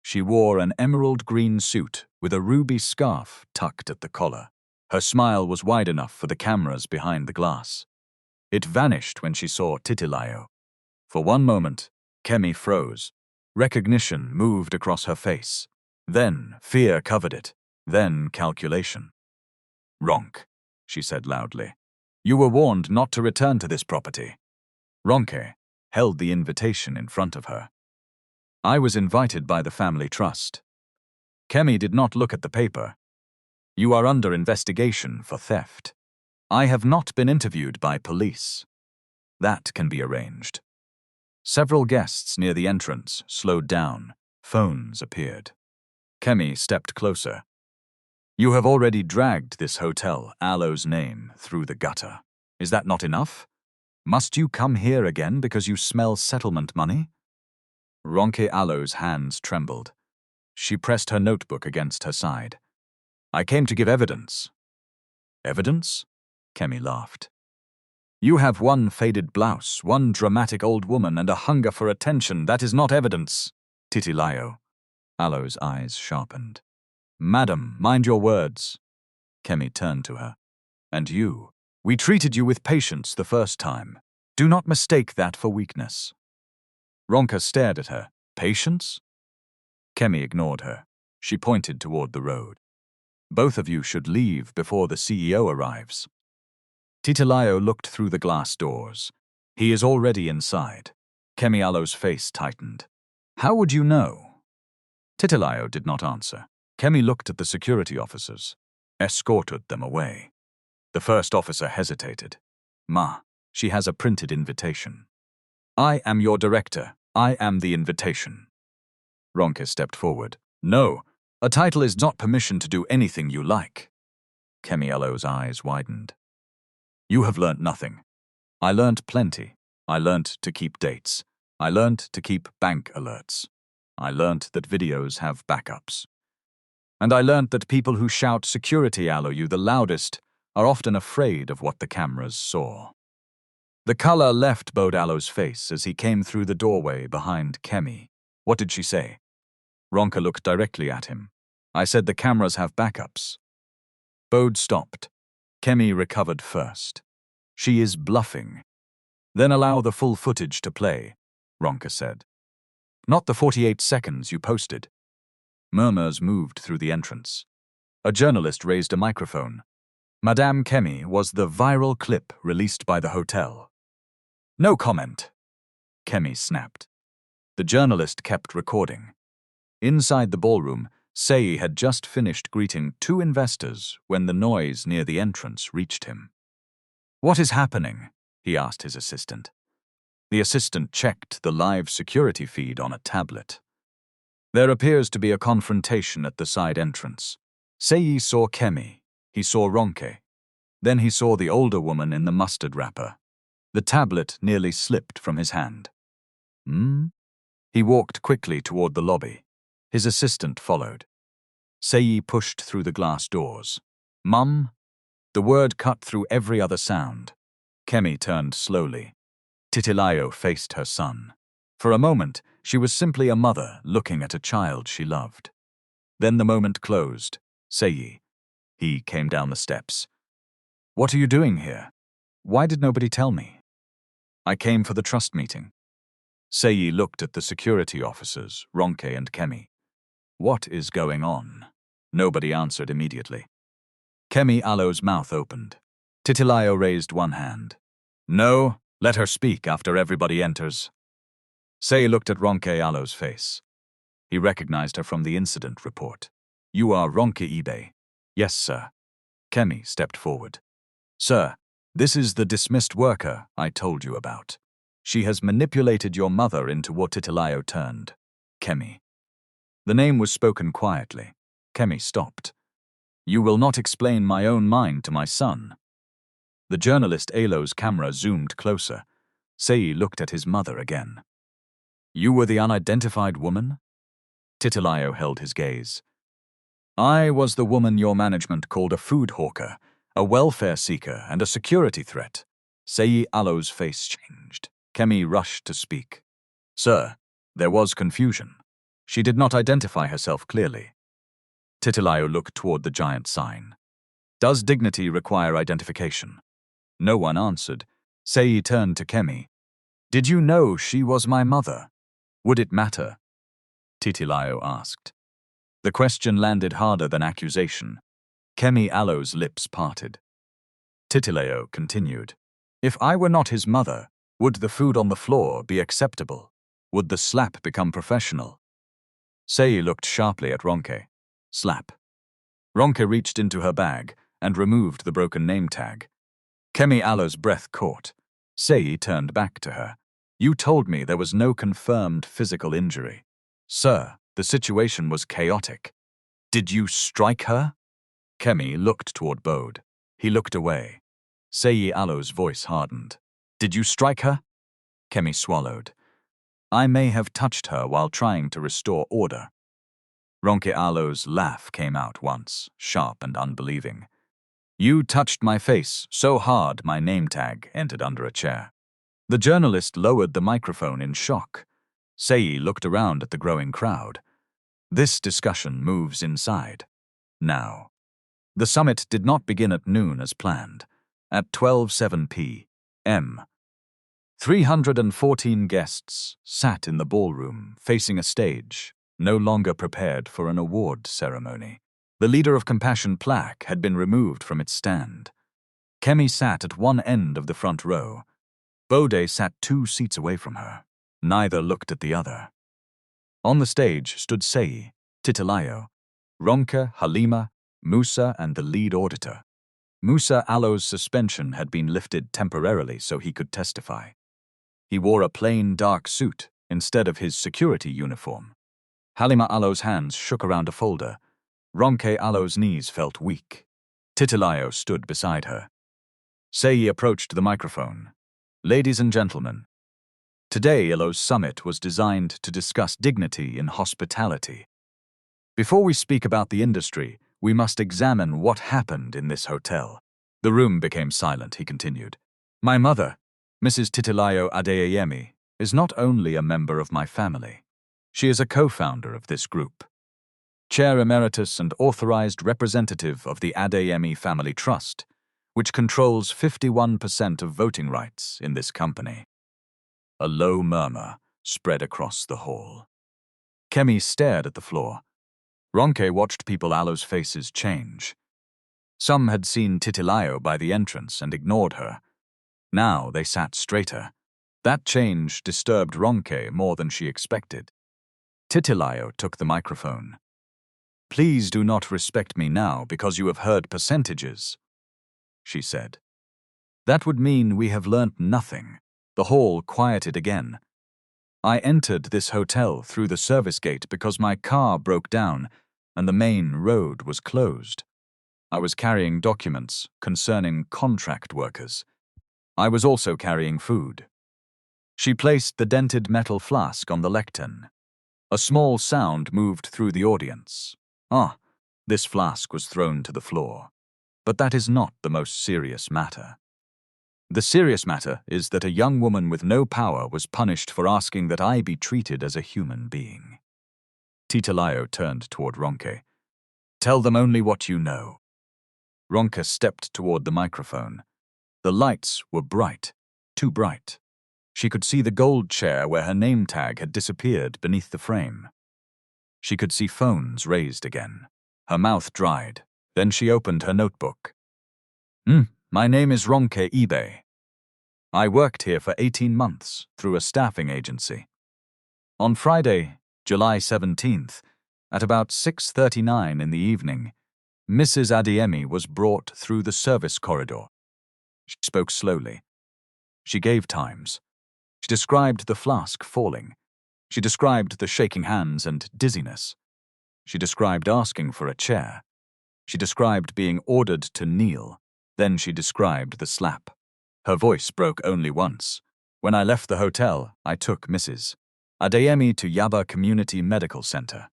A: She wore an emerald green suit with a ruby scarf tucked at the collar. Her smile was wide enough for the cameras behind the glass. It vanished when she saw Titilayo. For one moment, Kemi froze. Recognition moved across her face. Then fear covered it. Then calculation. Ronke, she said loudly. You were warned not to return to this property. Ronke held the invitation in front of her. I was invited by the family trust. Kemi did not look at the paper. You are under investigation for theft. I have not been interviewed by police. That can be arranged. Several guests near the entrance slowed down. Phones appeared. Kemi stepped closer. You have already dragged this hotel, Allo's name, through the gutter. Is that not enough? Must you come here again because you smell settlement money? Ronke Ibe's hands trembled. She pressed her notebook against her side. I came to give evidence. Evidence? Kemi laughed. You have one faded blouse, one dramatic old woman, and a hunger for attention. That is not evidence. Titilayo. Ibe's eyes sharpened. Madam, mind your words. Kemi turned to her. And you. We treated you with patience the first time. Do not mistake that for weakness. Ronke stared at her. Patience? Kemi ignored her. She pointed toward the road. Both of you should leave before the CEO arrives. Titilayo looked through the glass doors. He is already inside. Kemi Ibe's face tightened. How would you know? Titilayo did not answer. Kemi looked at the security officers, escorted them away. The first officer hesitated. Ma, she has a printed invitation. I am your director. I am the invitation. Ronke stepped forward. No, a title is not permission to do anything you like. Kemi Ibe's eyes widened. You have learnt nothing. I learnt plenty. I learnt to keep dates. I learnt to keep bank alerts. I learnt that videos have backups. And I learnt that people who shout security you the loudest are often afraid of what the cameras saw. The color left Bode Ibe's face as he came through the doorway behind Kemi. What did she say? Ronke looked directly at him. I said the cameras have backups. Bode stopped. Kemi recovered first. She is bluffing. Then allow the full footage to play, Ronke said. Not the 48 seconds you posted. Murmurs moved through the entrance. A journalist raised a microphone. Madame Kemi was the viral clip released by the hotel. No comment. Kemi snapped. The journalist kept recording. Inside the ballroom, Sei had just finished greeting 2 investors when the noise near the entrance reached him. What is happening? He asked his assistant. The assistant checked the live security feed on a tablet. There appears to be a confrontation at the side entrance. Sei saw Kemi. He saw Ronke. Then he saw the older woman in the mustard wrapper. The tablet nearly slipped from his hand. He walked quickly toward the lobby. His assistant followed. Sei pushed through the glass doors. Mum? The word cut through every other sound. Kemi turned slowly. Titilayo faced her son. For a moment, she was simply a mother looking at a child she loved. Then the moment closed. Sei. He came down the steps. What are you doing here? Why did nobody tell me? I came for the trust meeting. Sei looked at the security officers, Ronke and Kemi. What is going on? Nobody answered immediately. Kemi Ibe's mouth opened. Titilayo raised one hand. No, let her speak after everybody enters. Sei looked at Ronke Ibe's face. He recognized her from the incident report. You are Ronke Ibe. Yes, sir. Kemi stepped forward. Sir, this is the dismissed worker I told you about. She has manipulated your mother into what Titilayo turned. Kemi. The name was spoken quietly. Kemi stopped. You will not explain my own mind to my son. The journalist Ibe's camera zoomed closer. Sei looked at his mother again. You were the unidentified woman? Titilayo held his gaze. I was the woman your management called a food hawker, a welfare seeker, and a security threat. Sei Ibe's face changed. Kemi rushed to speak. Sir, there was confusion. She did not identify herself clearly. Titilayo looked toward the giant sign. Does dignity require identification? No one answered. Sei turned to Kemi. Did you know she was my mother? Would it matter? Titilayo asked. The question landed harder than accusation. Kemi Ibe's lips parted. Titilayo continued. If I were not his mother, would the food on the floor be acceptable? Would the slap become professional? Sei looked sharply at Ronke. Slap. Ronke reached into her bag and removed the broken name tag. Kemi Ibe's breath caught. Sei turned back to her. You told me there was no confirmed physical injury. Sir, the situation was chaotic. Did you strike her? Kemi looked toward Bode. He looked away. Sei Ibe's voice hardened. Did you strike her? Kemi swallowed. I may have touched her while trying to restore order. Ronke Ibe's laugh came out once, sharp and unbelieving. You touched my face so hard my name tag entered under a chair. The journalist lowered the microphone in shock. Sei looked around at the growing crowd. This discussion moves inside. Now. The summit did not begin at noon as planned. At 12:07 p.m., 314 guests sat in the ballroom facing a stage, no longer prepared for an award ceremony. The Leader of Compassion plaque had been removed from its stand. Kemi sat at one end of the front row. Bode sat 2 seats away from her. Neither looked at the other. On the stage stood Sei, Titilayo, Ronke, Halima, Musa, and the lead auditor. Musa Alo's suspension had been lifted temporarily so he could testify. He wore a plain dark suit instead of his security uniform. Halima Alo's hands shook around a folder. Ronke Ibe's knees felt weak. Titilayo stood beside her. Sei approached the microphone. Ladies and gentlemen, today Ibe's summit was designed to discuss dignity in hospitality. Before we speak about the industry, we must examine what happened in this hotel. The room became silent, he continued. My mother, Mrs. Titilayo Adeyemi, is not only a member of my family. She is a co-founder of this group. Chair Emeritus and authorized representative of the Adeyemi Family Trust, which controls 51% of voting rights in this company. A low murmur spread across the hall. Kemi stared at the floor. Ronke watched people Ibe's faces change. Some had seen Titilayo by the entrance and ignored her. Now they sat straighter. That change disturbed Ronke more than she expected. Titilayo took the microphone. Please do not respect me now because you have heard percentages, she said. That would mean we have learnt nothing. The hall quieted again. I entered this hotel through the service gate because my car broke down and the main road was closed. I was carrying documents concerning contract workers. I was also carrying food. She placed the dented metal flask on the lectern. A small sound moved through the audience. Ah, this flask was thrown to the floor. But that is not the most serious matter. The serious matter is that a young woman with no power was punished for asking that I be treated as a human being. Titilayo turned toward Ronke. Tell them only what you know. Ronke stepped toward the microphone. The lights were bright, too bright. She could see the gold chair where her name tag had disappeared beneath the frame. She could see phones raised again. Her mouth dried. Then she opened her notebook. My name is Ronke Ibe. I worked here for 18 months through a staffing agency. On Friday, July 17th, at about 6:39 in the evening, Mrs. Adeyemi was brought through the service corridor. She spoke slowly. She gave times. She described the flask falling. She described the shaking hands and dizziness. She described asking for a chair. She described being ordered to kneel. Then she described the slap. Her voice broke only once. When I left the hotel, I took Mrs. Adeyemi to Yaba Community Medical Center.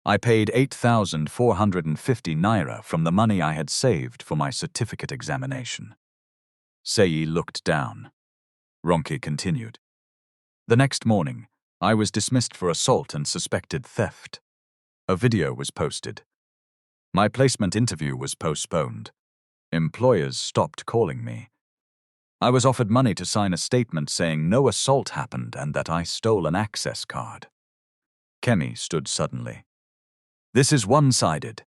A: I paid 8,450 naira from the money I had saved for my certificate examination. Sei looked down. Ronke continued. The next morning, I was dismissed for assault and suspected theft. A video was posted. My placement interview was postponed. Employers stopped calling me. I was offered money to sign a statement saying no assault happened and that I stole an access card. Kemi stood suddenly. This is one-sided.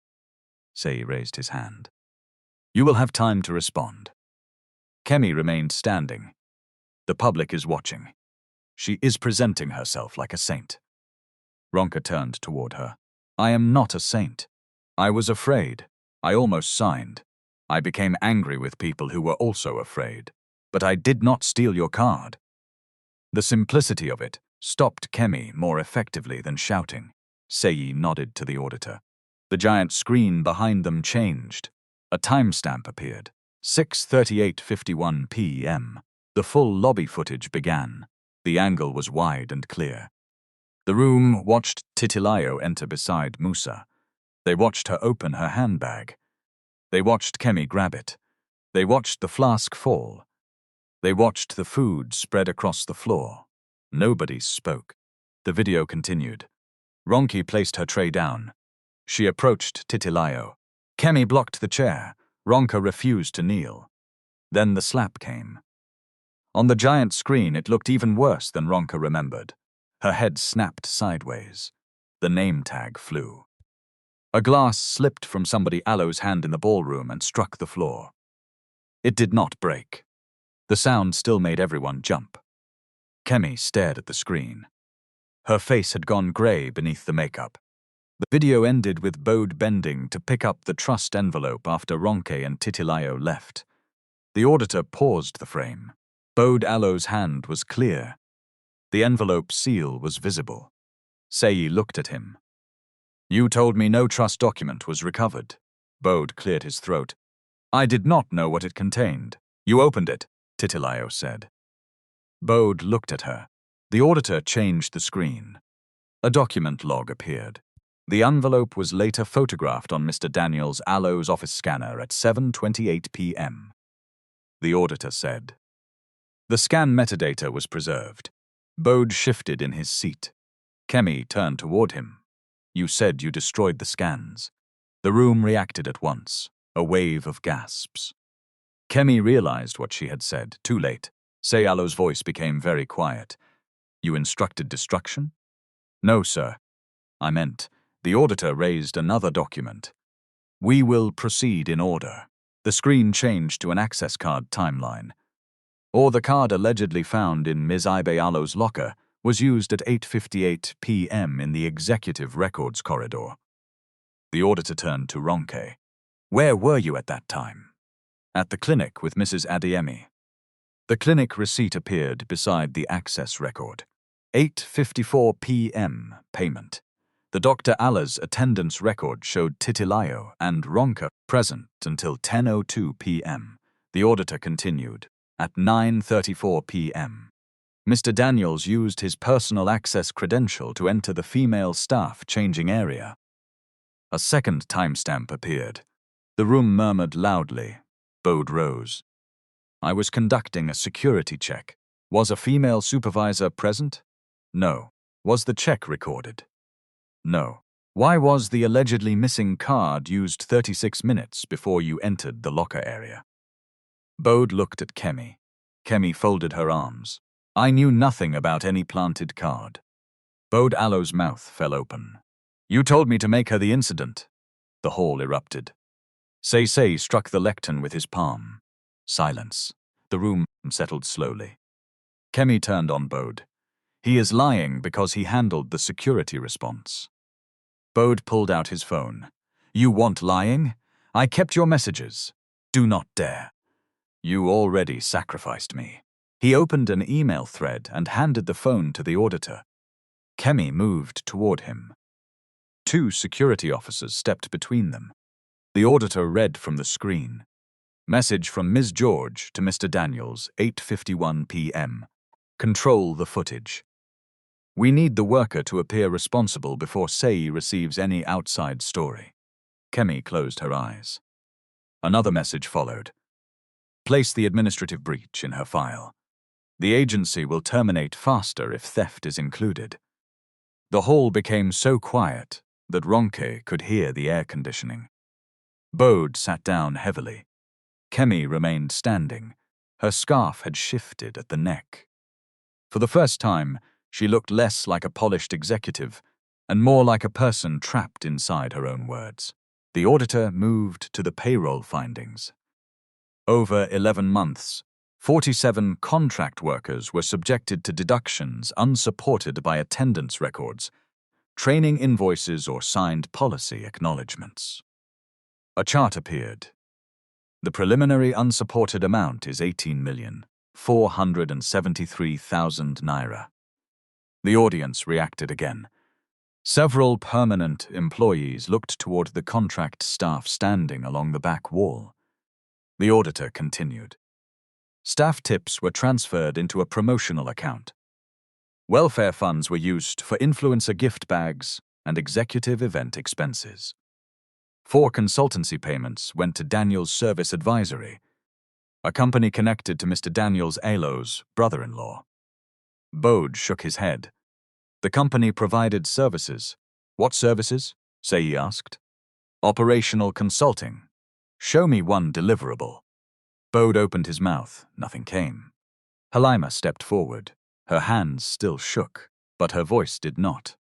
A: Sei raised his hand. You will have time to respond. Kemi remained standing. The public is watching. She is presenting herself like a saint. Ronke turned toward her. I am not a saint. I was afraid. I almost signed. I became angry with people who were also afraid. But I did not steal your card. The simplicity of it stopped Kemi more effectively than shouting. Sei nodded to the auditor. The giant screen behind them changed. A timestamp appeared. 6:38:51 p.m. The full lobby footage began. The angle was wide and clear. The room watched Titilayo enter beside Musa. They watched her open her handbag. They watched Kemi grab it. They watched the flask fall. They watched the food spread across the floor. Nobody spoke. The video continued. Ronke placed her tray down. She approached Titilayo. Kemi blocked the chair. Ronke refused to kneel. Then the slap came. On the giant screen, it looked even worse than Ronke remembered. Her head snapped sideways. The name tag flew. A glass slipped from somebody Alo's hand in the ballroom and struck the floor. It did not break. The sound still made everyone jump. Kemi stared at the screen. Her face had gone grey beneath the makeup. The video ended with Bode bending to pick up the trust envelope after Ronke and Titilayo left. The auditor paused the frame. Bode Alo's hand was clear. The envelope seal was visible. Seyi looked at him. "You told me no trust document was recovered." Bode cleared his throat. "I did not know what it contained." "You opened it," Titilayo said. Bode looked at her. The auditor changed the screen. A document log appeared. The envelope was later photographed on Mr. Daniels Alo's office scanner at 7:28 p.m. The auditor said. The scan metadata was preserved. Bode shifted in his seat. Kemi turned toward him. "You said you destroyed the scans." The room reacted at once, a wave of gasps. Kemi realized what she had said, too late. Alo's voice became very quiet. "You instructed destruction?" "No, sir. I meant..." The auditor raised another document. "We will proceed in order." The screen changed to an access card timeline. Or the card allegedly found in Ms. Ibe Alo's locker was used at 8:58 p.m. in the executive records corridor. The auditor turned to Ronke. "Where were you at that time?" "At the clinic with Mrs. Adeyemi." The clinic receipt appeared beside the access record. 8:54 p.m. payment. The Dr. Allah's attendance record showed Titilayo and Ronke present until 10:02 p.m. The auditor continued. At 9:34 p.m. Mr. Daniels used his personal access credential to enter the female staff changing area. A second timestamp appeared. The room murmured loudly. Bode rose. "I was conducting a security check. Was a female supervisor present?" "No." "Was the check recorded?" "No." "Why was the allegedly missing card used 36 minutes before you entered the locker area?" Bode looked at Kemi. Kemi folded her arms. "I knew nothing about any planted card." Bode Alo's mouth fell open. "You told me to make her the incident." The hall erupted. Say struck the lectern with his palm. Silence. The room settled slowly. Kemi turned on Bode. "He is lying because he handled the security response." Bode pulled out his phone. "You want lying? I kept your messages. Do not dare. You already sacrificed me." He opened an email thread and handed the phone to the auditor. Kemi moved toward him. Two security officers stepped between them. The auditor read from the screen. Message from Ms. George to Mr. Daniels, 8:51 p.m. Control the footage. We need the worker to appear responsible before Seyi receives any outside story. Kemi closed her eyes. Another message followed. Place the administrative breach in her file. The agency will terminate faster if theft is included. The hall became so quiet that Ronke could hear the air conditioning. Bode sat down heavily. Kemi remained standing. Her scarf had shifted at the neck. For the first time, she looked less like a polished executive and more like a person trapped inside her own words. The auditor moved to the payroll findings. Over 11 months, 47 contract workers were subjected to deductions unsupported by attendance records, training invoices, or signed policy acknowledgements. A chart appeared. The preliminary unsupported amount is 18,473,000 naira. The audience reacted again. Several permanent employees looked toward the contract staff standing along the back wall. The auditor continued. Staff tips were transferred into a promotional account. Welfare funds were used for influencer gift bags and executive event expenses. 4 consultancy payments went to Daniels Service Advisory, a company connected to Mr. Daniels Alo's brother-in-law. Bode shook his head. The company provided services. What services? Sei asked. Operational consulting. Show me one deliverable. Bode opened his mouth. Nothing came. Halima stepped forward. Her hands still shook, but her voice did not.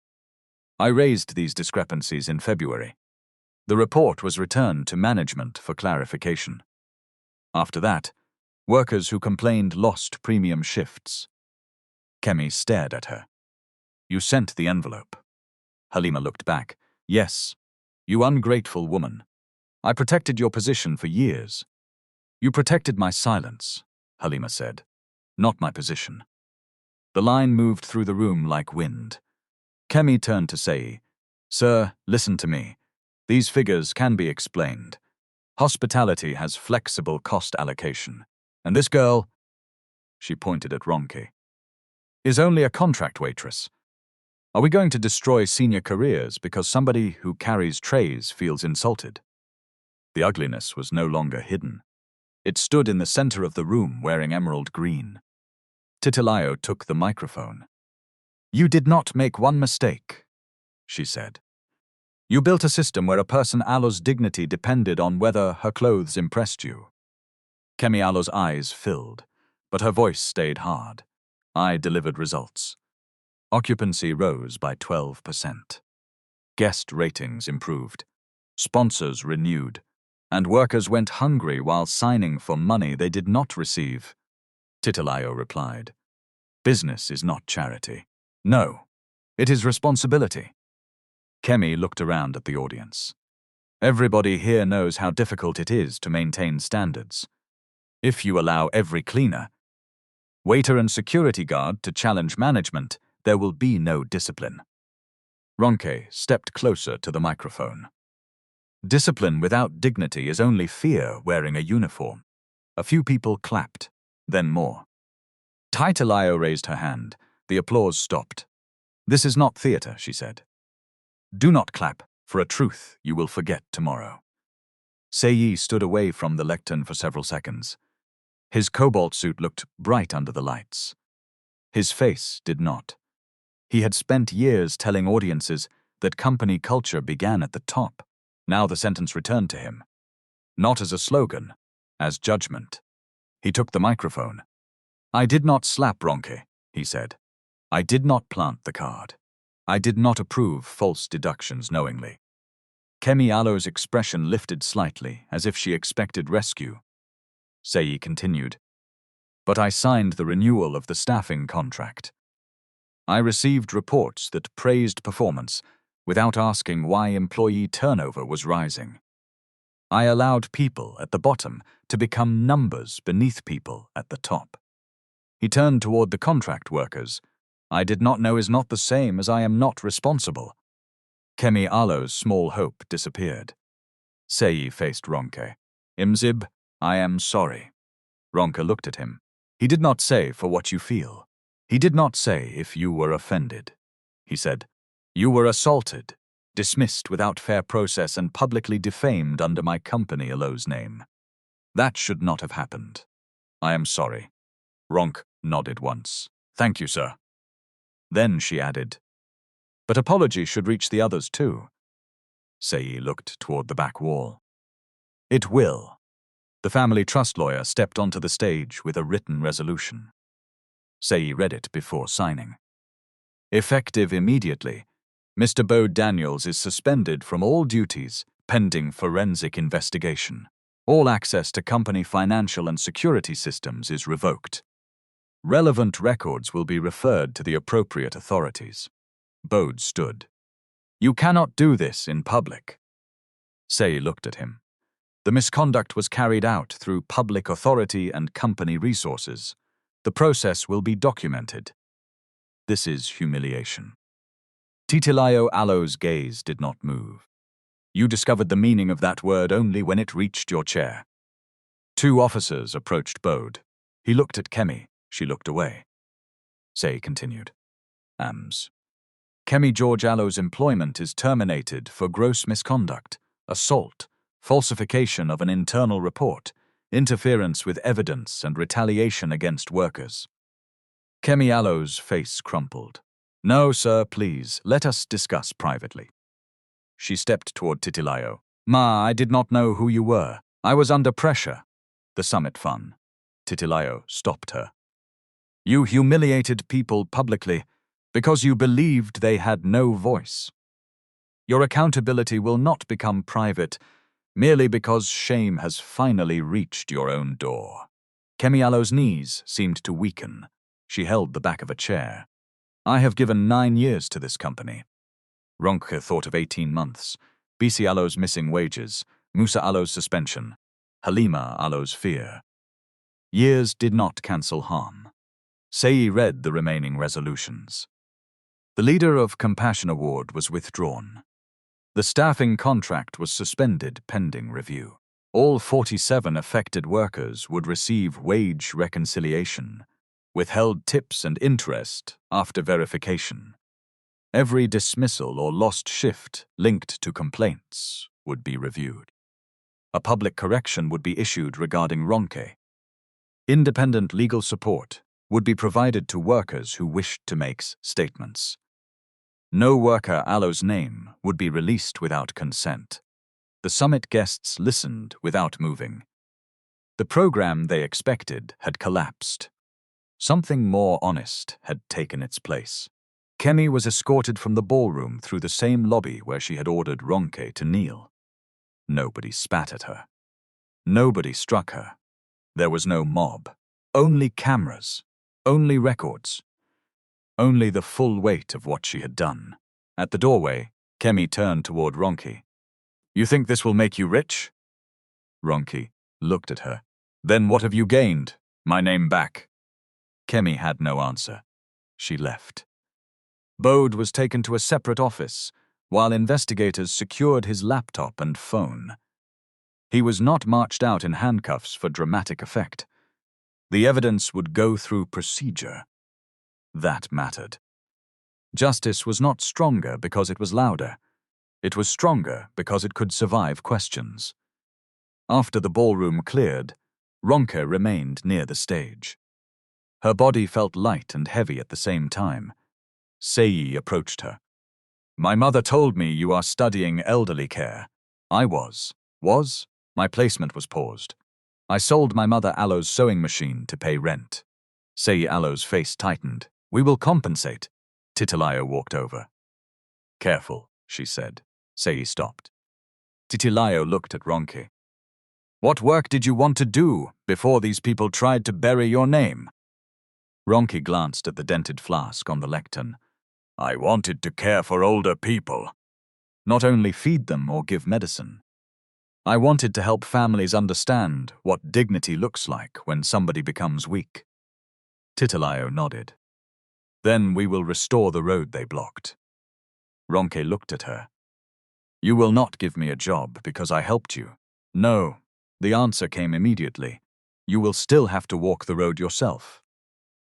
A: I raised these discrepancies in February. The report was returned to management for clarification. After that, workers who complained lost premium shifts. Kemi stared at her. You sent the envelope. Halima looked back. Yes, you ungrateful woman. I protected your position for years. You protected my silence, Halima said, not my position. The line moved through the room like wind. Kemi turned to Sei. Sir, listen to me. These figures can be explained. Hospitality has flexible cost allocation. And this girl, she pointed at Ronke, is only a contract waitress. Are we going to destroy senior careers because somebody who carries trays feels insulted? The ugliness was no longer hidden. It stood in the center of the room wearing emerald green. Titilayo took the microphone. You did not make one mistake, she said. You built a system where a person Alo's dignity depended on whether her clothes impressed you. Kemi Alo's eyes filled, but her voice stayed hard. I delivered results. Occupancy rose by 12%. Guest ratings improved. Sponsors renewed. And workers went hungry while signing for money they did not receive. Titilayo replied, Business is not charity. No, it is responsibility. Kemi looked around at the audience. Everybody here knows how difficult it is to maintain standards. If you allow every cleaner, waiter and security guard to challenge management, there will be no discipline. Ronke stepped closer to the microphone. Discipline without dignity is only fear wearing a uniform. A few people clapped, then more. Titilayo raised her hand. The applause stopped. This is not theater, she said. Do not clap for a truth you will forget tomorrow. Sei stood away from the lectern for several seconds. His cobalt suit looked bright under the lights. His face did not. He had spent years telling audiences that company culture began at the top. Now the sentence returned to him. Not as a slogan, as judgment. He took the microphone. I did not slap Ronke, he said. I did not plant the card. I did not approve false deductions knowingly. Kemi Alo's expression lifted slightly, as if she expected rescue. Sei continued. But I signed the renewal of the staffing contract. I received reports that praised performance without asking why employee turnover was rising. I allowed people at the bottom to become numbers beneath people at the top. He turned toward the contract workers. I did not know is not the same as I am not responsible. Kemi Alo's small hope disappeared. Sei faced Ronke. Imzib, I am sorry. Ronke looked at him. He did not say for what you feel. He did not say if you were offended. He said, you were assaulted, dismissed without fair process and publicly defamed under my company Alo's name. That should not have happened. I am sorry. Ronke nodded once. Thank you, sir. Then she added, but apology should reach the others too. Sei looked toward the back wall. It will. The family trust lawyer stepped onto the stage with a written resolution. Sei read it before signing. Effective immediately, Mr. Bode Daniels is suspended from all duties pending forensic investigation. All access to company financial and security systems is revoked. Relevant records will be referred to the appropriate authorities. Bode stood. You cannot do this in public. Sei looked at him. The misconduct was carried out through public authority and company resources. The process will be documented. This is humiliation. Titilayo Alo's gaze did not move. You discovered the meaning of that word only when it reached your chair. 2 officers approached Bode. He looked at Kemi. She looked away. Say continued. Kemi George Allo's employment is terminated for gross misconduct, assault, falsification of an internal report, interference with evidence and retaliation against workers. Kemi Allo's face crumpled. No, sir, please, let us discuss privately. She stepped toward Titilayo. Ma, I did not know who you were. I was under pressure. The summit fun. Titilayo stopped her. You humiliated people publicly because you believed they had no voice. Your accountability will not become private merely because shame has finally reached your own door. Kemi Allo's knees seemed to weaken. She held the back of a chair. I have given 9 years to this company. Ronke thought of 18 months. Bisi Allo's missing wages, Musa Allo's suspension, Halima Allo's fear. Years did not cancel harm. Sei read the remaining resolutions. The Leader of Compassion Award was withdrawn. The staffing contract was suspended pending review. All 47 affected workers would receive wage reconciliation, withheld tips and interest after verification. Every dismissal or lost shift linked to complaints would be reviewed. A public correction would be issued regarding Ronke. Independent legal support would be provided to workers who wished to make statements. No worker Allo's name would be released without consent. The summit guests listened without moving. The program they expected had collapsed. Something more honest had taken its place. Kemi was escorted from the ballroom through the same lobby where she had ordered Ronke to kneel. Nobody spat at her. Nobody struck her. There was no mob. Only cameras. Only records. Only the full weight of what she had done. At the doorway, Kemi turned toward Ronke. You think this will make you rich? Ronke looked at her. Then what have you gained? My name back. Kemi had no answer. She left. Bode was taken to a separate office, while investigators secured his laptop and phone. He was not marched out in handcuffs for dramatic effect. The evidence would go through procedure. That mattered. Justice was not stronger because it was louder. It was stronger because it could survive questions. After the ballroom cleared, Ronke remained near the stage. Her body felt light and heavy at the same time. Sei approached her. My mother told me you are studying elderly care. I was. My placement was paused. I sold my mother Allo's sewing machine to pay rent. Sei Allo's face tightened. We will compensate. Titilayo walked over. Careful, she said. Sei stopped. Titilayo looked at Ronke. What work did you want to do before these people tried to bury your name? Ronke glanced at the dented flask on the lectern. I wanted to care for older people. Not only feed them or give medicine. I wanted to help families understand what dignity looks like when somebody becomes weak. Titilayo nodded. Then we will restore the road they blocked. Ronke looked at her. You will not give me a job because I helped you. No, the answer came immediately. You will still have to walk the road yourself.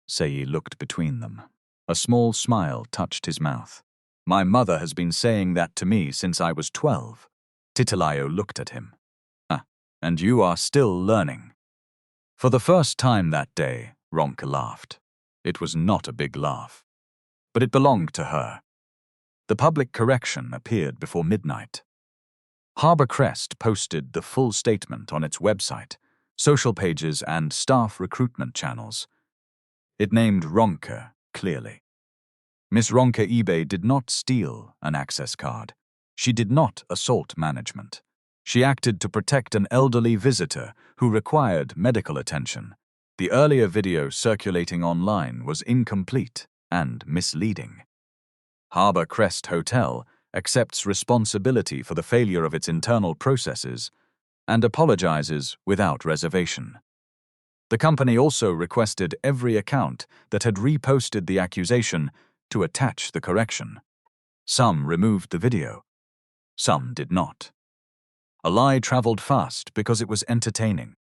A: Sei looked between them. A small smile touched his mouth. My mother has been saying that to me since I was 12. Titilayo looked at him. And you are still learning. For the first time that day, Ronke laughed. It was not a big laugh, but it belonged to her. The public correction appeared before midnight. Harbor Crest posted the full statement on its website, social pages, and staff recruitment channels. It named Ronke clearly. Miss Ronke Ibe did not steal an access card. She did not assault management. She acted to protect an elderly visitor who required medical attention. The earlier video circulating online was incomplete and misleading. Harbor Crest Hotel accepts responsibility for the failure of its internal processes and apologizes without reservation. The company also requested every account that had reposted the accusation to attach the correction. Some removed the video. Some did not. A lie traveled fast because it was entertaining.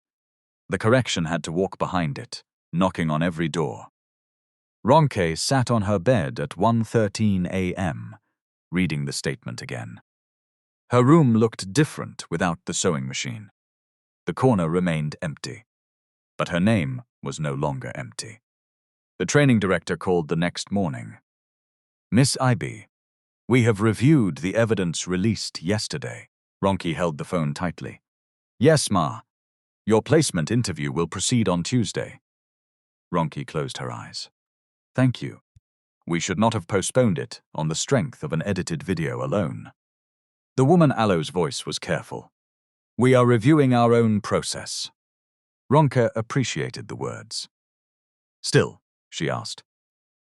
A: The correction had to walk behind it. knocking on every door. Ronke sat on her bed at 1:13 a.m., reading the statement again. Her room looked different without the sewing machine. The corner remained empty. But her name was no longer empty. The training director called the next morning. "Miss Ibe, we have reviewed the evidence released yesterday." Ronke held the phone tightly. "Yes, ma. Your placement interview will proceed on Tuesday." Ronke closed her eyes. "Thank you. We should not have postponed it on the strength of an edited video alone." The woman Aloe's voice was careful. "We are reviewing our own process." Ronke appreciated the words. "Still," she asked,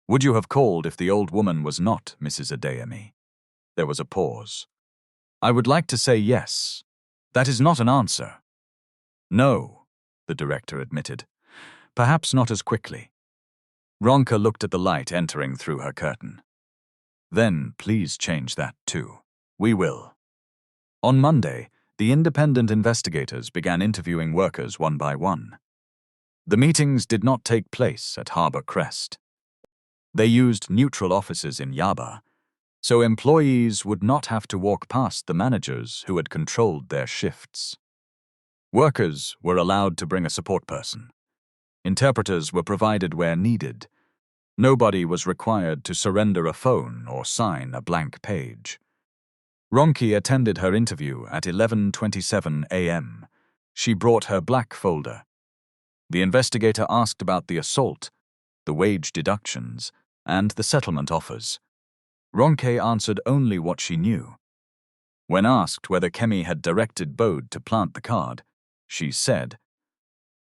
A: "would you have called if the old woman was not Mrs. Adeyemi?" There was a pause. "I would like to say yes. That is not an answer." "No," the director admitted. "Perhaps not as quickly." Ronke looked at the light entering through her curtain. "Then please change that too." "We will." On Monday, the independent investigators began interviewing workers one by one. The meetings did not take place at Harbor Crest. They used neutral offices in Yaba, so employees would not have to walk past the managers who had controlled their shifts. Workers were allowed to bring a support person. Interpreters were provided where needed. Nobody was required to surrender a phone or sign a blank page. Ronke attended her interview at 11:27 a.m. She brought her black folder. The investigator asked about the assault, the wage deductions, and the settlement offers. Ronke answered only what she knew. When asked whether Kemi had directed Bode to plant the card, she said,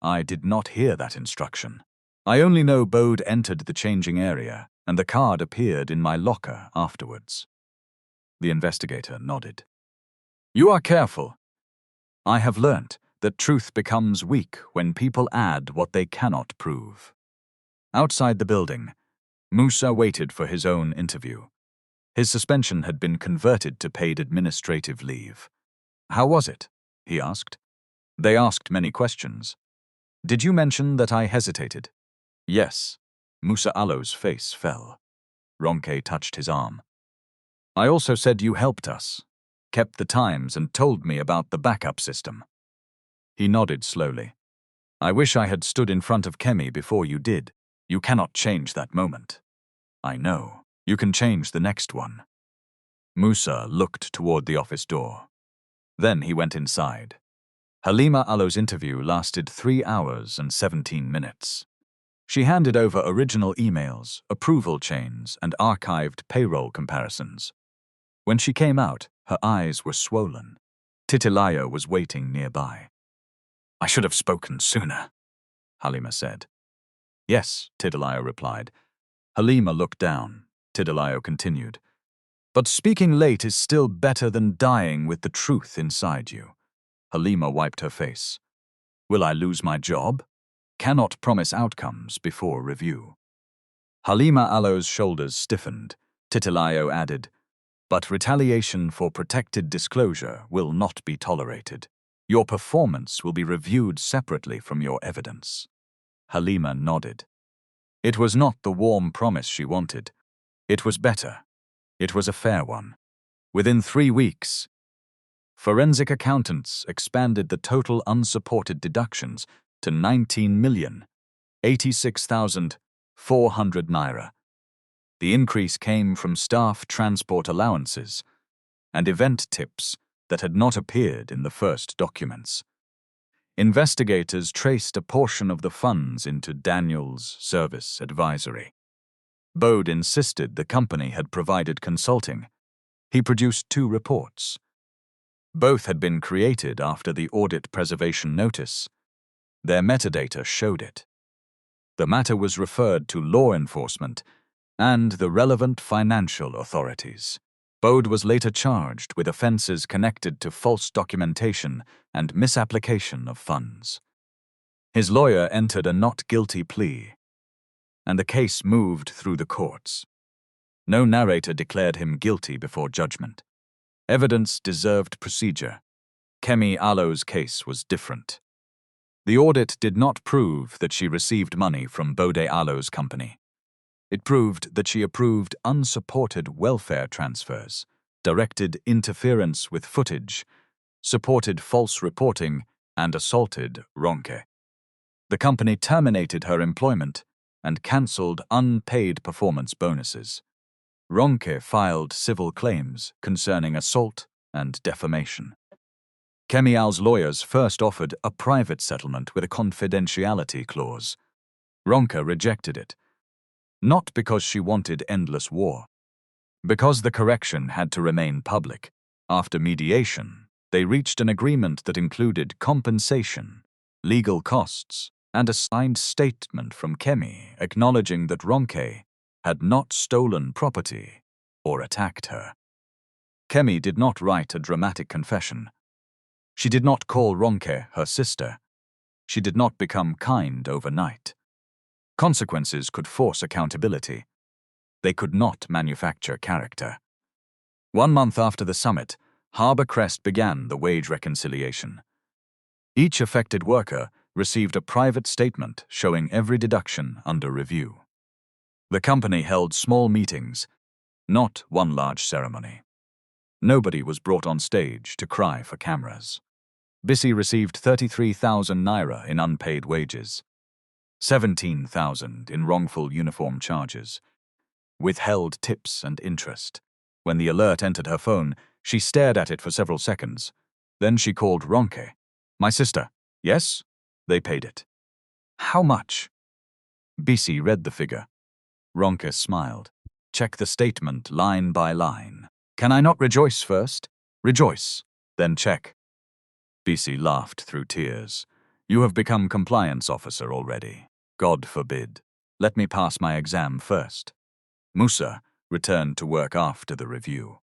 A: "I did not hear that instruction. I only know Bode entered the changing area, and the card appeared in my locker afterwards." The investigator nodded. "You are careful. I have learnt that truth becomes weak when people add what they cannot prove." Outside the building, Musa waited for his own interview. His suspension had been converted to paid administrative leave. "How was it?" he asked. They asked many questions. "Did you mention that I hesitated?" "Yes." Musa Aloe's face fell. Ronke touched his arm. "I also said you helped us, kept the times, and told me about the backup system." He nodded slowly. "I wish I had stood in front of Kemi before you did. You cannot change that moment." "I know. You can change the next one." Musa looked toward the office door. Then he went inside. Halima Aloe's interview lasted 3 hours and 17 minutes. She handed over original emails, approval chains, and archived payroll comparisons. When she came out, her eyes were swollen. Titilayo was waiting nearby. "I should have spoken sooner," Halima said. "Yes," Titilayo replied. Halima looked down. Titilayo continued. "But speaking late is still better than dying with the truth inside you." Halima wiped her face. "Will I lose my job?" "Cannot promise outcomes before review." Halima Aloe's shoulders stiffened. Titilayo added, "But retaliation for protected disclosure will not be tolerated. Your performance will be reviewed separately from your evidence." Halima nodded. It was not the warm promise she wanted. It was better. It was a fair one. Within 3 weeks, forensic accountants expanded the total unsupported deductions to 19,086,400 naira. The increase came from staff transport allowances and event tips that had not appeared in the first documents. Investigators traced a portion of the funds into Daniel's service advisory. Bode insisted the company had provided consulting. He produced 2 reports. Both had been created after the audit preservation notice. Their metadata showed it. The matter was referred to law enforcement and the relevant financial authorities. Bode was later charged with offenses connected to false documentation and misapplication of funds. His lawyer entered a not guilty plea, and the case moved through the courts. No narrator declared him guilty before judgment. Evidence deserved procedure. Kemi Aloe's case was different. The audit did not prove that she received money from Bode Alo's company. It proved that she approved unsupported welfare transfers, directed interference with footage, supported false reporting, and assaulted Ronke. The company terminated her employment and cancelled unpaid performance bonuses. Ronke filed civil claims concerning assault and defamation. Kemial's lawyers first offered a private settlement with a confidentiality clause. Ronke rejected it, not because she wanted endless war. Because the correction had to remain public. After mediation, they reached an agreement that included compensation, legal costs, and a signed statement from Kemi acknowledging that Ronke had not stolen property or attacked her. Kemi did not write a dramatic confession. She did not call Ronke her sister. She did not become kind overnight. Consequences could force accountability. They could not manufacture character. 1 month after the summit, Harbour Crest began the wage reconciliation. Each affected worker received a private statement showing every deduction under review. The company held small meetings, not one large ceremony. Nobody was brought on stage to cry for cameras. Bissy received 33,000 naira in unpaid wages, 17,000 in wrongful uniform charges, withheld tips and interest. When the alert entered her phone, she stared at it for several seconds. Then she called Ronke. "My sister." "Yes?" They paid it. "How much?" Bissy read the figure. Ronke smiled. "Check the statement line by line." "Can I not rejoice first?" "Rejoice, then check." Bissy laughed through tears. "You have become compliance officer already. God forbid. Let me pass my exam first." Musa returned to work after the review.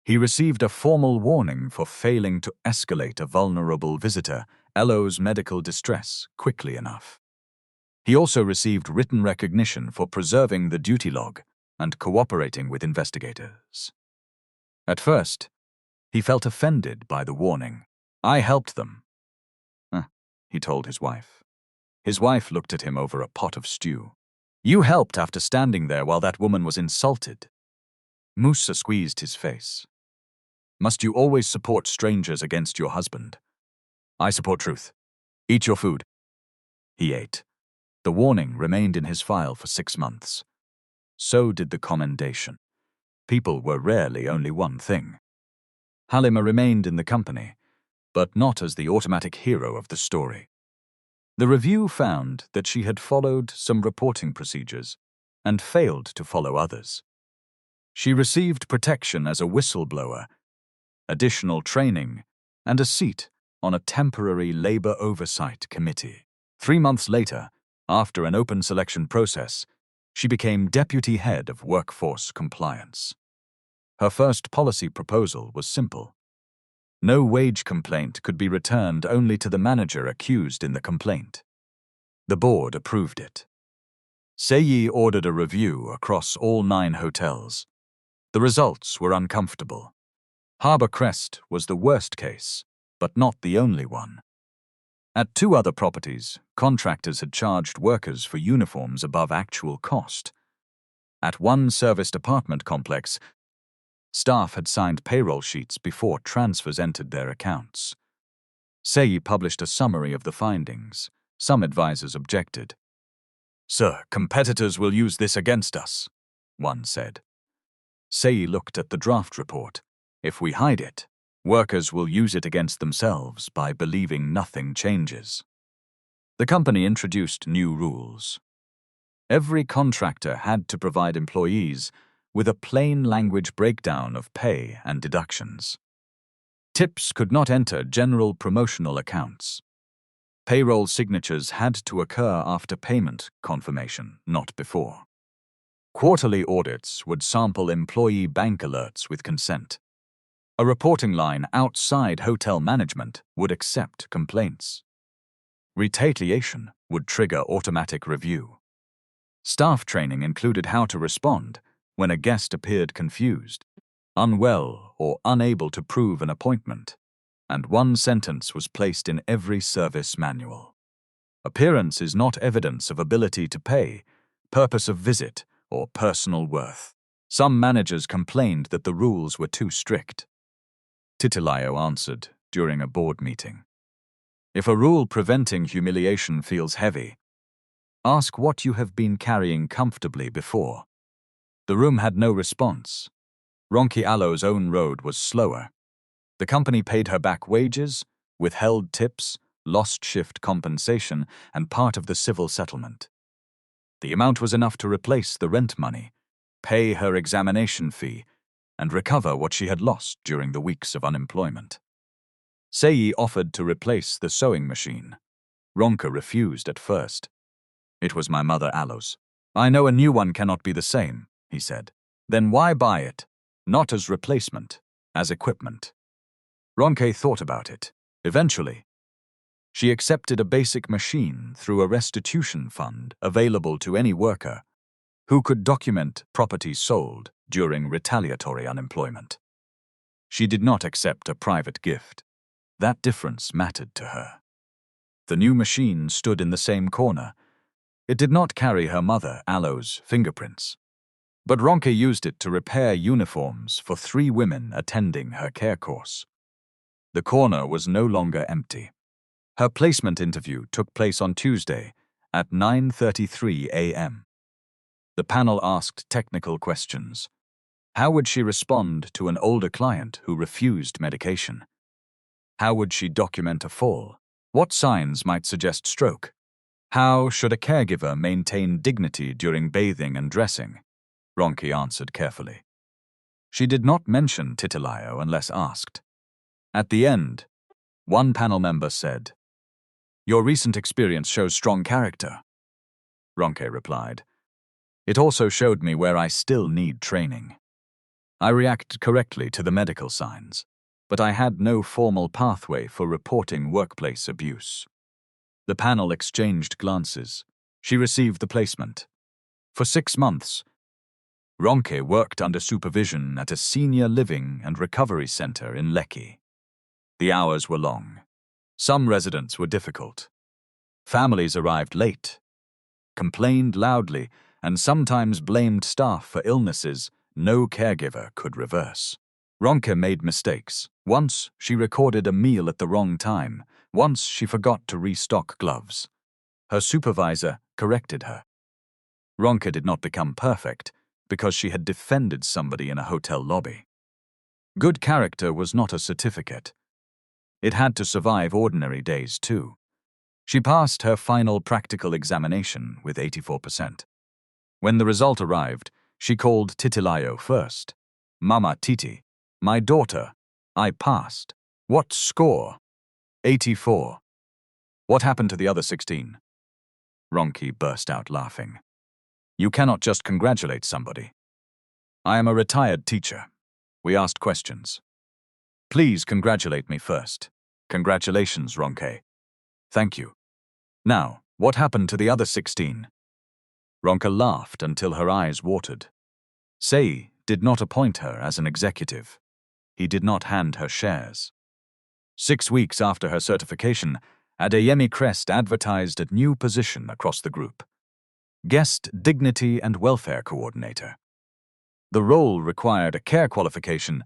A: He received a formal warning for failing to escalate a vulnerable visitor, Elo's medical distress, quickly enough. He also received written recognition for preserving the duty log and cooperating with investigators. At first, he felt offended by the warning. "I helped them," he told his wife. His wife looked at him over a pot of stew. "You helped after standing there while that woman was insulted." Musa squeezed his face. "Must you always support strangers against your husband?" "I support truth. Eat your food." He ate. The warning remained in his file for 6 months. So did the commendation. People were rarely only one thing. Halima remained in the company, but not as the automatic hero of the story. The review found that she had followed some reporting procedures and failed to follow others. She received protection as a whistleblower, additional training, and a seat on a temporary labor oversight committee. 3 months later, after an open selection process, she became deputy head of workforce compliance. Her first policy proposal was simple. No wage complaint could be returned only to the manager accused in the complaint. The board approved it. Seyi ordered a review across all 9 hotels. The results were uncomfortable. Harbour Crest was the worst case, but not the only one. At 2 other properties, contractors had charged workers for uniforms above actual cost. At one serviced apartment complex, staff had signed payroll sheets before transfers entered their accounts. Seyi published a summary of the findings. Some advisors objected. "Sir, competitors will use this against us," one said. Seyi looked at the draft report. "If we hide it, workers will use it against themselves by believing nothing changes." The company introduced new rules. Every contractor had to provide employees with a plain language breakdown of pay and deductions. Tips could not enter general promotional accounts. Payroll signatures had to occur after payment confirmation, not before. Quarterly audits would sample employee bank alerts with consent. A reporting line outside hotel management would accept complaints. Retaliation would trigger automatic review. Staff training included how to respond when a guest appeared confused, unwell, or unable to prove an appointment, and one sentence was placed in every service manual. Appearance is not evidence of ability to pay, purpose of visit, or personal worth. Some managers complained that the rules were too strict. Titilayo answered during a board meeting. If a rule preventing humiliation feels heavy, ask what you have been carrying comfortably before. The room had no response. Ronke Ibe's own road was slower. The company paid her back wages, withheld tips, lost shift compensation, and part of the civil settlement. The amount was enough to replace the rent money, pay her examination fee, and recover what she had lost during the weeks of unemployment. Sei offered to replace the sewing machine. Ronke refused at first. It was my mother Ibe's. I know a new one cannot be the same, he said. Then why buy it? Not as replacement, as equipment. Ronke thought about it. Eventually, she accepted a basic machine through a restitution fund available to any worker who could document property sold during retaliatory unemployment. She did not accept a private gift. That difference mattered to her. The new machine stood in the same corner. It did not carry her mother Ibe's fingerprints. But Ronke used it to repair uniforms for 3 women attending her care course. The corner was no longer empty. Her placement interview took place on Tuesday at 9:33 a.m. The panel asked technical questions. How would she respond to an older client who refused medication? How would she document a fall? What signs might suggest stroke? How should a caregiver maintain dignity during bathing and dressing? Ronke answered carefully. She did not mention Titilayo unless asked. At the end, one panel member said, "Your recent experience shows strong character." Ronke replied, "It also showed me where I still need training. I reacted correctly to the medical signs, but I had no formal pathway for reporting workplace abuse." The panel exchanged glances. She received the placement. For 6 months, Ronke worked under supervision at a senior living and recovery center in Lekki. The hours were long. Some residents were difficult. Families arrived late, complained loudly, and sometimes blamed staff for illnesses no caregiver could reverse. Ronke made mistakes. Once, she recorded a meal at the wrong time. Once, she forgot to restock gloves. Her supervisor corrected her. Ronke did not become perfect because she had defended somebody in a hotel lobby. Good character was not a certificate. It had to survive ordinary days, too. She passed her final practical examination with 84%. When the result arrived, she called Titilayo first. "Mama Titi, my daughter, I passed. What score?" 84. "What happened to the other 16? Ronke burst out laughing. "You cannot just congratulate somebody. I am a retired teacher. We asked questions. Please congratulate me first." "Congratulations, Ronke." "Thank you. Now, what happened to the other 16? Ronke laughed until her eyes watered. Sei did not appoint her as an executive. He did not hand her shares. 6 weeks after her certification, Adeyemi Crest advertised a new position across the group: Guest Dignity and Welfare Coordinator. The role required a care qualification,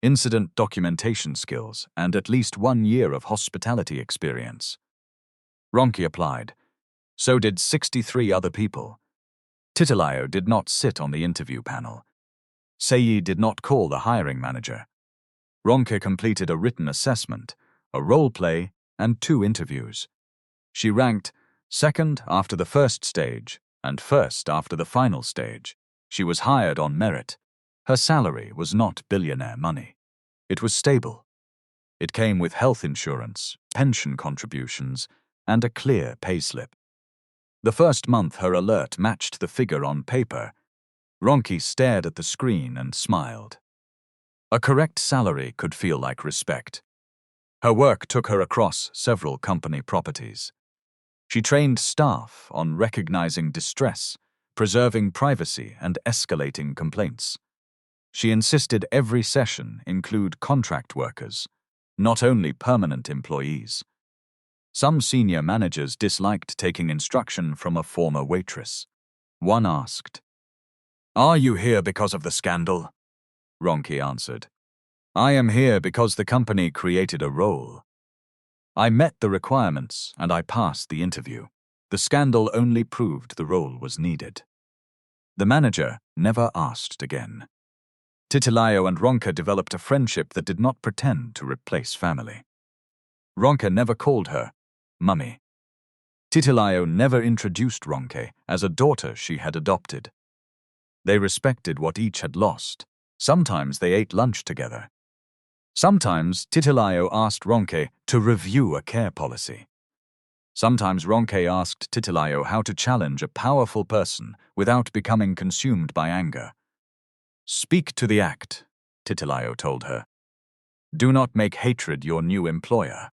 A: incident documentation skills, and at least 1 year of hospitality experience. Ronke applied. So did 63 other people. Titilayo did not sit on the interview panel. Sei did not call the hiring manager. Ronke completed a written assessment, a role play, and 2 interviews. She ranked second after the first stage and first after the final stage. She was hired on merit. Her salary was not billionaire money. It was stable. It came with health insurance, pension contributions, and a clear payslip. The first month her alert matched the figure on paper. Ronke stared at the screen and smiled. A correct salary could feel like respect. Her work took her across several company properties. She trained staff on recognizing distress, preserving privacy, and escalating complaints. She insisted every session include contract workers, not only permanent employees. Some senior managers disliked taking instruction from a former waitress. One asked, "Are you here because of the scandal?" Ronke answered, "I am here because the company created a role. I met the requirements and I passed the interview. The scandal only proved the role was needed." The manager never asked again. Titilayo and Ronke developed a friendship that did not pretend to replace family. Ronke never called her Mummy. Titilayo never introduced Ronke as a daughter she had adopted. They respected what each had lost. Sometimes they ate lunch together. Sometimes Titilayo asked Ronke to review a care policy. Sometimes Ronke asked Titilayo how to challenge a powerful person without becoming consumed by anger. "Speak to the act," Titilayo told her. "Do not make hatred your new employer."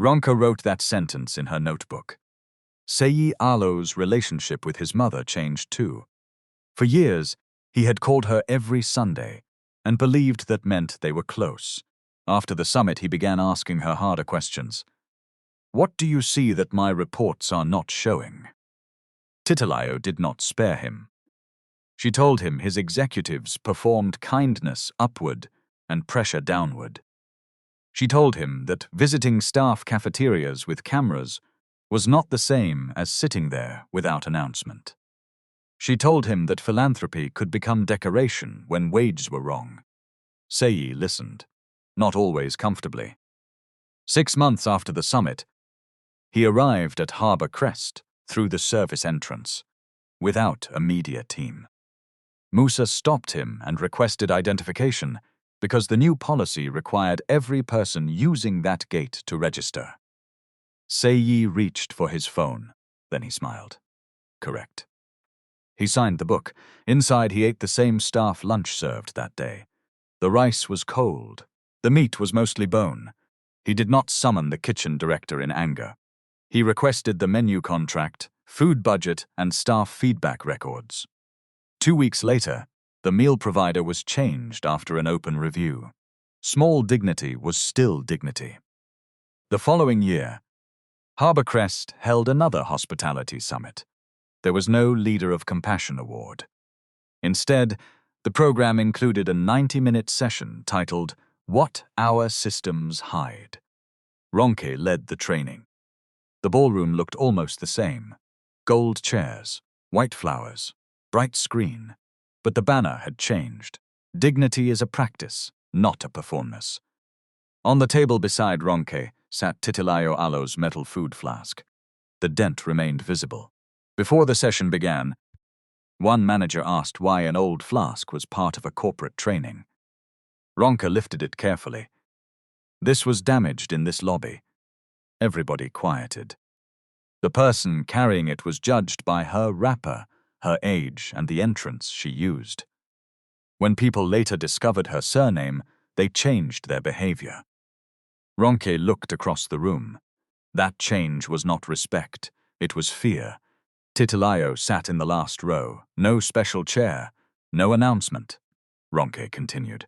A: Ronke wrote that sentence in her notebook. Seyi Alo's relationship with his mother changed too. For years, he had called her every Sunday and believed that meant they were close. After the summit, he began asking her harder questions. "What do you see that my reports are not showing?" Titilayo did not spare him. She told him his executives performed kindness upward and pressure downward. She told him that visiting staff cafeterias with cameras was not the same as sitting there without announcement. She told him that philanthropy could become decoration when wages were wrong. Seyi listened, not always comfortably. 6 months after the summit, he arrived at Harbor Crest through the service entrance, without a media team. Musa stopped him and requested identification because the new policy required every person using that gate to register. Seyi reached for his phone, then he smiled. Correct. He signed the book. Inside, he ate the same staff lunch served that day. The rice was cold. The meat was mostly bone. He did not summon the kitchen director in anger. He requested the menu contract, food budget, and staff feedback records. 2 weeks later, the meal provider was changed after an open review. Small dignity was still dignity. The following year, Harbor Crest held another hospitality summit. There was no Leader of Compassion award. Instead, the program included a 90-minute session titled "What Our Systems Hide." Ronke led the training. The ballroom looked almost the same. Gold chairs, white flowers, bright screen. But the banner had changed. Dignity is a practice, not a performance. On the table beside Ronke sat Titilayo Alo's metal food flask. The dent remained visible. Before the session began, one manager asked why an old flask was part of a corporate training. Ronke lifted it carefully. "This was damaged in this lobby." Everybody quieted. The person carrying it was judged by her wrapper, her age, and the entrance she used. When people later discovered her surname, they changed their behavior. Ronke looked across the room. That change was not respect, it was fear. Titilayo sat in the last row, no special chair, no announcement. Ronke continued.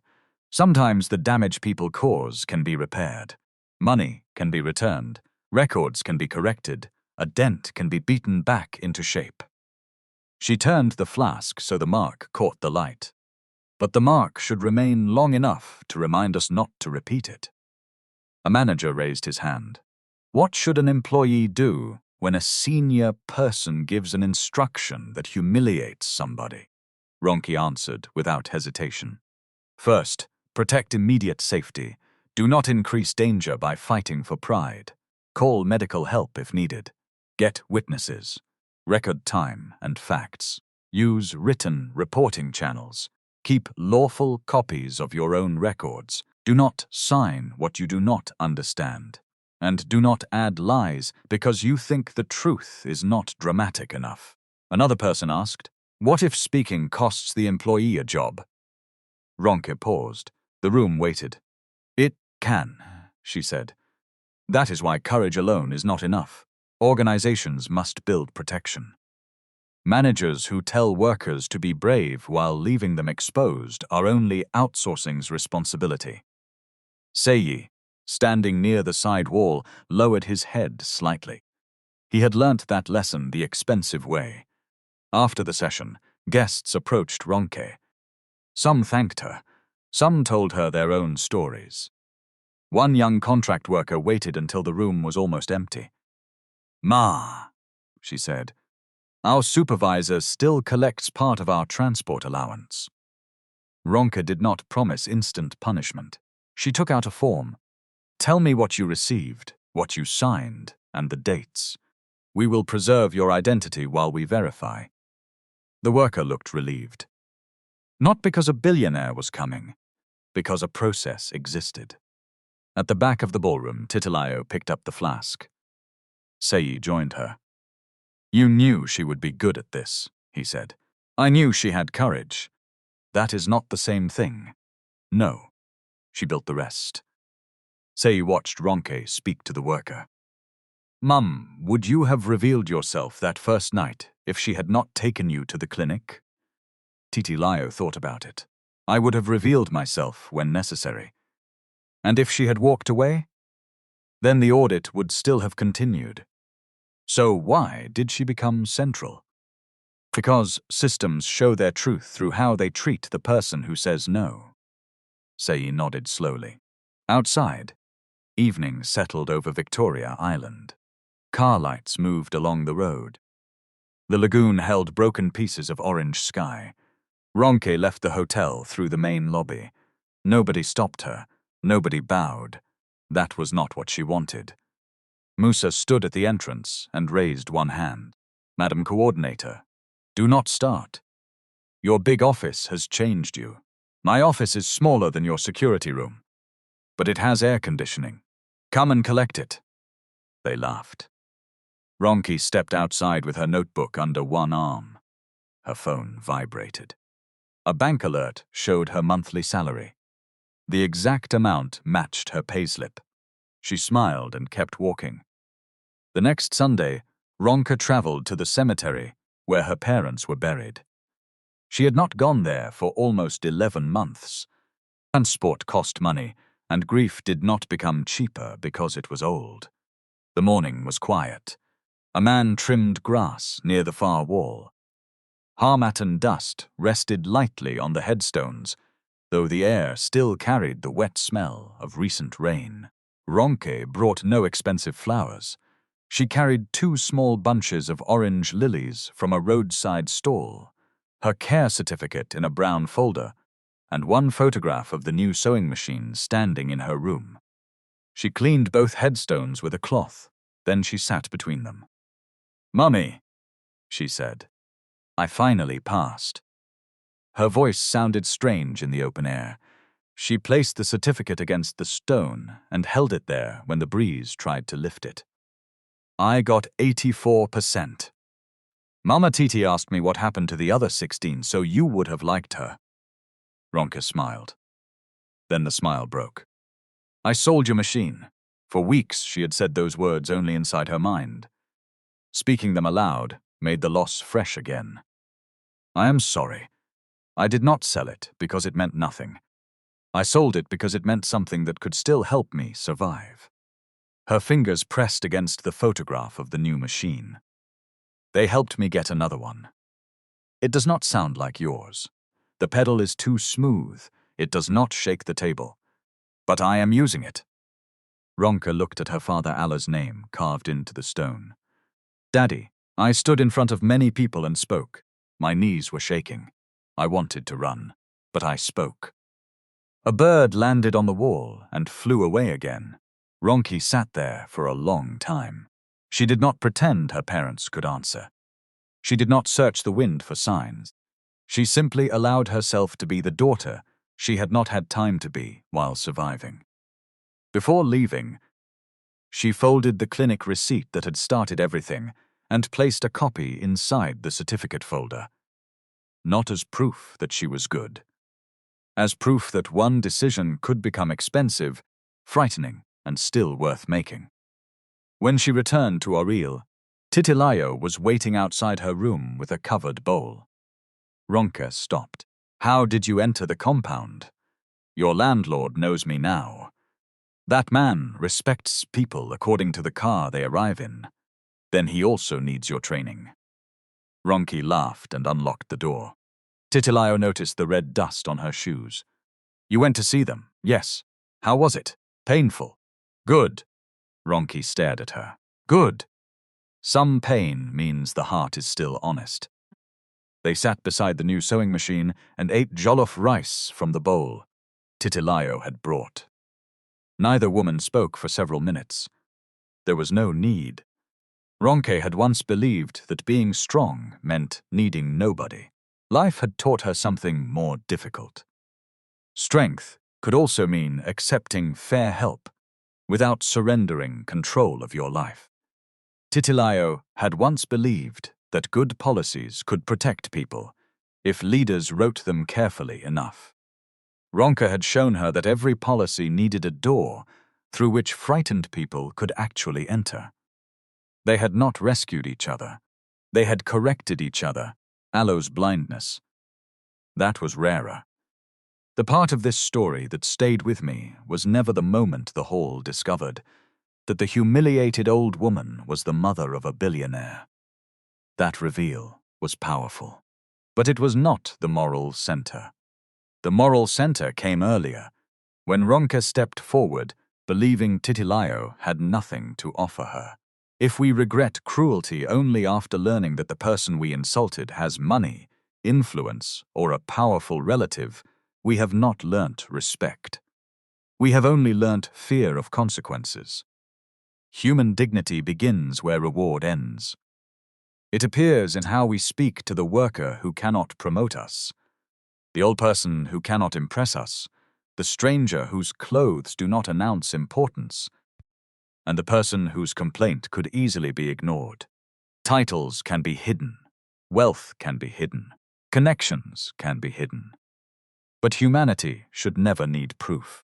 A: "Sometimes the damage people cause can be repaired. Money can be returned. Records can be corrected. A dent can be beaten back into shape." She turned the flask so the mark caught the light. But the mark should remain long enough to remind us not to repeat it. A manager raised his hand. "What should an employee do when a senior person gives an instruction that humiliates somebody?" Ronke answered without hesitation. "First, protect immediate safety. Do not increase danger by fighting for pride. Call medical help if needed. Get witnesses. Record time and facts. Use written reporting channels. Keep lawful copies of your own records. Do not sign what you do not understand. And do not add lies because you think the truth is not dramatic enough." Another person asked, "What if speaking costs the employee a job?" Ronke paused. The room waited. "It can," she said. "That is why courage alone is not enough. Organizations must build protection. Managers who tell workers to be brave while leaving them exposed are only outsourcing's responsibility." Seyi, standing near the side wall, lowered his head slightly. He had learnt that lesson the expensive way. After the session, guests approached Ronke. Some thanked her. Some told her their own stories. One young contract worker waited until the room was almost empty. "Ma," she said, "our supervisor still collects part of our transport allowance." Ronke did not promise instant punishment. She took out a form. "Tell me what you received, what you signed, and the dates. We will preserve your identity while we verify." The worker looked relieved. Not because a billionaire was coming, because a process existed. At the back of the ballroom, Titilayo picked up the flask. Sei joined her. "You knew she would be good at this," he said. "I knew she had courage. That is not the same thing." "No." She built the rest. Sei watched Ronke speak to the worker. "Mum, would you have revealed yourself that first night if she had not taken you to the clinic?" Titilayo thought about it. "I would have revealed myself when necessary." "And if she had walked away?" "Then the audit would still have continued." "So why did she become central?" "Because systems show their truth through how they treat the person who says no." Sei nodded slowly. Outside, evening settled over Victoria Island. Car lights moved along the road. The lagoon held broken pieces of orange sky. Ronke left the hotel through the main lobby. Nobody stopped her. Nobody bowed. That was not what she wanted. Musa stood at the entrance and raised one hand. "Madam Coordinator, do not start. Your big office has changed you. My office is smaller than your security room, but it has air conditioning. Come and collect it." They laughed. Ronke stepped outside with her notebook under one arm. Her phone vibrated. A bank alert showed her monthly salary. The exact amount matched her payslip. She smiled and kept walking. The next Sunday, Ronke traveled to the cemetery where her parents were buried. She had not gone there for almost 11 months. Transport cost money, and grief did not become cheaper because it was old. The morning was quiet. A man trimmed grass near the far wall. Harmattan dust rested lightly on the headstones, though the air still carried the wet smell of recent rain. Ronke brought no expensive flowers. She carried 2 small bunches of orange lilies from a roadside stall, her care certificate in a brown folder, and one photograph of the new sewing machine standing in her room. She cleaned both headstones with a cloth, then she sat between them. "Mummy," she said, "I finally passed." Her voice sounded strange in the open air. She placed the certificate against the stone and held it there when the breeze tried to lift it. "I got 84%. Mama Titi asked me what happened to the other 16, so you would have liked her." Ronke smiled. Then the smile broke. "I sold your machine." For weeks she had said those words only inside her mind. Speaking them aloud made the loss fresh again. "I am sorry. I did not sell it because it meant nothing. I sold it because it meant something that could still help me survive." Her fingers pressed against the photograph of the new machine. "They helped me get another one. It does not sound like yours. The pedal is too smooth. It does not shake the table. But I am using it." Ronke looked at her father Allah's name carved into the stone. "Daddy, I stood in front of many people and spoke. My knees were shaking. I wanted to run, but I spoke." A bird landed on the wall and flew away again. Ronke sat there for a long time. She did not pretend her parents could answer. She did not search the wind for signs. She simply allowed herself to be the daughter she had not had time to be while surviving. Before leaving, she folded the clinic receipt that had started everything and placed a copy inside the certificate folder. Not as proof that she was good. As proof that one decision could become expensive, frightening, and still worth making. When she returned to Oril, Titilayo was waiting outside her room with a covered bowl. Ronke stopped. "How did you enter the compound?" "Your landlord knows me now." That man respects people according to the car they arrive in. Then he also needs your training. Ronke laughed and unlocked the door. Titilayo noticed the red dust on her shoes. You went to see them, yes. How was it? Painful. Good. Ronke stared at her. Good. Some pain means the heart is still honest. They sat beside the new sewing machine and ate jollof rice from the bowl Titilayo had brought. Neither woman spoke for several minutes. There was no need. Ronke had once believed that being strong meant needing nobody. Life had taught her something more difficult. Strength could also mean accepting fair help without surrendering control of your life. Titilayo had once believed that good policies could protect people if leaders wrote them carefully enough. Ronke had shown her that every policy needed a door through which frightened people could actually enter. They had not rescued each other. They had corrected each other, Alo's blindness. That was rarer. The part of this story that stayed with me was never the moment the hall discovered that the humiliated old woman was the mother of a billionaire. That reveal was powerful. But it was not the moral center. The moral center came earlier, when Ronke stepped forward, believing Titilayo had nothing to offer her. If we regret cruelty only after learning that the person we insulted has money, influence, or a powerful relative, we have not learnt respect. We have only learnt fear of consequences. Human dignity begins where reward ends. It appears in how we speak to the worker who cannot promote us, the old person who cannot impress us, the stranger whose clothes do not announce importance, and the person whose complaint could easily be ignored. Titles can be hidden. Wealth can be hidden. Connections can be hidden. But humanity should never need proof.